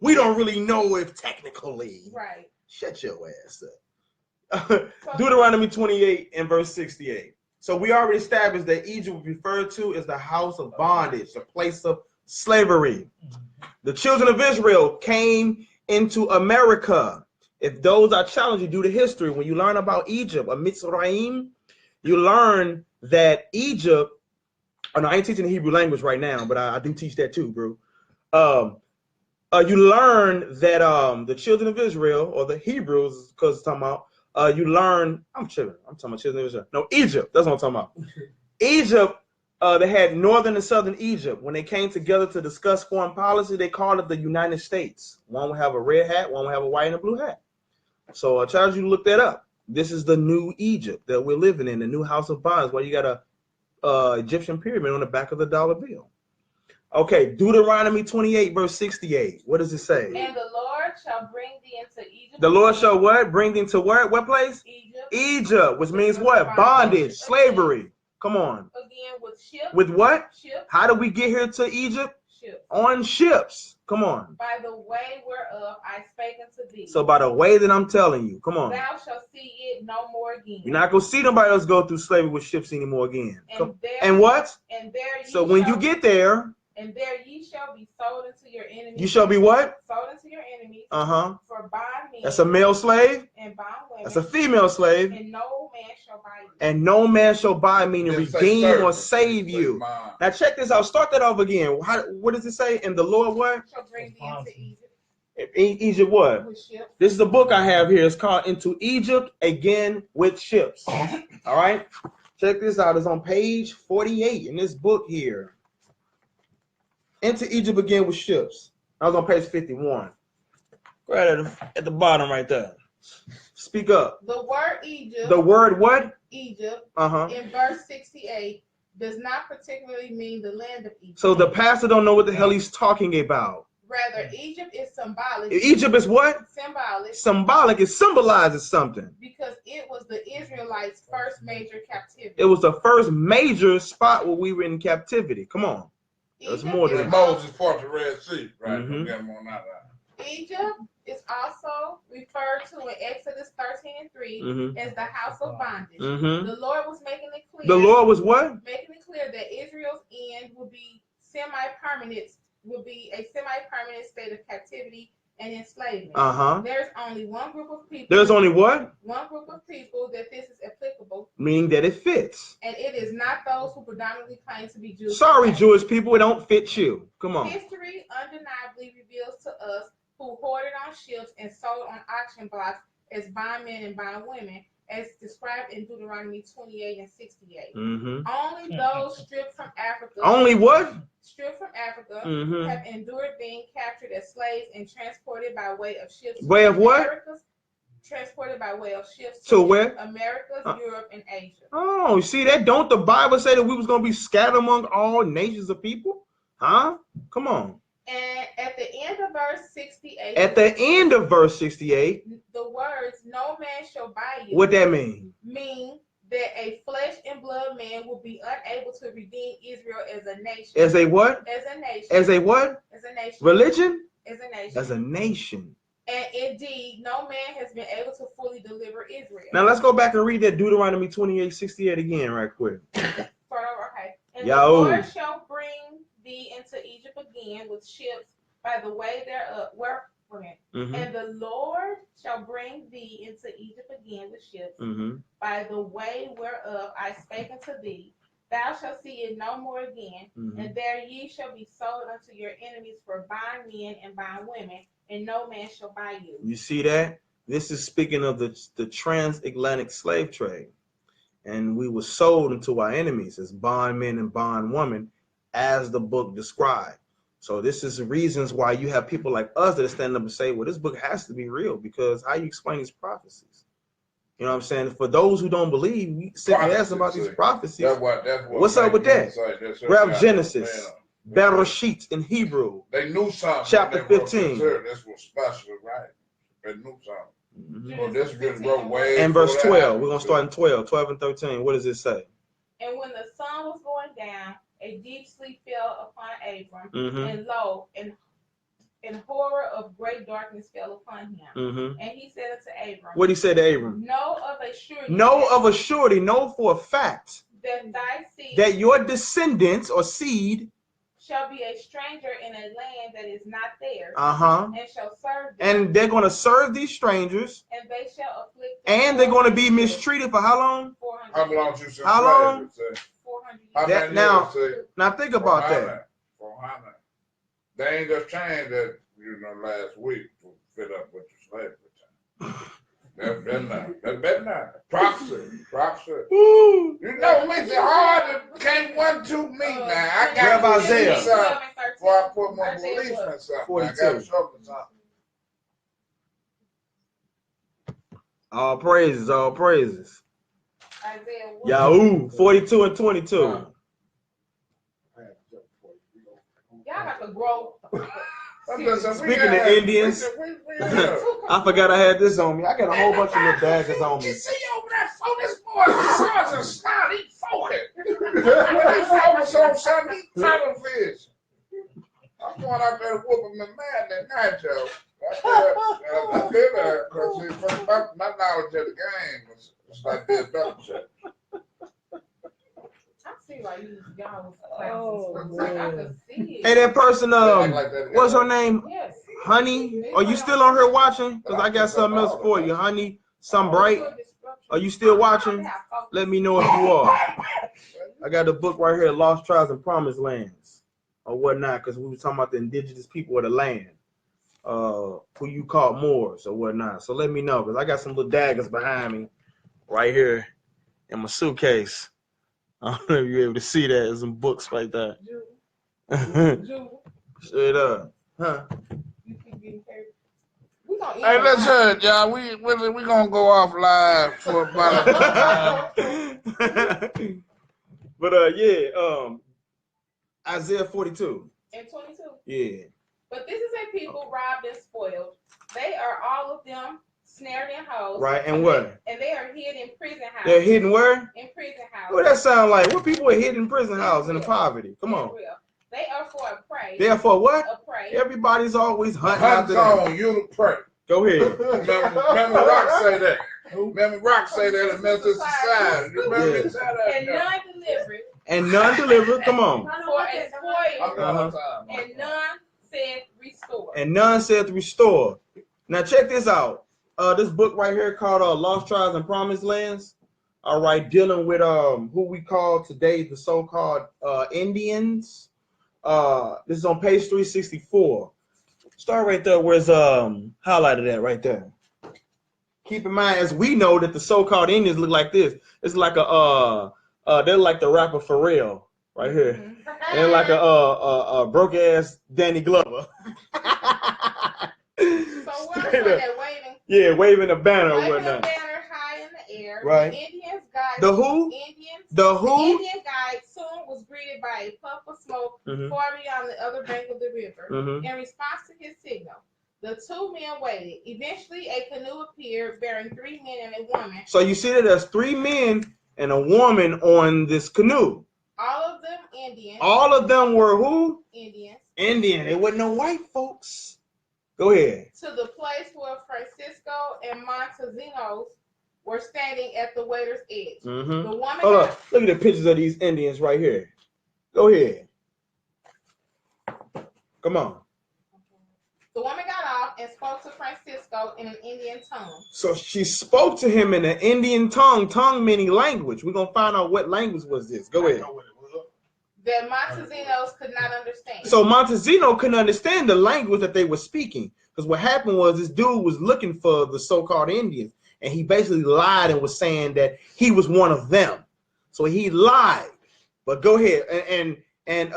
we don't really know if technically. Right. Shut your ass up. Deuteronomy 28 and verse 68. So we already established that Egypt was referred to as the house of bondage, the place of slavery. The children of Israel came into America. If those are challenging due to history, when you learn about Egypt, a Mitzrayim, you learn that Egypt, I ain't teaching the Hebrew language right now, but I do teach that too, bro. You learn that the children of Israel, or the Hebrews, because it's talking about, you learn, I'm talking about children of Israel. No, Egypt, that's what I'm talking about. Egypt, they had northern and southern Egypt. When they came together to discuss foreign policy, they called it the United States. One would have a red hat, one would have a white and a blue hat. So I challenge you to look that up. This is the new Egypt that we're living in, the new house of bonds, where you got a Egyptian pyramid on the back of the dollar bill. Okay, Deuteronomy 28, verse 68. What does it say? And the Lord shall bring thee into Egypt. The Lord shall what? Bring thee to where? What place? Egypt. Egypt, which means what? Bondage, slavery. Come on. Again with ships. With what? Ships. How did we get here to Egypt? Ships. On ships. Come on. By the way whereof I spake unto thee. So by the way that I'm telling you, come on. Thou shalt see it no more again. You're not gonna see nobody else go through slavery with ships anymore again. And what? And there. So when you get there. And there ye shall be sold into your enemies. You shall be what? Sold into your enemies. For bondmen. That's a male slave. And bondwomen. That's a female slave. And no man shall buy you. And no man shall buy, meaning redeem or save you. Now check this out. Start that off again. What does it say? And the Lord what? Shall bring thee into Egypt. Egypt what? With ships. This is the book I have here. It's called Into Egypt Again with Ships. All right. Check this out. It's on page 48 in this book here. Into Egypt Again with Ships. I was on page 51. Right at the bottom right there. Speak up. The word Egypt. The word what? Egypt. In verse 68 does not particularly mean the land of Egypt. So the pastor don't know what the hell he's talking about. Rather, Egypt is symbolic. Egypt is what? Symbolic. Symbolic. It symbolizes something. Because it was the Israelites' first major captivity. It was the first major spot where we were in captivity. Come on. There's more than that. Moses fought the Red Sea, right? Mhm. Get him on that line. Egypt is also referred to in Exodus 13:3 as the house of bondage. The Lord was making it clear. The Lord was what? Making it clear that Israel's end would be semi-permanent, state of captivity and enslavement. There's only one group of people. There's only what? One group of people that this is applicable. Meaning that it fits. And it is not those who predominantly claim to be Jews. Sorry, Jewish people, it don't fit you. Come on. History undeniably reveals to us who hoarded on ships and sold on auction blocks as bondmen and bondwomen, as described in Deuteronomy 28 and 68. Only those stripped from Africa. Only what? Stripped from Africa have endured being captured as slaves and transported by way of ships. Way of what? Transported by way of ships to where? Americas, Europe, and Asia. Oh, you see that? Don't the Bible say that we was going to be scattered among all nations of people? Huh? Come on. And at the end of verse 68. At the end of verse 68. The words, no man shall buy you. What that mean? Mean that a flesh and blood man will be unable to redeem Israel as a nation. As a what? As a nation. As a what? As a nation. Religion? As a nation. As a nation. And indeed, no man has been able to fully deliver Israel. Now let's go back and read that Deuteronomy 28:68 again, right quick. Okay. And the Lord shall bring thee into Egypt again with ships by the way thereof. And the Lord shall bring thee into Egypt again with ships by the way whereof I spake unto thee. Thou shalt see it no more again, and there ye shall be sold unto your enemies for bondmen and bondwomen, and no man shall buy you. You see that? This is speaking of the transatlantic slave trade. And we were sold into our enemies as bondmen and bondwomen, as the book described. So this is the reasons why you have people like us that stand up and say, well, this book has to be real, because how you explain these prophecies? You know what I'm saying? For those who don't believe, we simply ask about these prophecies. That's what what's up with that? Grab Genesis, Bereshit in Hebrew. They knew something. Chapter 15. This was special, right? They knew something. So this been wrote way. And verse 12. We're going to start in 12 and 13. What does it say? And when the sun was going down, a deep sleep fell upon Abram, and lo, and horror of great darkness fell upon him. And he said unto Abram, what did he say to Abram? Know of a surety. Know of a surety, know for a fact that thy seed, that your descendants or seed shall be a stranger in a land that is not theirs, and shall serve them. And they're going to serve these strangers, and they shall afflict them, and they're going to be mistreated for how long? 400 how long? You said how long? 400 years. Now think about that. 400. They ain't just changed that, last week to fit up with the slavery time. That's better not. Prophecy. You know, it makes it hard to can't 1, 2 me now. I got to Isaiah before I put my belief in something. 42. I got to show me something. All praises. Isaiah Yahoo, 42 and 22. Y'all have to grow. Speaking of Indians, I forgot I had this on me. I got a whole bunch of little daggers on me. You see over there, this boy's sons are snot. He focused. He focused on something. He television. I'm going out there whooping my man that night, Joe. I did that because my knowledge of the game was like this double check. I see why y'all was I could see it. Hey, that person, what's her name? Yes. Honey, are you still on here watching? Because I got something else for you. Honey, some bright. Are you still watching? Let me know if you are. I got a book right here, Lost Tribes and Promised Lands, or whatnot, because we were talking about the indigenous people of the land, who you call Moors or whatnot. So let me know, because I got some little daggers behind me right here in my suitcase. I don't know if you're able to see that. There's some books like that. Straight up. Huh? Hey, let's hear it, y'all. We gonna go off live for about a time. But yeah, Isaiah 42. And 22. Yeah. But this is a people robbed and spoiled. They are all of them snared in holes. Right, and what? And they are hid in prison houses. They're hidden where? In prison houses. What that sound like? What people are hidden in prison houses and in poverty? Come on. Real. They are for a prey. They are for what? A prey. Everybody's always hunting Hunt's after on you to pray. Go ahead. Remember Rock say that. Remember Rock say that in Mental Society. Remember Yes. And none delivered. And none delivered. Come on. For a spoil. Uh-huh. And none said restore. And none said to restore. Now check this out. This book right here called Lost Tribes and Promised Lands. All right, dealing with who we call today the so-called Indians. This is on page 364. Start right there where it's highlighted at right there. Keep in mind, as we know that the so-called Indians look like this. It's like they're like the rapper Pharrell right here. And they're like a broke ass Danny Glover. So what is that waving? Yeah, waving a banner or Waving a whatnot. banner high in the air. Right. The Indians guide. The who? Indians. The who? The Indian guide soon was greeted by a puff of smoke far beyond the other bank of the river. In response to his signal, the two men waited. Eventually, a canoe appeared bearing 3 men and a woman. So you see that there's 3 men and a woman on this canoe. All of them Indians. All of them were who? Indians. Indian. It wasn't no white folks. Go ahead. To the place where Francisco and Montesinos were standing at the water's edge. The woman. Hold on. Look at the pictures of these Indians right here. Go ahead. Come on. The woman got off and spoke to Francisco in an Indian tongue. So she spoke to him in an Indian tongue, tongue meaning language. We're going to find out what language was this. Go ahead. That Montesinos could not understand. So Montesino couldn't understand the language that they were speaking. Because what happened was this dude was looking for the so-called Indians. And he basically lied and was saying that he was one of them. So he lied. But go ahead. And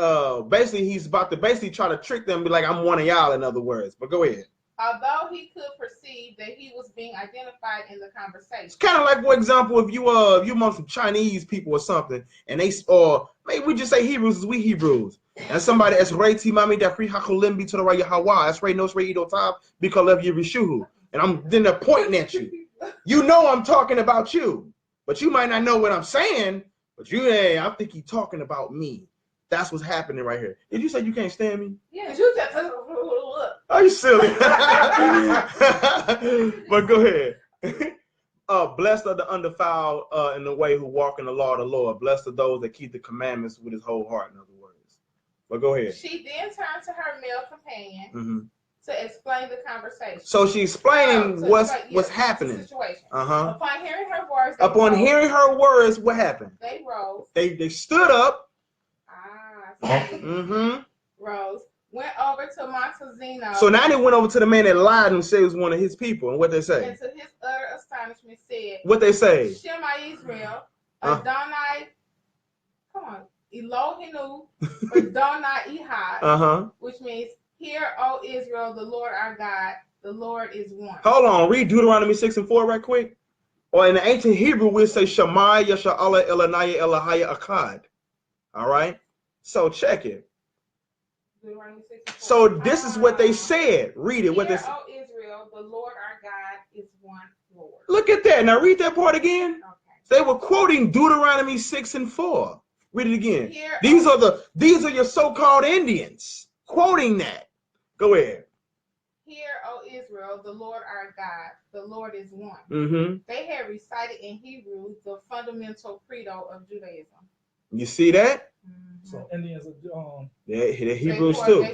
basically he's about to basically try to trick them and be like, I'm one of y'all, in other words. But go ahead. Although he could perceive that he was being identified in the conversation. It's kind of like, for example, if you among some Chinese people or something, and they, or maybe we just say Hebrews is we Hebrews. And somebody that's Reti Mami da Free Hakolimbi to the right Hawa. That's right, no Ido Tab because of your Rishuhu. And I'm then they're pointing at you. You know I'm talking about you, but you might not know what I'm saying. But you, hey, I think he's talking about me. That's what's happening right here. Did you say you can't stand me? Yeah, you just Are you silly? But go ahead. Blessed are the undefiled in the way who walk in the law of the Lord. Blessed are those that keep the commandments with his whole heart, in other words. But go ahead. She then turned to her male companion to explain the conversation. So she explained what's happening. The situation. Upon hearing her words, hearing her words, what happened? They rose. They stood up. Rose. Went over to Montezino. So now they went over to the man that lied and said he was one of his people. And what they say? And to his utter astonishment said, what they say? Shema Israel, Adonai, come on, Elohinu, Adonai Ehad, which means, hear, O Israel, the Lord our God, the Lord is one. Hold on, read Deuteronomy 6 and 4 right quick. Or in the ancient Hebrew, we'll say Shema Yasha'Allah Elanaya Elahaya Akkad. All right? So check it. So this is what they said. Read it. What they said. O Israel, the Lord our God is one Lord. Look at that. Now read that part again. Okay. They were quoting Deuteronomy 6 and 4. Read it again. These are your so-called Indians quoting that. Go ahead. Hear, O Israel, the Lord our God, the Lord is one. They had recited in Hebrew the fundamental credo of Judaism. You see that? So Indians are they're Hebrews too.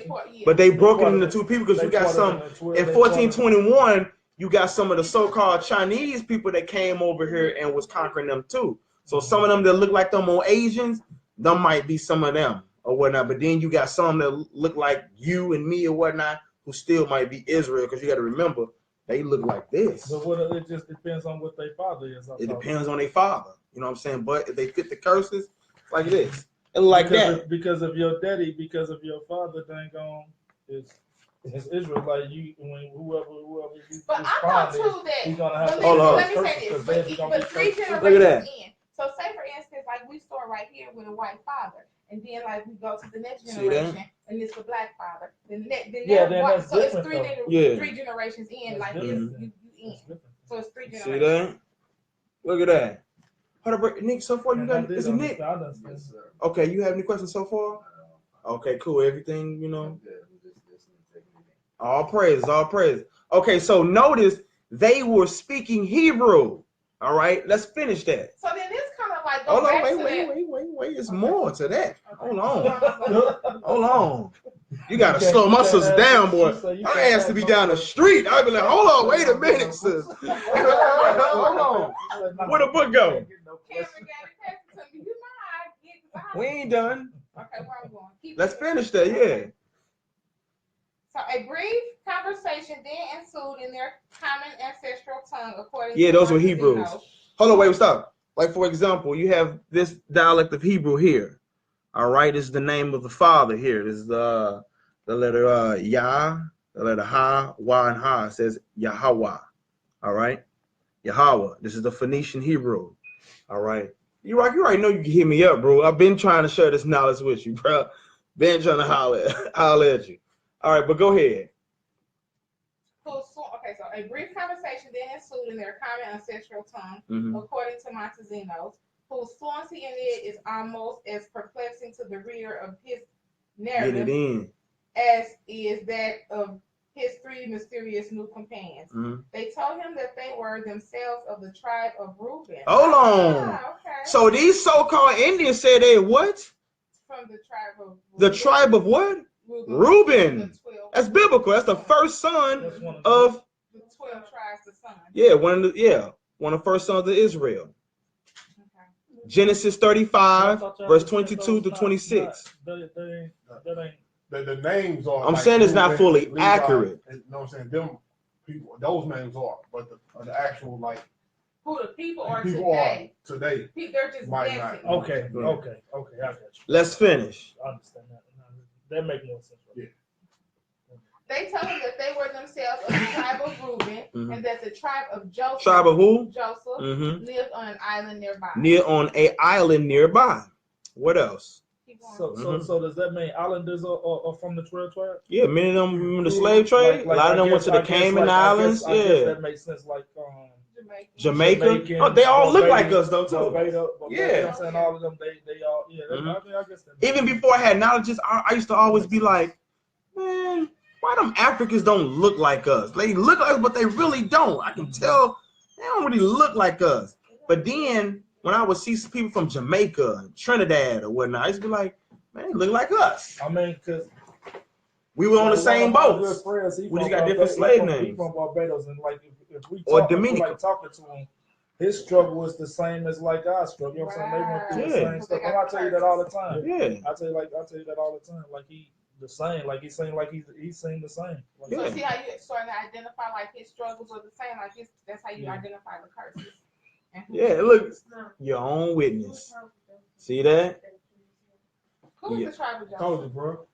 But they broke it into two people because you got some in 1421, you got some of the so-called Chinese people that came over here and was conquering them too. So some of them that look like them on Asians, them might be some of them or whatnot. But then you got some that look like you and me or whatnot who still might be Israel, because you got to remember they look like this. But it just depends on what their father is. It depends on their father. You know what I'm saying? But if they fit the curses like this. And like that. Because of your daddy, because of your father, dang on, it's Israel. Like you, when whoever you. But I thought too that. He's gonna have let me say this. But 3 generations in. So say for instance, like we start right here with a white father, and then like we go to the next See that? generation, and it's the black father. Then Yeah, then what? that's So it's different, though. three generations in, That's like different. you in. So it's 3 generations. See that? Look at that. Hold up, Nick. So far, you And I got did is it Nick? understand. Yes, sir. Okay, you have any questions so far? Okay, cool. Everything, you know. All praise, all praise. Okay, so notice they were speaking Hebrew. All right, let's finish that. So then this kind of like Hold go on, back to wait. It's more to that. Hold on. that. Hold on. You gotta slow my sister down, boy. I asked to be down the street. I'd be like, hold on, wait a minute, sis. Hold on. Where the book go? Cameron got it passed to me. You know how I get. 'Cause I- We ain't done. Okay, where I'm going. Keep Let's it. finish that, yeah. So a brief conversation then ensued in their common ancestral tongue, according Yeah, to those were Marcus Hebrews. Zeno. Hold on, wait, stop. Like, for example, you have this dialect of Hebrew here. All right, this is the name of the father here. This is the letter Yah, the letter Ha, Wa, and Ha. It says Yahweh. All right, Yahweh. This is the Phoenician Hebrew. All right. You already know you can hit me up, bro. I've been trying to share this knowledge with you, bro. Been trying to holler at you. All right, but go ahead. Okay, so a brief conversation then ensued in their common ancestral tongue, Mhm. according to Montezinos, whose fluency in it is almost as perplexing to the reader of his Get it narrative in. as is that of his 3 mysterious new companions. Mhm. They told him that they were themselves of the tribe of Reuben. Hold on. Okay. So these so-called Indians said they what? From the tribe of Reuben. The tribe of what? Reuben. That's biblical. That's the first son of the 12 tribes of sons. one of the first sons of Israel. Okay. Genesis 35, verse 22 to 26. The names are. I'm like saying it's not Reuben, fully Levi, accurate. You know what I'm saying? Them people, those names are, but the actual like Who the people are people today. are today. They're just Might guessing. not. Okay, I got you. Let's finish. I understand that. That makes more sense. Yeah. They tell him that they were themselves of the tribe of Reuben, Mhm. and that the tribe of Joseph, Tribe of who? Joseph Mhm. lived on an island nearby. On an island nearby. What else? Keep going. So does that mean islanders are from the 12 tribes? Yeah, many of them from the slave trade. Like, a lot of them went to the I guess, Cayman like, Islands. I guess that makes sense. Like Jamaica. Jamaican, Oh, they all look Barbados, like us though too. Barbados, Yeah. you know what I'm saying? All of them, they all, yeah. I guess that Even before I had knowledge, I used to always be like, man, why them Africans don't look like us? They look like us, but they really don't. I can tell they don't really look like us. But then when I would see some people from Jamaica, Trinidad, or whatnot, I used to be like, man, they look like us. I mean, because we were on the same boats. We just got different slave names. He's from Barbados, and like if we Or talk, Dominica. like talking to him, his struggle was the same as like our struggle. You know what I'm saying? They went through the same stuff. And I tell you that all the time. Yeah. I tell you that all the time. Like the same. Like he's saying like he's saying the same. Like, So see how you starting to identify like his struggles are the same, like that's how you identify the curses. Yeah, look, your own witness. See that? Who's the tribe of Joseph? Told you, bro.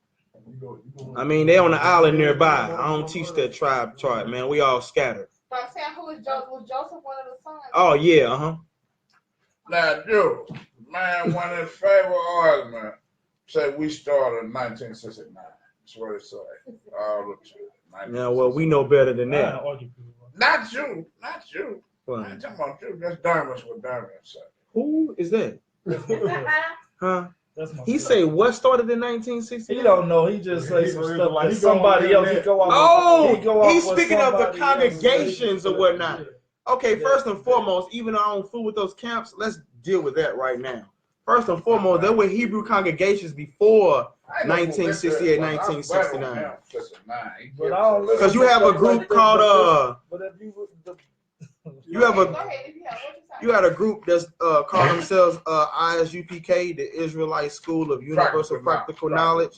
I mean, they on the island nearby. I don't teach that tribe, man. We all scattered. But I'm saying, who is Joseph? Was Joseph one of the sons? Oh yeah, Now, Joe, man, one of his favorite arguments said we started in 1969. That's what it said. All the time. Now, well, we know better than I that. don't argue with you, bro. Not you. I ain't talking about you. That's Darmus what Darmus said. Who is that? Huh? That's my He son. say what started in 1960? He don't know. He just say some stuff like He somebody go on else. He there. go off. Oh, he go off he's what speaking of the somebody else congregations said. or whatnot. Yeah. Okay, first and foremost, even though I don't fool with those camps, let's deal with that right now. First and foremost, there were Hebrew congregations before 1968, 1969. But I don't listen Because you to have a stuff group like that, called But if you you have Go a ahead, if you have what you say. you had a group that's called themselves ISUPK, the Israelite School of Universal Practical Knowledge.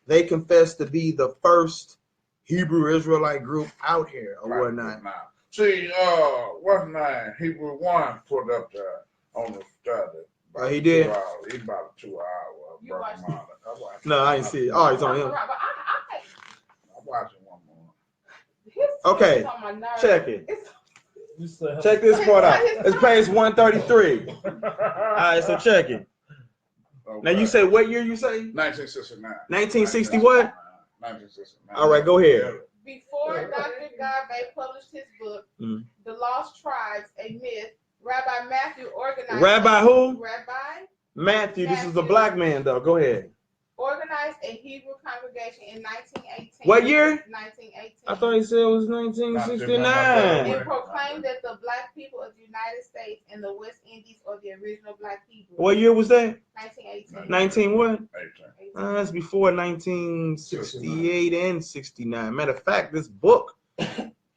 They confess to be the first Hebrew Israelite group out here or whatnot. See, what's name? Hebrew 1 put up there on the study. He did? 2 hours. He about 2 hours. You watched it? No, I ain't see it. Oh, it's on him. But I'm watching one more. his Okay, is on my nerves. check it. you said, Check this part out. It's page 133. All right, so check it. Okay. Now you say what year you say? 1969. 1960 what? 1969. All right, go ahead. Before Dr. Garvey published his book, Mhm. The Lost Tribes, A Myth, Rabbi Matthew organized. Rabbi who? Rabbi Matthew. This is a black man though. Go ahead. organized a Hebrew congregation in 1918. What year? 1918. I thought he said it was 1969. It proclaimed that the black people of the United States and the West Indies are the original black people. What year was that? 1918. 19 what? 18. That's before 1968 and 69. Matter of fact, this book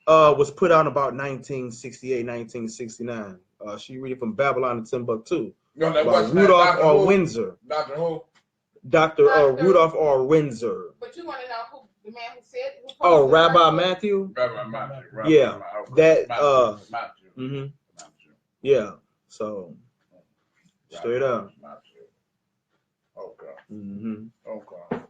was put out about 1968, 1969. She read it from Babylon to Timbuktu. No, that By wasn't Rudolph Dr. R. Who? Windsor. Dr. Who? Dr. Rudolph R. Windsor. But you want to know who the man who said who Oh, posted Rabbi the Matthew? Rabbi Matthew. Yeah, that, Matthew. Mhm. Matthew. Yeah, so straight up. Matthew. Okay. Mm-hmm. Okay.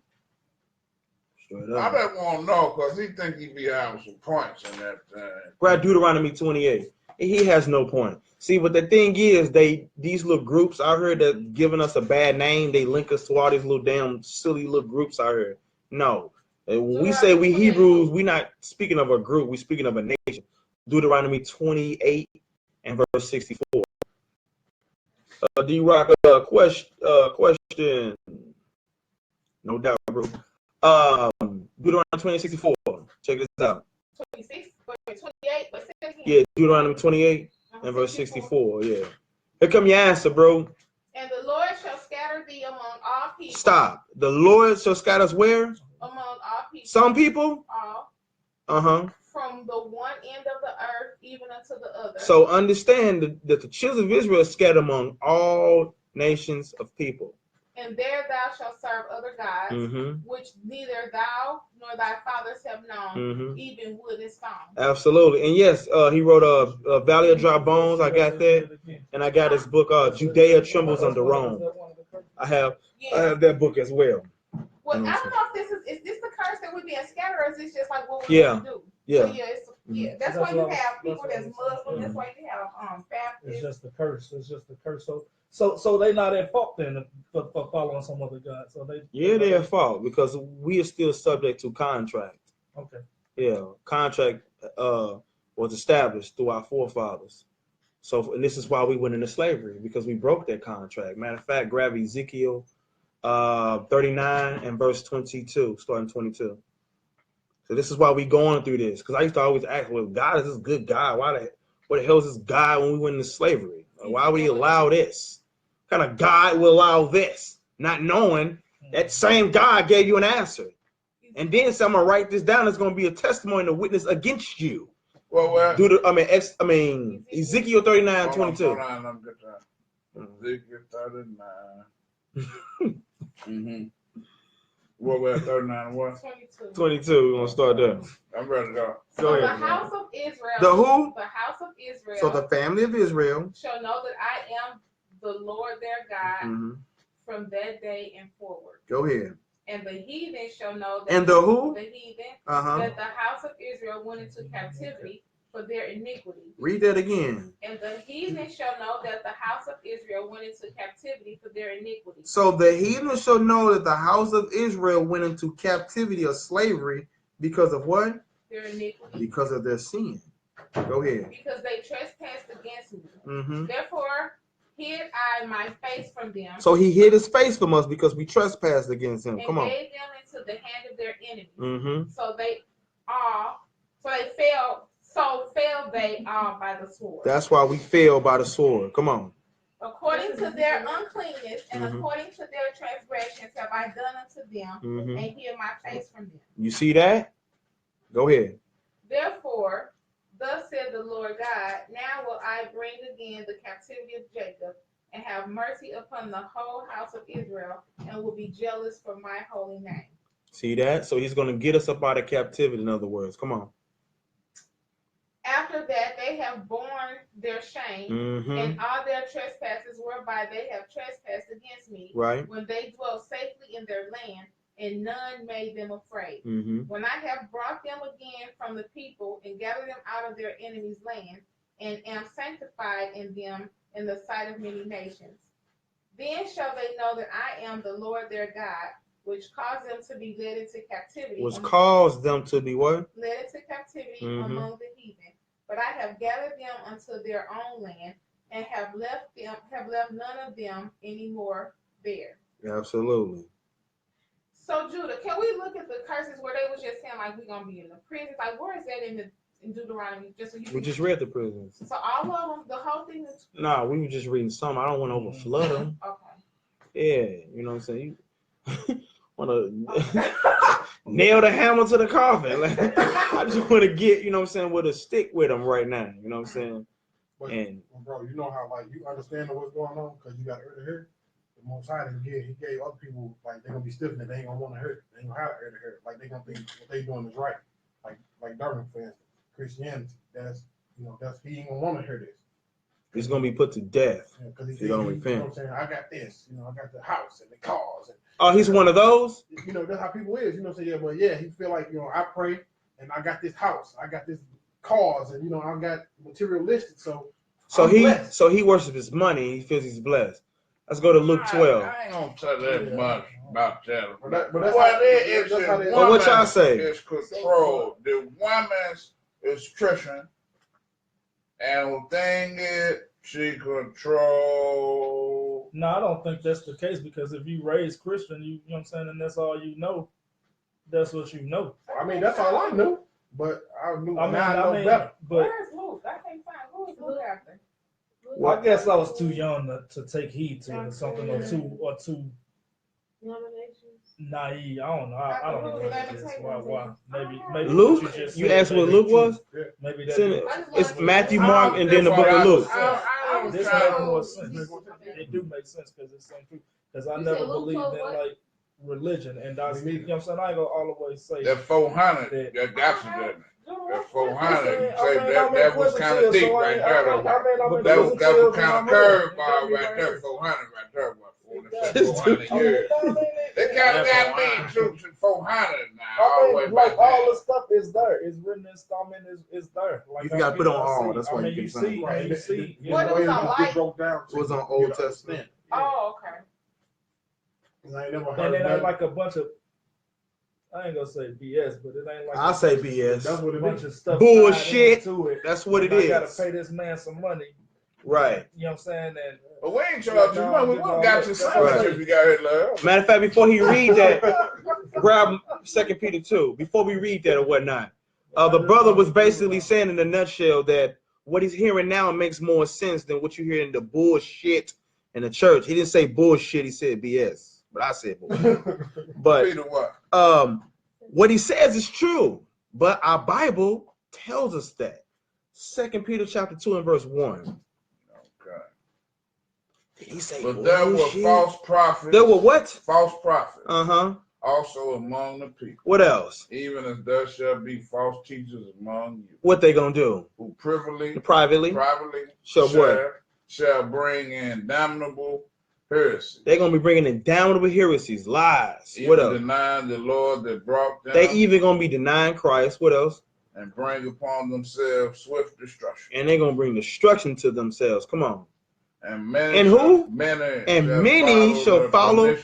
Straight I up. just want to know because he think he be having some points in that thing. Grab Deuteronomy 28. He has no point. See, but the thing is, these little groups out here that giving us a bad name, they link us to all these little damn silly little groups out here. No. When we say we Hebrews, we're not speaking of a group, we're speaking of a nation. Deuteronomy 28 and verse 64. D-Rock, question. No doubt, bro. Deuteronomy 28, 64. Check this out. 26, 28, but Yeah, Deuteronomy 28 and verse 64. Yeah. Here come your answer, bro. And the Lord shall scatter thee among all people. Stop. The Lord shall scatter us where? Among all people. Some people? All. Uh-huh. From the one end of the earth even unto the other. So understand that the children of Israel are scattered among all nations of people. And there thou shalt serve other gods, Mm-hmm. which neither thou nor thy fathers have known, Mm-hmm. even wood and stone. Absolutely. And yes, he wrote a Valley of Dry Bones. I got that. And I got his book, Judea Trembles Under Rome. I have that book as well. Well, I don't know if is this the curse that we're being scattered, or is this just like what we want to do? Yeah. So, that's why you have people that's Muslim. That's why you have Baptists. It's just the curse. It's just the curse. So they not at fault then for following some other God. So they're at fault because we are still subject to contract. Okay. Yeah, contract was established through our forefathers. So, and this is why we went into slavery, because we broke that contract. Matter of fact, grab Ezekiel 39 and verse 22, starting 22. So this is why we going through this, because I used to always ask, well, God is this good God. What the hell is this God when we went into slavery? Why would he allow this? What kind of God will allow this? Not knowing that same God gave you an answer. And then someone write this down. It's going to be a testimony to witness against you. Well, Ezekiel 39, 22. Hold on, let me get that. Ezekiel 39. Mm-hmm. What we're at 39 and what? 22. 22. We're going to start there. I'm ready to go. Go ahead. The house of Israel. The who? The house of Israel. So the family of Israel shall know that I am the Lord their God from that day and forward. Go ahead. And the heathen shall know that. And the who? The heathen. That the house of Israel went into captivity for their iniquity. Read that again. And the heathen shall know that the house of Israel went into captivity for their iniquity. So the heathen shall know that the house of Israel went into captivity or slavery because of what? Their iniquity. Because of their sin. Go ahead. Because they trespassed against me. Mm-hmm. Therefore hid I my face from them. So he hid his face from us because we trespassed against him. And Come on. gave them into the hand of their enemies. Mm-hmm. So they fell. So fell they all by the sword. That's why we fell by the sword. Come on. According to their uncleanness and according to their transgressions have I done unto them, and hid my face from them. You see that? Go ahead. Therefore, thus said the Lord God, now will I bring again the captivity of Jacob, and have mercy upon the whole house of Israel, and will be jealous for my holy name. See that? So he's going to get us up out of captivity, in other words. Come on. After that, they have borne their shame and all their trespasses whereby they have trespassed against me. Right. When they dwell safely in their land, and none made them afraid. When I have brought them again from the people and gathered them out of their enemies' land, and am sanctified in them in the sight of many nations. Then shall they know that I am the Lord their God, which caused them to be led into captivity. Which caused them to be what? Led into captivity among the heathen. But I have gathered them unto their own land, and have left none of them any more there. Absolutely. So Judah, can we look at the curses where they was just saying like we're gonna be in the prisons? Like where is that in Deuteronomy? Just so you We just read the prisons. So all of them, the whole thing is. Nah, we were just reading some. I don't want to overflood them. Okay. Yeah, you know what I'm saying. You want to nail the hammer to the coffin. Like, I just want to get, you know what I'm saying, with a stick with them right now. You know what I'm saying. But, and bro, you know how like you understand what's going on because you got ear to hear. The Most High he gave other people like they're gonna be stiff and they ain't gonna want to hear it. They ain't gonna have ear to hear it. Like they gonna think what they doing is right. Like Darwin, for instance, Christianity. That's he ain't gonna want to hear this. He's gonna be put to death. Because he don't repent. You know what I'm saying? I got this. I got the house and the cars. And, oh, he's one of those. That's how people is. You know what I'm saying? Yeah, but yeah, he feel like I pray and I got this house, I got this cars, and I got materialistic. So he worships his money. He feels he's blessed. Let's go to Luke 12. I ain't gonna tell that much about that. But what y'all say? It's control. The woman's is Christian, and the thing is, she control. No, I don't think that's the case because if you raise Christian, you know what I'm saying, and that's all you know. That's what you know. I mean, that's all I knew. But I know better. But where's Luke? I can't find who is Luke after. Well, I guess I was too young to take heed to it, something or too naive. I don't know. I don't know what it is. Why? Maybe Luke? You asked what Luke was? Maybe that's it's Matthew, Mark, and then the book of Luke. This makes more sense. It do make sense because it's so true. Because I never believed in like religion, and that's you know what I'm saying. I ain't gonna always say that 400. That got you there. That 400, that was kind of deep right there. That was kind of curveball right there. 400 right there. What 400 years? They kind of got me troops in 400 now. All the stuff is there. It's written in Stallman. Is there. Like, you got to put on all. That's why you can see. You see. What was on light? It was on Old Testament. Oh, okay. And it ain't like a bunch of. I ain't gonna say BS, but it ain't like I'll say BS. That's what a bunch of stuff. Bullshit. That's what it is. I gotta pay this man some money. Right. You know what I'm saying? And but we ain't charged you money. We won't got your son if you got it, love. Matter of fact, before he read that, grab 2 Peter 2. Before we read that or whatnot, the brother was basically saying in a nutshell that what he's hearing now makes more sense than what you hear in the bullshit in the church. He didn't say bullshit. He said BS. But I said bullshit. But what he says is true. But our Bible tells us that. 2 Peter chapter 2 and verse 1. Okay. Did he say but there were false prophets. There were what? False prophets. Also among the people. What else? Even as there shall be false teachers among you. What they gonna do? Who privately shall bring in damnable heresy. They're gonna be bringing in damnable heresies, lies. Even what else? Denying the Lord that brought them. They even gonna be denying Christ. What else? And bring upon themselves swift destruction. And they're gonna bring destruction to themselves. Come on. And many and who? Many shall follow.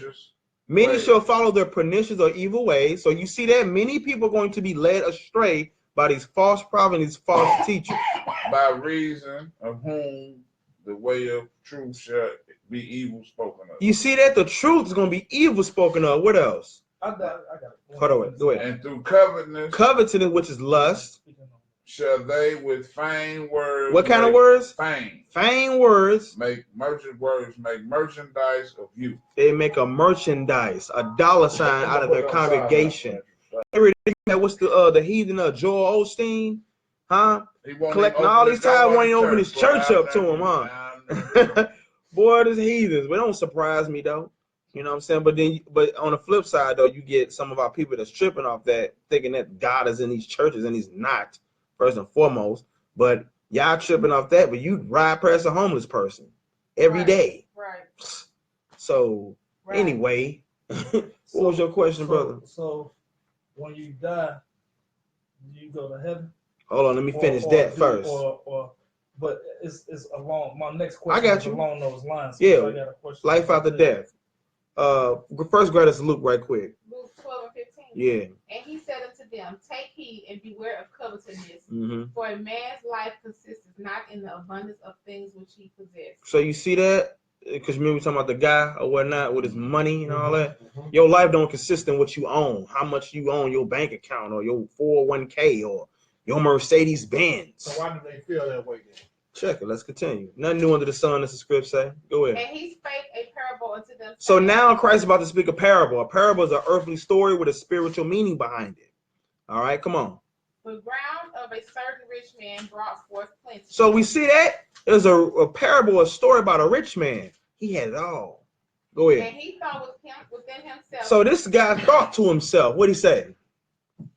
Many shall follow their pernicious or evil ways. So you see that many people are going to be led astray by these false prophets, these false teachers. By reason of whom the way of truth shall be evil spoken of. You see that? The truth is going to be evil spoken of. What else? I got Hold on, go ahead. And through covetousness, which is lust, shall they with feigned words. What kind of words? Feigned words. Make merchandise of you. They make a merchandise, a dollar sign out of their congregation. What's the heathen Joel Osteen? Huh? Collecting all these time, won't even open his church up to him, huh? Boy, this heathens. But don't surprise me though. You know what I'm saying? But on the flip side though, you get some of our people that's tripping off that, thinking that God is in these churches, and he's not, first and foremost. But y'all tripping off that, but you ride past a homeless person every day. Right. So anyway, what was your question, brother? So when you die, do you go to heaven? Hold on, let me finish that first. Or But it's along. My next question got is you. along those lines. Yeah. I got a question. Life after death. First grade is Luke right quick. Luke 12 and 15. Yeah. And he said unto them, take heed and beware of covetousness, Mm-hmm. for a man's life consists not in the abundance of things which he possesses. So you see that? Because remember we talking about the guy or whatnot with his money and all that. Your life don't consist in what you own, how much you own, your bank account or your 401k or your Mercedes Benz. So why do they feel that way then? Check it. Let's continue. Nothing new under the sun, as the script say. Go ahead. And he spake a parable unto them. So saying, now Christ is about to speak a parable. A parable is an earthly story with a spiritual meaning behind it. All right, come on. the ground of a certain rich man brought forth plenty. So we see that there's a parable, a story about a rich man. He had it all. Go ahead. And he thought within himself. So this guy thought to himself, what'd he say?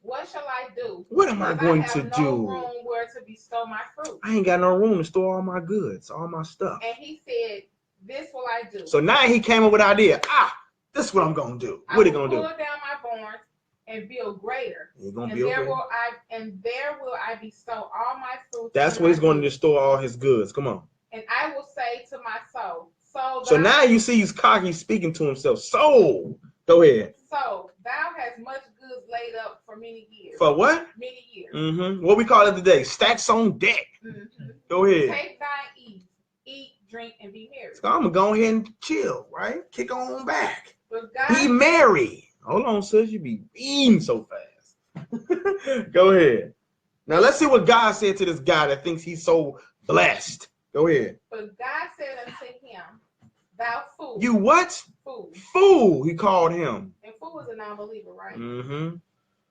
What shall I do? What am I going to no do? room where to bestow my fruit. I ain't got no room to store all my goods, all my stuff. And he said, this will I do. So now he came up with an idea. This is what I'm going to do. What are you going to do? I will pull down my barns and build greater. He's going to And build there greater. will I bestow all my fruit. That's where he's going to store all his goods. Come on. And I will say to my soul. So now you see he's cocky speaking to himself. Soul. Go ahead. So thou hast much goods laid up for many years. For what? Many years. Mm-hmm. What we call it today? Stacks on deck. Mm-hmm. Go ahead. Take thine ease. Eat, drink, and be merry. So I'm going to go ahead and chill, right? Kick on back. But God, Be merry. Hold on, sis. You be eating so fast. Go ahead. Now let's see what God said to this guy that thinks he's so blessed. Go ahead. But God said unto him, thou fool. You what? Fool. Fool, he called him. And fool is a non-believer, right? Mm-hmm.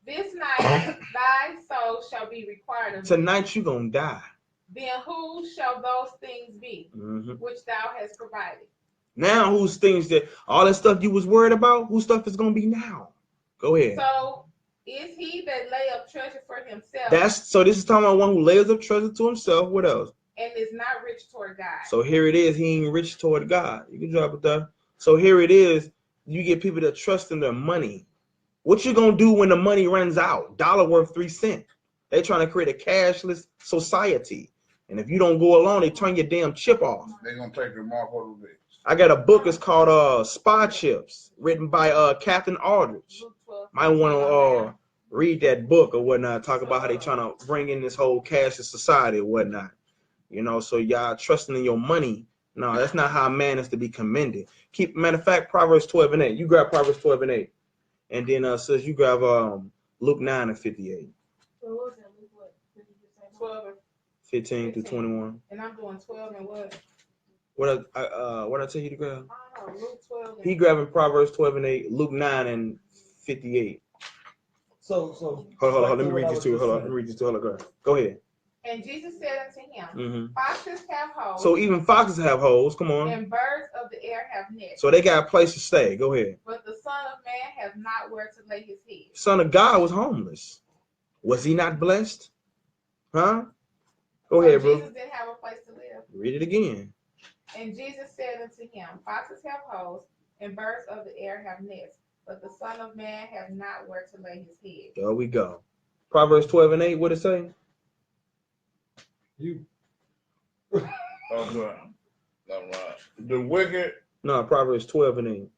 This night thy soul shall be required of thee. Tonight you gonna die. Then who shall those things be Mm-hmm. which thou hast provided? Now whose things that all that stuff you was worried about, whose stuff is gonna be now? Go ahead. So is he that lay up treasure for himself So this is talking about one who lays up treasure to himself. What else? and is not rich toward God? So here it is. He ain't rich toward God. You can drop it there. So here it is. You get people that trust in their money. What you gonna do when the money runs out? $1 worth 3 cents. They trying to create a cashless society. And if you don't go along, they turn your damn chip off. They're gonna take your mark over the I got a book. It's called Spy Chips, written by Captain Aldrich. Luke 12, Might want to read that book or whatnot. Talk about how they trying to bring in this whole cashless society or whatnot. You know, so y'all trusting in your money. No, that's not how a man is to be commended. Matter of fact, Proverbs 12 and 8. You grab Proverbs 12 and 8. And then says you grab Luke 9 and 58. So what was that? Luke what? 12 and 15 through 21. and I'm doing 12 and what? What I tell you to grab? I don't know, Luke 12 and He grabbing Proverbs 12 and 8, Luke 9 and 58. So Hold on. Let me read this to you. Hold on. Go ahead. And Jesus said unto him, Mm-hmm. foxes have holes, So even foxes have holes. Come on. and birds of the air have nests, So they got a place to stay. Go ahead. but the Son of Man hath not where to lay his head. Son of God was homeless. Was he not blessed? Huh? Go ahead, bro. Jesus didn't have a place to live. Read it again. And Jesus said unto him, foxes have holes, and birds of the air have nests, but the Son of Man hath not where to lay his head. There we go. Proverbs 12 and 8. What it say? You. Okay. All right. The wicked. No, Proverbs 12 and 8.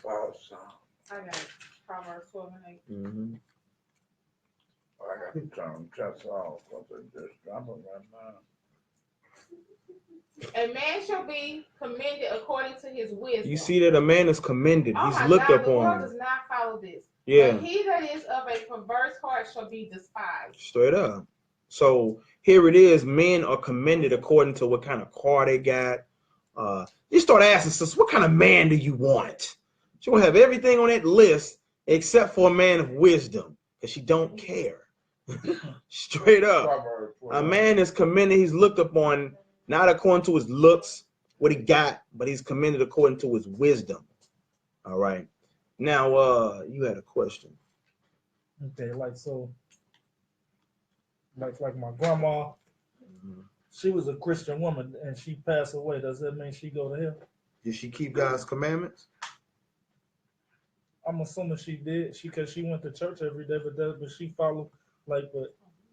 I got it. Proverbs 12 and 8. Mm-hmm. I got to turn chest off because they just dropping right now. A man shall be commended according to his wisdom. You see that a man is commended. Oh He's my looked God, the world upon. does not follow this. Yeah, But he that is of a perverse heart shall be despised. straight up. So here it is. Men are commended according to what kind of car they got. You start asking, sis, what kind of man do you want? She will have everything on that list except for a man of wisdom, because she don't care. Straight up. Proverbs A 12. man is commended. He's looked upon not according to his looks, what he got, but he's commended according to his wisdom. All right. Now, you had a question. okay, like my grandma, she was a Christian woman and she passed away. Does that mean she go to hell? Did she keep God's commandments? I'm assuming she did. Because she went to church every day, but she followed but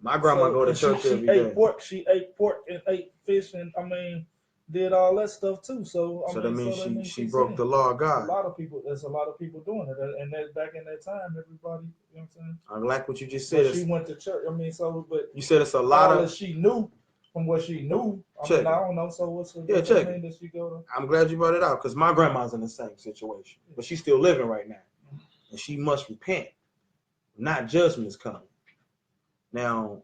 My grandma go to and church she every day. She ate pork and ate fish, and did all that stuff too. So that means she broke the law of God. There's a lot of people doing it, and that back in that time, everybody, you know what I'm saying? I like what you just said. But she went to church. But you said it's a lot of. She knew from what she knew. I don't know. So what's the check. That she go to? I'm glad you brought it out because my grandma's in the same situation, but she's still living right now, and she must repent. Not judgment is coming. Now,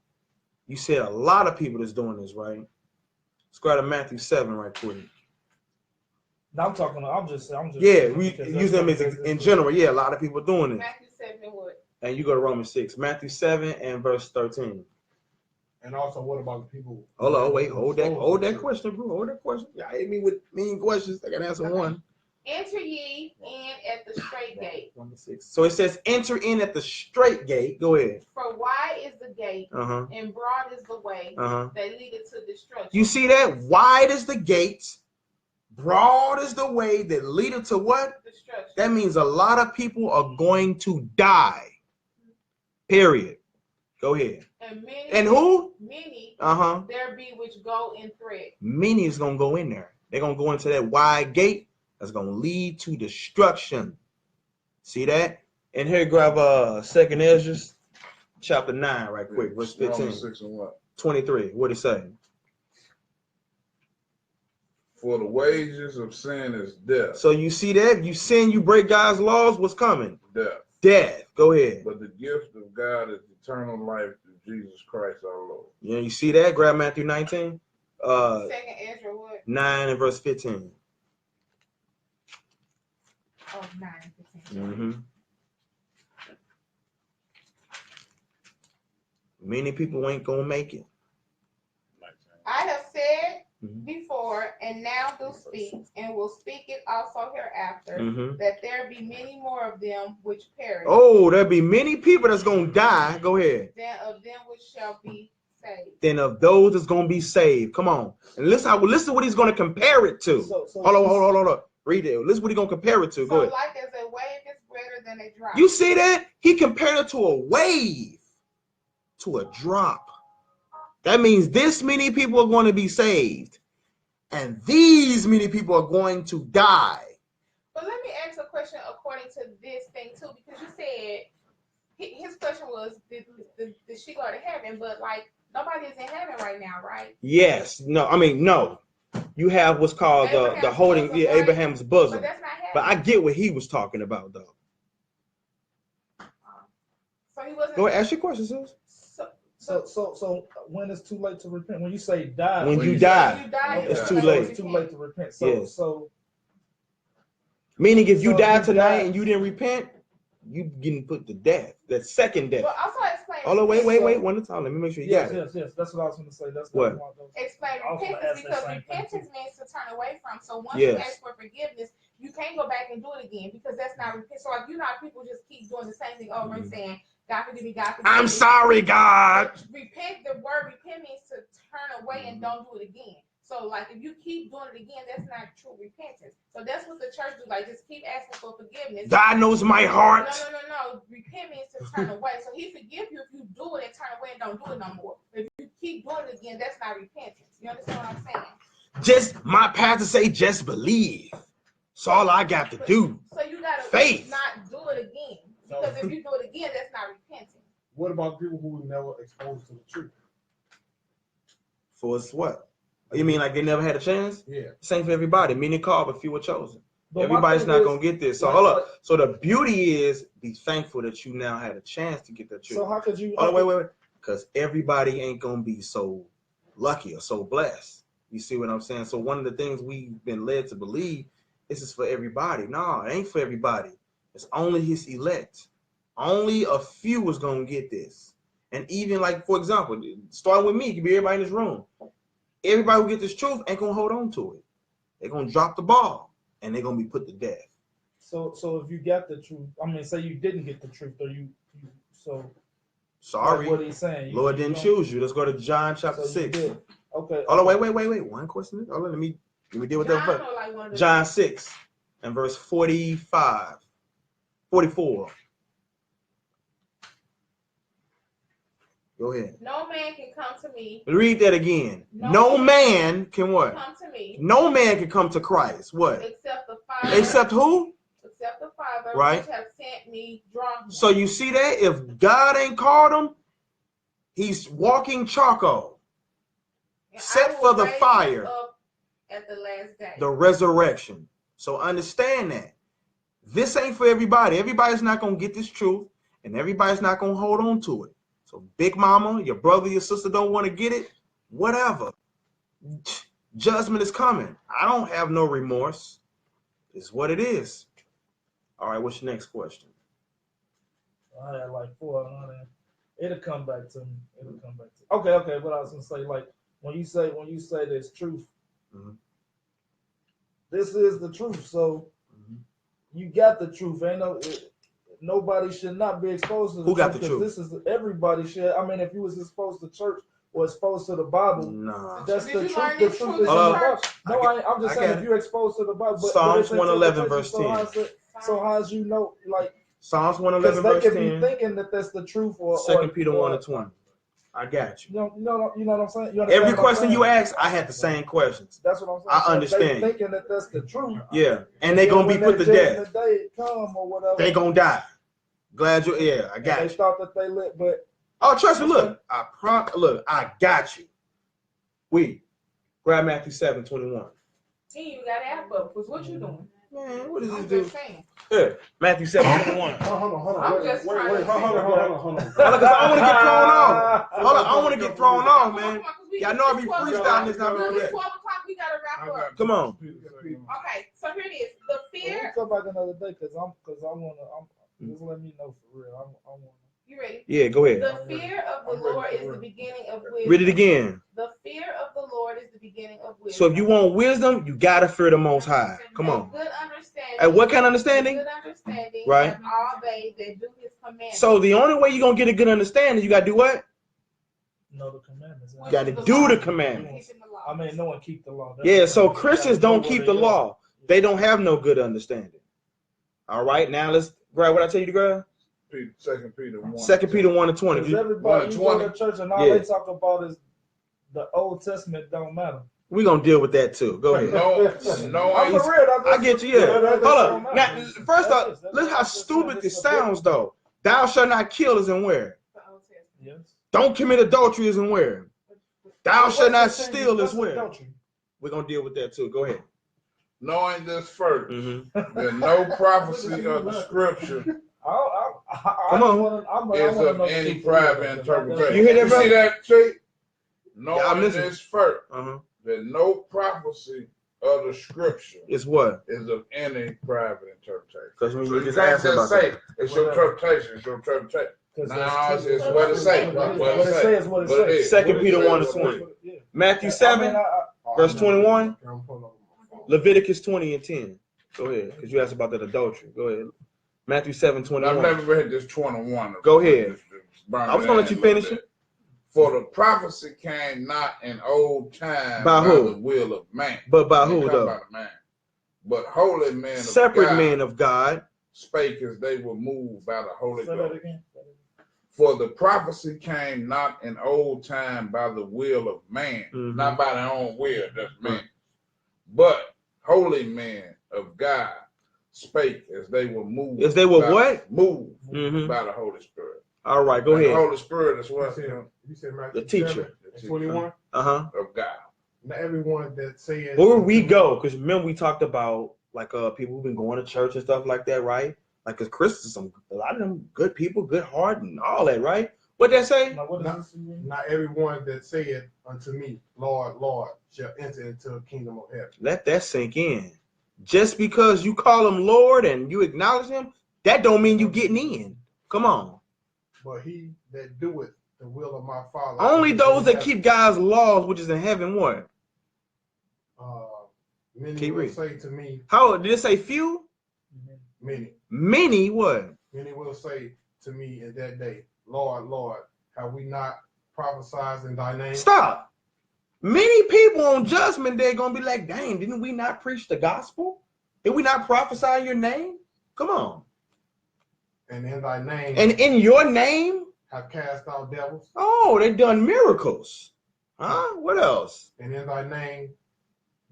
you said a lot of people that's doing this, right? Let's go to Matthew 7 right quick. I'm just. Yeah, we use them as in general. Yeah, a lot of people doing it. Matthew 7 and what? And you go to Romans 6. Matthew 7 and verse 13. And also, what about the people? Hold that question, bro. Hold that question. Y'all hit me with mean questions. I gotta answer one. Enter ye in at the straight gate. Romans 6. So it says, enter in at the straight gate. Go ahead. For wide is the gate, and broad is the way that leadeth to destruction. You see that? Wide is the gate, broad is the way that leadeth to what? Destruction. That means a lot of people are going to die. Period. Go ahead. And many. And who? Many. There be which go in thread. Many is gonna go in there. They're gonna go into that wide gate. That's going to lead to destruction. See that? And here, grab 2nd Ezra, chapter 9, right quick, verse 15. 6 and what? 23. What it say? For the wages of sin is death. So you see that? If you sin, you break God's laws, what's coming? Death. Death. Go ahead. But the gift of God is eternal life through Jesus Christ our Lord. Yeah, you see that? Grab Matthew 19. 2nd Ezra what? 9 and verse 15. Oh, 9 and 15. Many people ain't gonna make it. I have said before, and now do speak, and will speak it also hereafter, that there be many more of them which perish. Oh, there be many people that's gonna die. Go ahead. Than of them which shall be saved. Then of those that's gonna be saved. Come on, and listen what he's gonna compare it to. Hold on. Read it. Listen what he's gonna compare it to. Go ahead. Like as a wave is greater than a drop. You see that? He compared it to a wave, to a drop. That means this many people are going to be saved, and these many people are going to die. But let me ask a question according to this thing too, because you said his question was, did she go to heaven? But like nobody is in heaven right now, right? Yes. No. I mean, no. You have what's called the holding bosom, right? Abraham's bosom. But that's not heaven. But I get what he was talking about, though. So he wasn't. Go ahead, ask your question, sis. So when it's too late to repent, when you say die, when you die, it's too late. It's too late to repent. So meaning if you die tonight and you didn't repent, you getting put to death. That second death. But also explain. Oh, wait. One at a time. Let me make sure you got it. Yes. That's what I was going to say. That's what. Explain repentance, because repentance means to turn away from. So once you ask for forgiveness, you can't go back and do it again because that's not repentance. So like people just keep doing the same thing over and saying, God forgive me, God forgive me. I'm sorry, God. Repent. The word repent means to turn away and don't do it again. So, like, if you keep doing it again, that's not true repentance. So that's what the church do. Like, just keep asking for forgiveness. God knows my heart. No. Repent means to turn away. So he forgive you if you do it and turn away and don't do it no more. If you keep doing it again, that's not repentance. You understand what I'm saying? Just my pastor say, just believe. That's all I got to do. So you gotta faith. Not do it again. Because if you do it again, that's not repenting. What about people who were never exposed to the truth? For us, what? You mean like they never had a chance? Yeah. Same for everybody. Many called, but few were chosen. But everybody's not going to get this. So hold up. So the beauty is be thankful that you now had a chance to get that truth. So how could you? Oh, wait. Because everybody ain't going to be so lucky or so blessed. You see what I'm saying? So one of the things we've been led to believe, this is for everybody. No, it ain't for everybody. It's only his elect. Only a few is going to get this. And even like, for example, starting with me, it could be everybody in this room. Everybody who get this truth ain't going to hold on to it. They're going to drop the ball and they're going to be put to death. So if you got the truth, I mean, say you didn't get the truth, or sorry, like what he's saying, Lord didn't choose you. Let's go to John chapter 6. Okay. Oh, wait. One question. Oh, let me deal with that first. Like John 6 and verse 44. Go ahead. No man can come to me. Read that again. No man can what? Come to me. No man can come to Christ. What? Except the Father. Except who? Except the Father, right? which have sent me, drawn him. So you see that? If God ain't called him, he's walking charcoal. And Set for the raise fire. him up at the last day. The resurrection. So understand that. This ain't for everybody. Everybody's not going to get this truth, and everybody's not going to hold on to it. So big mama, your brother, your sister don't want to get it, whatever. Judgment is coming. I don't have no remorse. It's what it is. All right, what's your next question? I had like 4 on there. It'll come back to me. It'll come back to me. Okay. But I was gonna say, like, when you say there's truth, this is the truth. So you got the truth. Nobody should not be exposed to the Who truth. got the truth? This is everybody should. I mean, if you was exposed to church or exposed to the Bible, nah. that's Did the you truth. learn The this truth truth is in in the church? Bible. No, I'm just saying if you're exposed to the Bible. Psalms but 111 verse 10. So how's you know, like, Psalms because 111 they verse could 10. be thinking that that's the truth, or 2 Peter 1 and 20. I got you. You know what I'm saying? You understand Every what I'm question saying? you ask, I had the same questions. That's what I'm saying. I So understand. They thinking that that's the truth. Yeah, and they gonna be put to death. The day come or whatever. They gonna die. Glad you. Yeah, I got They you. thought that they lit, but Oh, trust me. Look, I got you. We grab Matthew 7:21. You got app up. Cause what you doing? Man, what does I'm this do? just saying. Yeah, Matthew 7:21. Hold on. I'm just Wait, trying to hold on. Hold on, 'cause I don't want to get thrown off. Hold on, I don't want to get thrown off, man. Y'all know I be freestyling this now. It's 12 o'clock. We gotta wrap up. Come on. Okay, so here it is. The we'll fear. come back another day because I wanna. Just let me know for real. I wanna. You ready? Yeah, go ahead. The fear of the Lord is the beginning of wisdom. Read it again. The fear of the Lord is the beginning of wisdom. So if you want wisdom, you gotta fear the Most High. Come on. Good understanding. And what kind of understanding? Good understanding. Right. Of all they that do His commandments. So the only way you're gonna get a good understanding, you gotta do what? Know the commandments. You gotta do the commandments. I mean, no one keep the law. Yeah, so Christians don't keep the law. They don't have no good understanding. All right, now let's grab what I tell you to grab. 2 Peter 1. 2 Peter 1 and 20. Because everybody you go to church and all they talk about is the Old Testament don't matter. We're gonna deal with that too. Go ahead. I'm for real. I get you. Yeah. Hold up. Now, first off, look how stupid this sounds, though. Thou shalt not kill is in where? Yes. Don't commit adultery is in where? Thou shalt not steal is where? We're gonna deal with that too. Go ahead. Knowing this first, that no prophecy of the scripture Come on. is of any private interpretation. You hear that, bro? See that, Chief? I'm Knowing listening. this first, that no prophecy of the scripture It's what? is of any private interpretation. Because So you you just can't asked about just say that. it's your interpretation. It's your interpretation. No, it's what it say. What What it says, what it says. 2 Peter 1 and 20. Matthew 7, verse 21. Leviticus 20 and 10. Go ahead, because you asked about that adultery. Go ahead. Matthew 7, 21. I've never read this 21. Go ahead. I was gonna let you finish it. For the prophecy came not in old time By who? the will of man. But by who, though? By the man. But holy men of Separate God men of God spake as they were moved by the Holy Say that Ghost. again. For the prophecy came not in old time by the will of man, not by their own will, that's man. But holy men of God spake as they were moved. As they were what? Moved by the Holy Spirit. All right, go And ahead. The Holy Spirit is what? You said The teacher. 21. Of God. Not everyone that says. Where would we go? Because remember we talked about like people who've been going to church and stuff like that, right? Like as Christians, a lot of them good people, good heart, and all that, right? What they say? Not everyone that saith unto me, Lord, Lord, shall enter into the kingdom of heaven. Let that sink in. Just because you call him Lord and you acknowledge him, that don't mean you getting in. Come on. But he that doeth the will of my Father. Only those that keep God's laws, which is in heaven, what? Many will say to me. How did it say few? Many. Many what? Many will say to me in that day, Lord, Lord, have we not prophesied in thy name? Stop. Many people on judgment day gonna be like, dang, didn't we not preach the gospel? Did we not prophesy in your name? Come on. And in thy name. And in your name have cast out devils. Oh, they done miracles. Huh? What else? And in thy name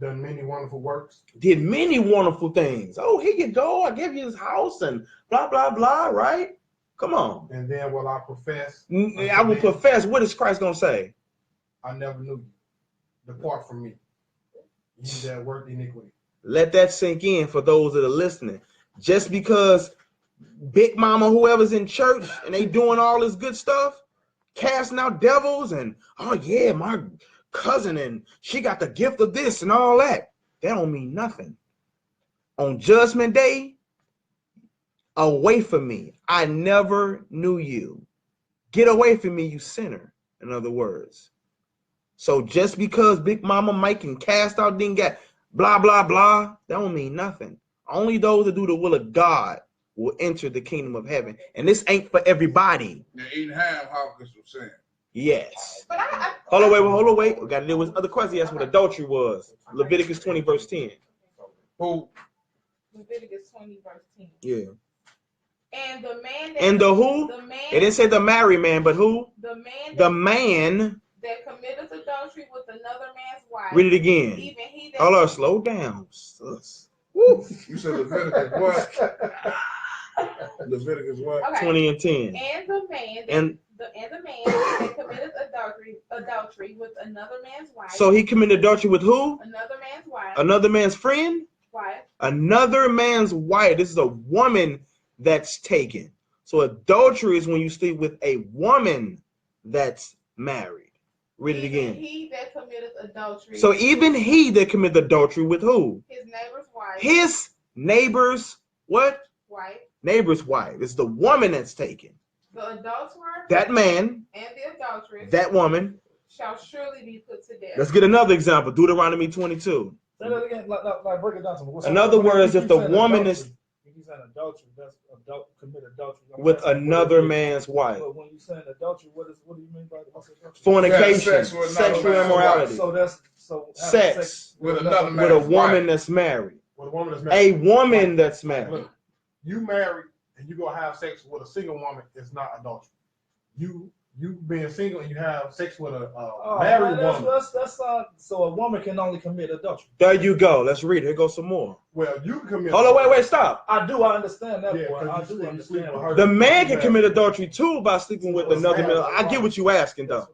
done many wonderful works. Did many wonderful things. Oh, here you go. I give you his house and blah, blah, blah, right? Come on. And then will I profess. I will profess. What is Christ going to say? I never knew you. Depart from me. You that work iniquity. Let that sink in for those that are listening. Just because Big Mama, whoever's in church and they doing all this good stuff, casting out devils and, oh yeah, my cousin and she got the gift of this and all that. That don't mean nothing. On Judgment Day, away from me. I never knew you. Get away from me, you sinner, in other words. So just because Big Mama Mike can cast out, didn't get blah, blah, blah, that don't mean nothing. Only those that do the will of God will enter the kingdom of heaven. And this ain't for everybody. Now, eating ham hockeys of sin. Yes. But Hold on, wait. We got to deal with other question. That's what adultery was. Leviticus 20, verse 10. Who? Leviticus 20, verse 10. Yeah. And the man that And the who? The man, It didn't say the married man, but who? The man that that committeth adultery with another man's wife. Read it again. Even he that Hold on, slow down. Sus. Woo. You said Leviticus what? Leviticus what? Okay. 20 and 10. And the man that committeth adultery with another man's wife. So he committed adultery with who? Another man's wife. Another man's friend? Wife. Another man's wife. This is a woman that's taken. So adultery is when you sleep with a woman that's married. Read it again. He that committeth adultery. So even he that committed adultery with who? His neighbor's wife. His neighbor's what? Wife. Neighbor's wife. It's the woman that's taken. The adulterer. That man. And the adulteress. That woman. Shall surely be put to death. Let's get another example. Deuteronomy 22. Say that again. Like break it down to me. In other words, if the woman is adultery, that's commit adultery with another man's wife. But when you saying adultery, what do you mean by adultery? Fornication, Sex with sexual immorality. Sex with another with a woman that's married. With a woman that's married. A woman that's married. Look, you married and you go have sex with a single woman is not adultery. You being single and you have sex with a married woman. So a woman can only commit adultery. There you go. Let's read it. Here goes some more. Well, you can commit. Hold on, wait, stop. I understand that. Yeah, I do understand. The man can commit adultery too by sleeping with another man. I get what you asking though.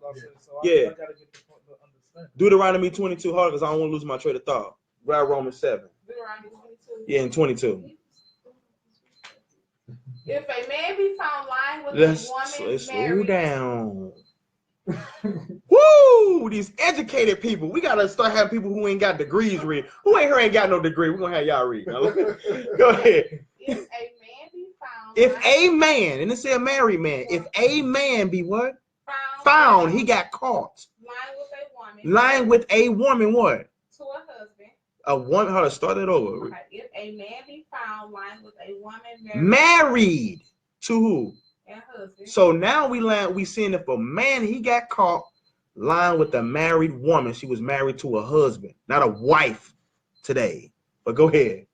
Yeah. I gotta get the point to understand. Deuteronomy 22 hard because I don't want to lose my train of thought. Right, Romans 7. Deuteronomy 22. Yeah, in 22. If a man be found lying with a woman Let's slow married, down. Woo! These educated people. We gotta start having people who ain't got degrees read. Who ain't here ain't got no degree? We're gonna have y'all read. Now, go ahead. If a man be found, If a man, and it said married man, if a man be what? Found, he got caught. lying with a woman. Lying with a woman, what? To a husband. A woman, hold on, start it over. Okay. If a man be found lying with a woman Married to who? and husband. So now we seeing if a man, he got caught lying with a married woman. She was married to a husband, not a wife today. But go ahead.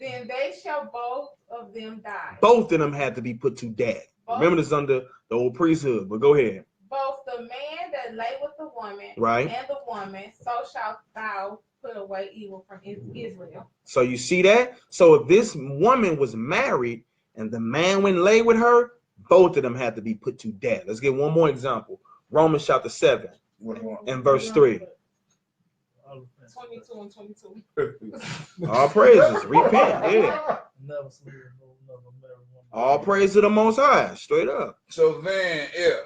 Then they shall both of them die. Both of them had to be put to death. Remember this under the old priesthood, but go ahead. Both the man that lay with the woman Right. and the woman, so shalt thou put away evil from Israel. So you see that? So if this woman was married and the man went and lay with her, both of them had to be put to death. Let's get one more example. Romans chapter 7 and verse 3. 22 and 22. All praises. Repent. Yeah. All praise to the Most High. Straight up. So then if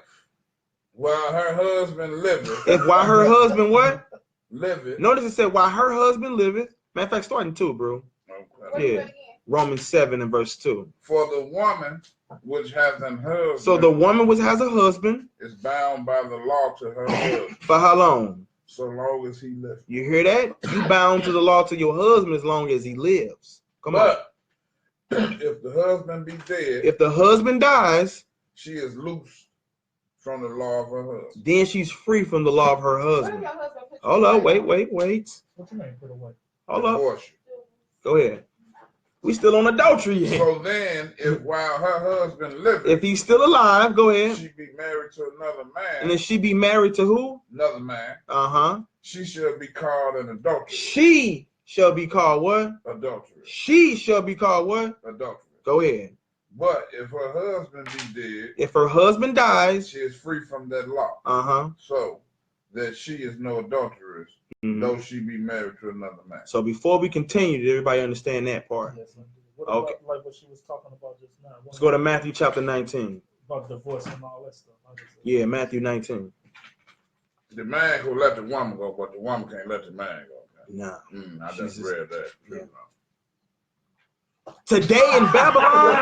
while her husband liveth. If while her husband what? Liveth. Notice it said while her husband liveth. Matter of fact, starting 2, bro. Okay. Yeah. Romans 7 and verse 2. For the woman which hath an husband. So the woman which has a husband is bound by the law to her husband. For how long? So long as he lives. You hear that? You bound to the law to your husband as long as he lives. Come on. If the husband be dead. If the husband dies. She is loose from the law of her husband. Then she's free from the law of her husband. Hold up, wait. What you mean put away? Hold up. Go ahead. We still on adultery yet. So then, if while her husband living, If he's still alive, go ahead. she be married to another man. And then she be married to who? Another man. Uh-huh. She shall be called an adulterer. She shall be called what? Adulterer. She shall be called what? Adulterer. Go ahead. But if her husband be dead, if her husband dies, she is free from that law. Uh-huh. So that she is no adulteress, though she be married to another man. So before we continue, did everybody understand that part? Yes, what okay. About, like what she was talking about just now. Let's go to Matthew chapter 19. About divorce and all that stuff. Yeah, Matthew 19. The man could let the woman go, but the woman can't let the man go. Okay? Nah. I just read that. Yeah. Today in Babylon,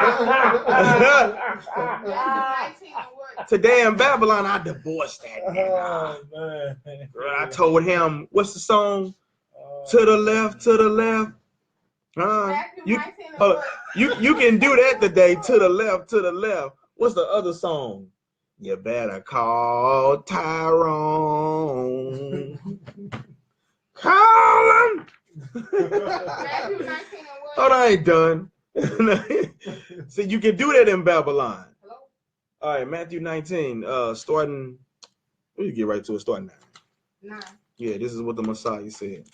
today in Babylon, I divorced that nigga. Oh, man. I told him, what's the song? To the left, to the left. You can do that today. To the left, to the left. What's the other song? You better call Tyrone. Call him. Oh, I ain't done. So you can do that in Babylon. Hello? All right, Matthew 19, starting. We get right to it, starting now. 9. Yeah, this is what the Messiah said.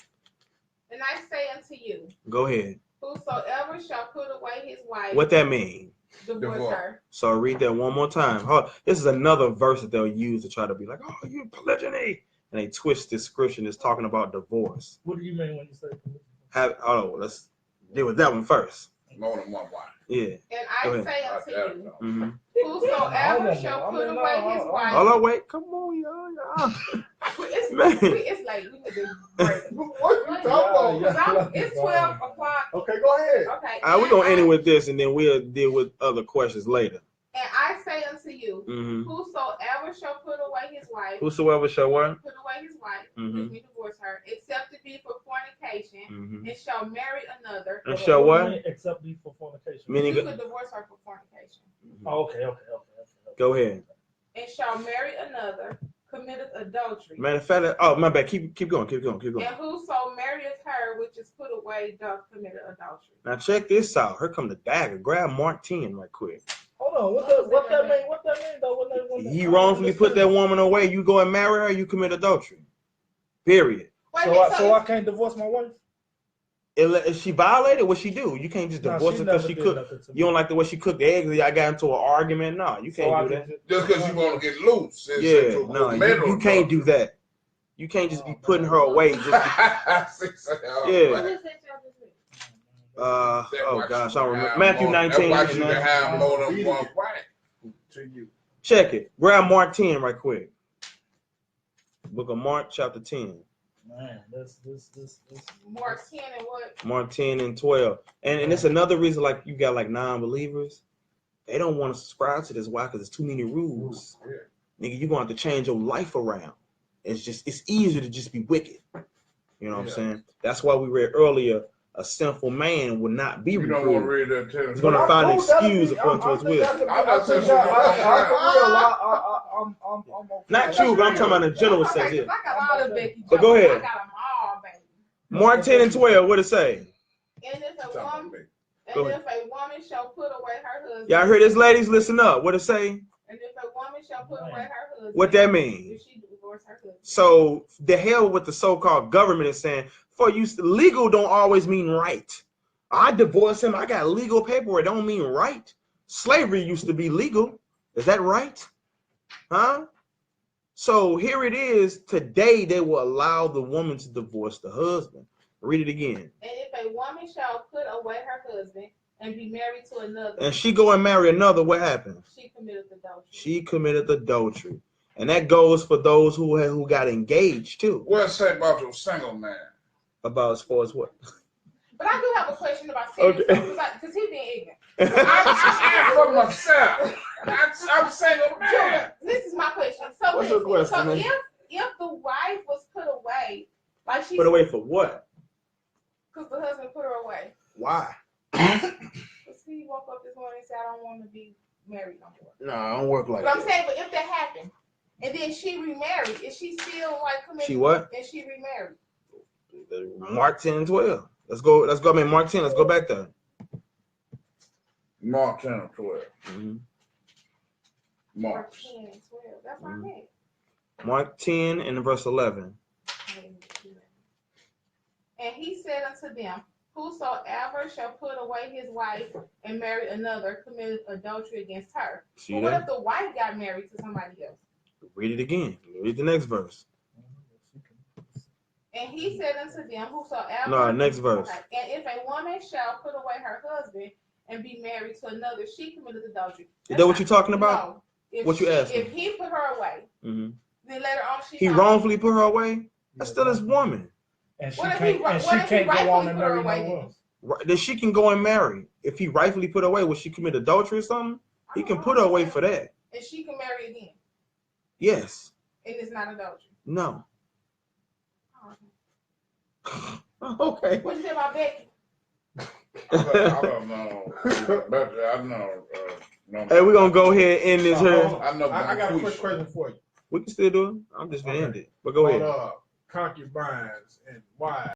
And I say unto you, go ahead. Whosoever shall put away his wife. What that mean? Divorce her. So read that one more time. This is another verse that they'll use to try to be like, oh, you polygyny. And they twist this scripture that's talking about divorce. What do you mean when you say polygyny? Let's deal with that one first. More than one wife. Yeah. And I say unto you, whosoever shall put away his wife. Hold on, wait. Come on, y'all. It's late. We need to break. What you talking about? It's 12 o'clock. Okay, go ahead. Okay. We're going to end it with this, and then we'll deal with other questions later. And I say unto you, whosoever shall put away his wife. Whosoever shall what? Put away his wife, which means divorce her, except to be for fornication, and shall marry another. And shall what? Except be for fornication. Meaning you could divorce her for fornication. Oh, okay. Go ahead. And shall marry another, committeth adultery. Matter of fact, oh, my bad. Keep going. And whoso marrieth her which is put away doth commit adultery. Now check this out. Here come the dagger. Grab Mark 10 right quick. Hold on. What that mean? What that mean though? He wrongfully put that woman away. You go and marry her, you commit adultery. Period. So I can't divorce my wife? If she violated, what she do? You can't just divorce her because she cooked. You don't like the way she cooked the eggs. I got into an argument. No, you can't do that. Just because you want to get loose. Yeah, no, you can't do that. You can't just be putting her away. Yeah. Oh gosh, I remember Matthew 19. That's why you can have more than one wife to you. Check it. Grab Mark 10 right quick. Book of Mark, chapter 10. Man, this. Mark 10 and what? Mark 10 and 12. And it's another reason, like, you got, like, non-believers. They don't want to subscribe to this. Why? Because there's too many rules. Yeah. Nigga, you're going to have to change your life around. It's easier to just be wicked. You know what I'm saying? That's why we read earlier, a sinful man will not be reproved. You don't want to read that too. He's going to find an excuse according to his will. Not true, but I'm talking about in general sense here. But go ahead. Mark 10 and 12, what it say? And if a woman shall put away her husband. Y'all hear this, ladies? Listen up. What it say? And if a woman shall put away her husband. What that mean? If she divorce her husband. So the hell with the so-called government is saying, for you, legal don't always mean right. I divorce him. I got legal paper. It don't mean right. Slavery used to be legal. Is that right? Huh? So here it is. Today they will allow the woman to divorce the husband. Read it again. And if a woman shall put away her husband and be married to another. And she go and marry another, what happens? She committed adultery. She committed adultery. And that goes for those who got engaged too. What's say about your single man? About as far as what? But I do have a question about single because he being ignorant. I'm for myself. I'm single man. This is my question. So, what's your question? So if the wife was put away, like she put away for what? Because the husband put her away. Why? Because he woke up this morning and said, I don't want to be married no more. No, I don't work like that. But I'm saying, but if that happened, and then she remarried, is she still like committed? She what? And she remarried. Mark 10 and 12. Let's go. I mean, Mark 10. Let's go back there. Mark 10 or 12. Mm-hmm. Mark. 10 and 12. That's what I meant. Mark 10 and verse 11. And he said unto them, whosoever shall put away his wife and marry another committed adultery against her. See But what that? if the wife got married to somebody else? Read it again. Read the next verse. And he said unto them, whosoever. No, next verse. Okay. And if a woman shall put away her husband and be married to another, she committed adultery. Is that what you're talking about? No. If What you asking? If he put her away, Mm-hmm. then later on He wrongfully put her away? That's still his woman. And she What if can't he go on and rightfully put her marry away no then? else. Right, then she can go and marry. If he rightfully put her away, will she commit adultery or something? He can put her away for that. And she can marry again. Yes. And it's not adultery. No. Oh, Okay. what you say about Becky? I don't know. I know. Hey, we're gonna go ahead and end this here. I know. I got a quick question for you. We can still do it. I'm just gonna end it. But go ahead. Concubines and wives.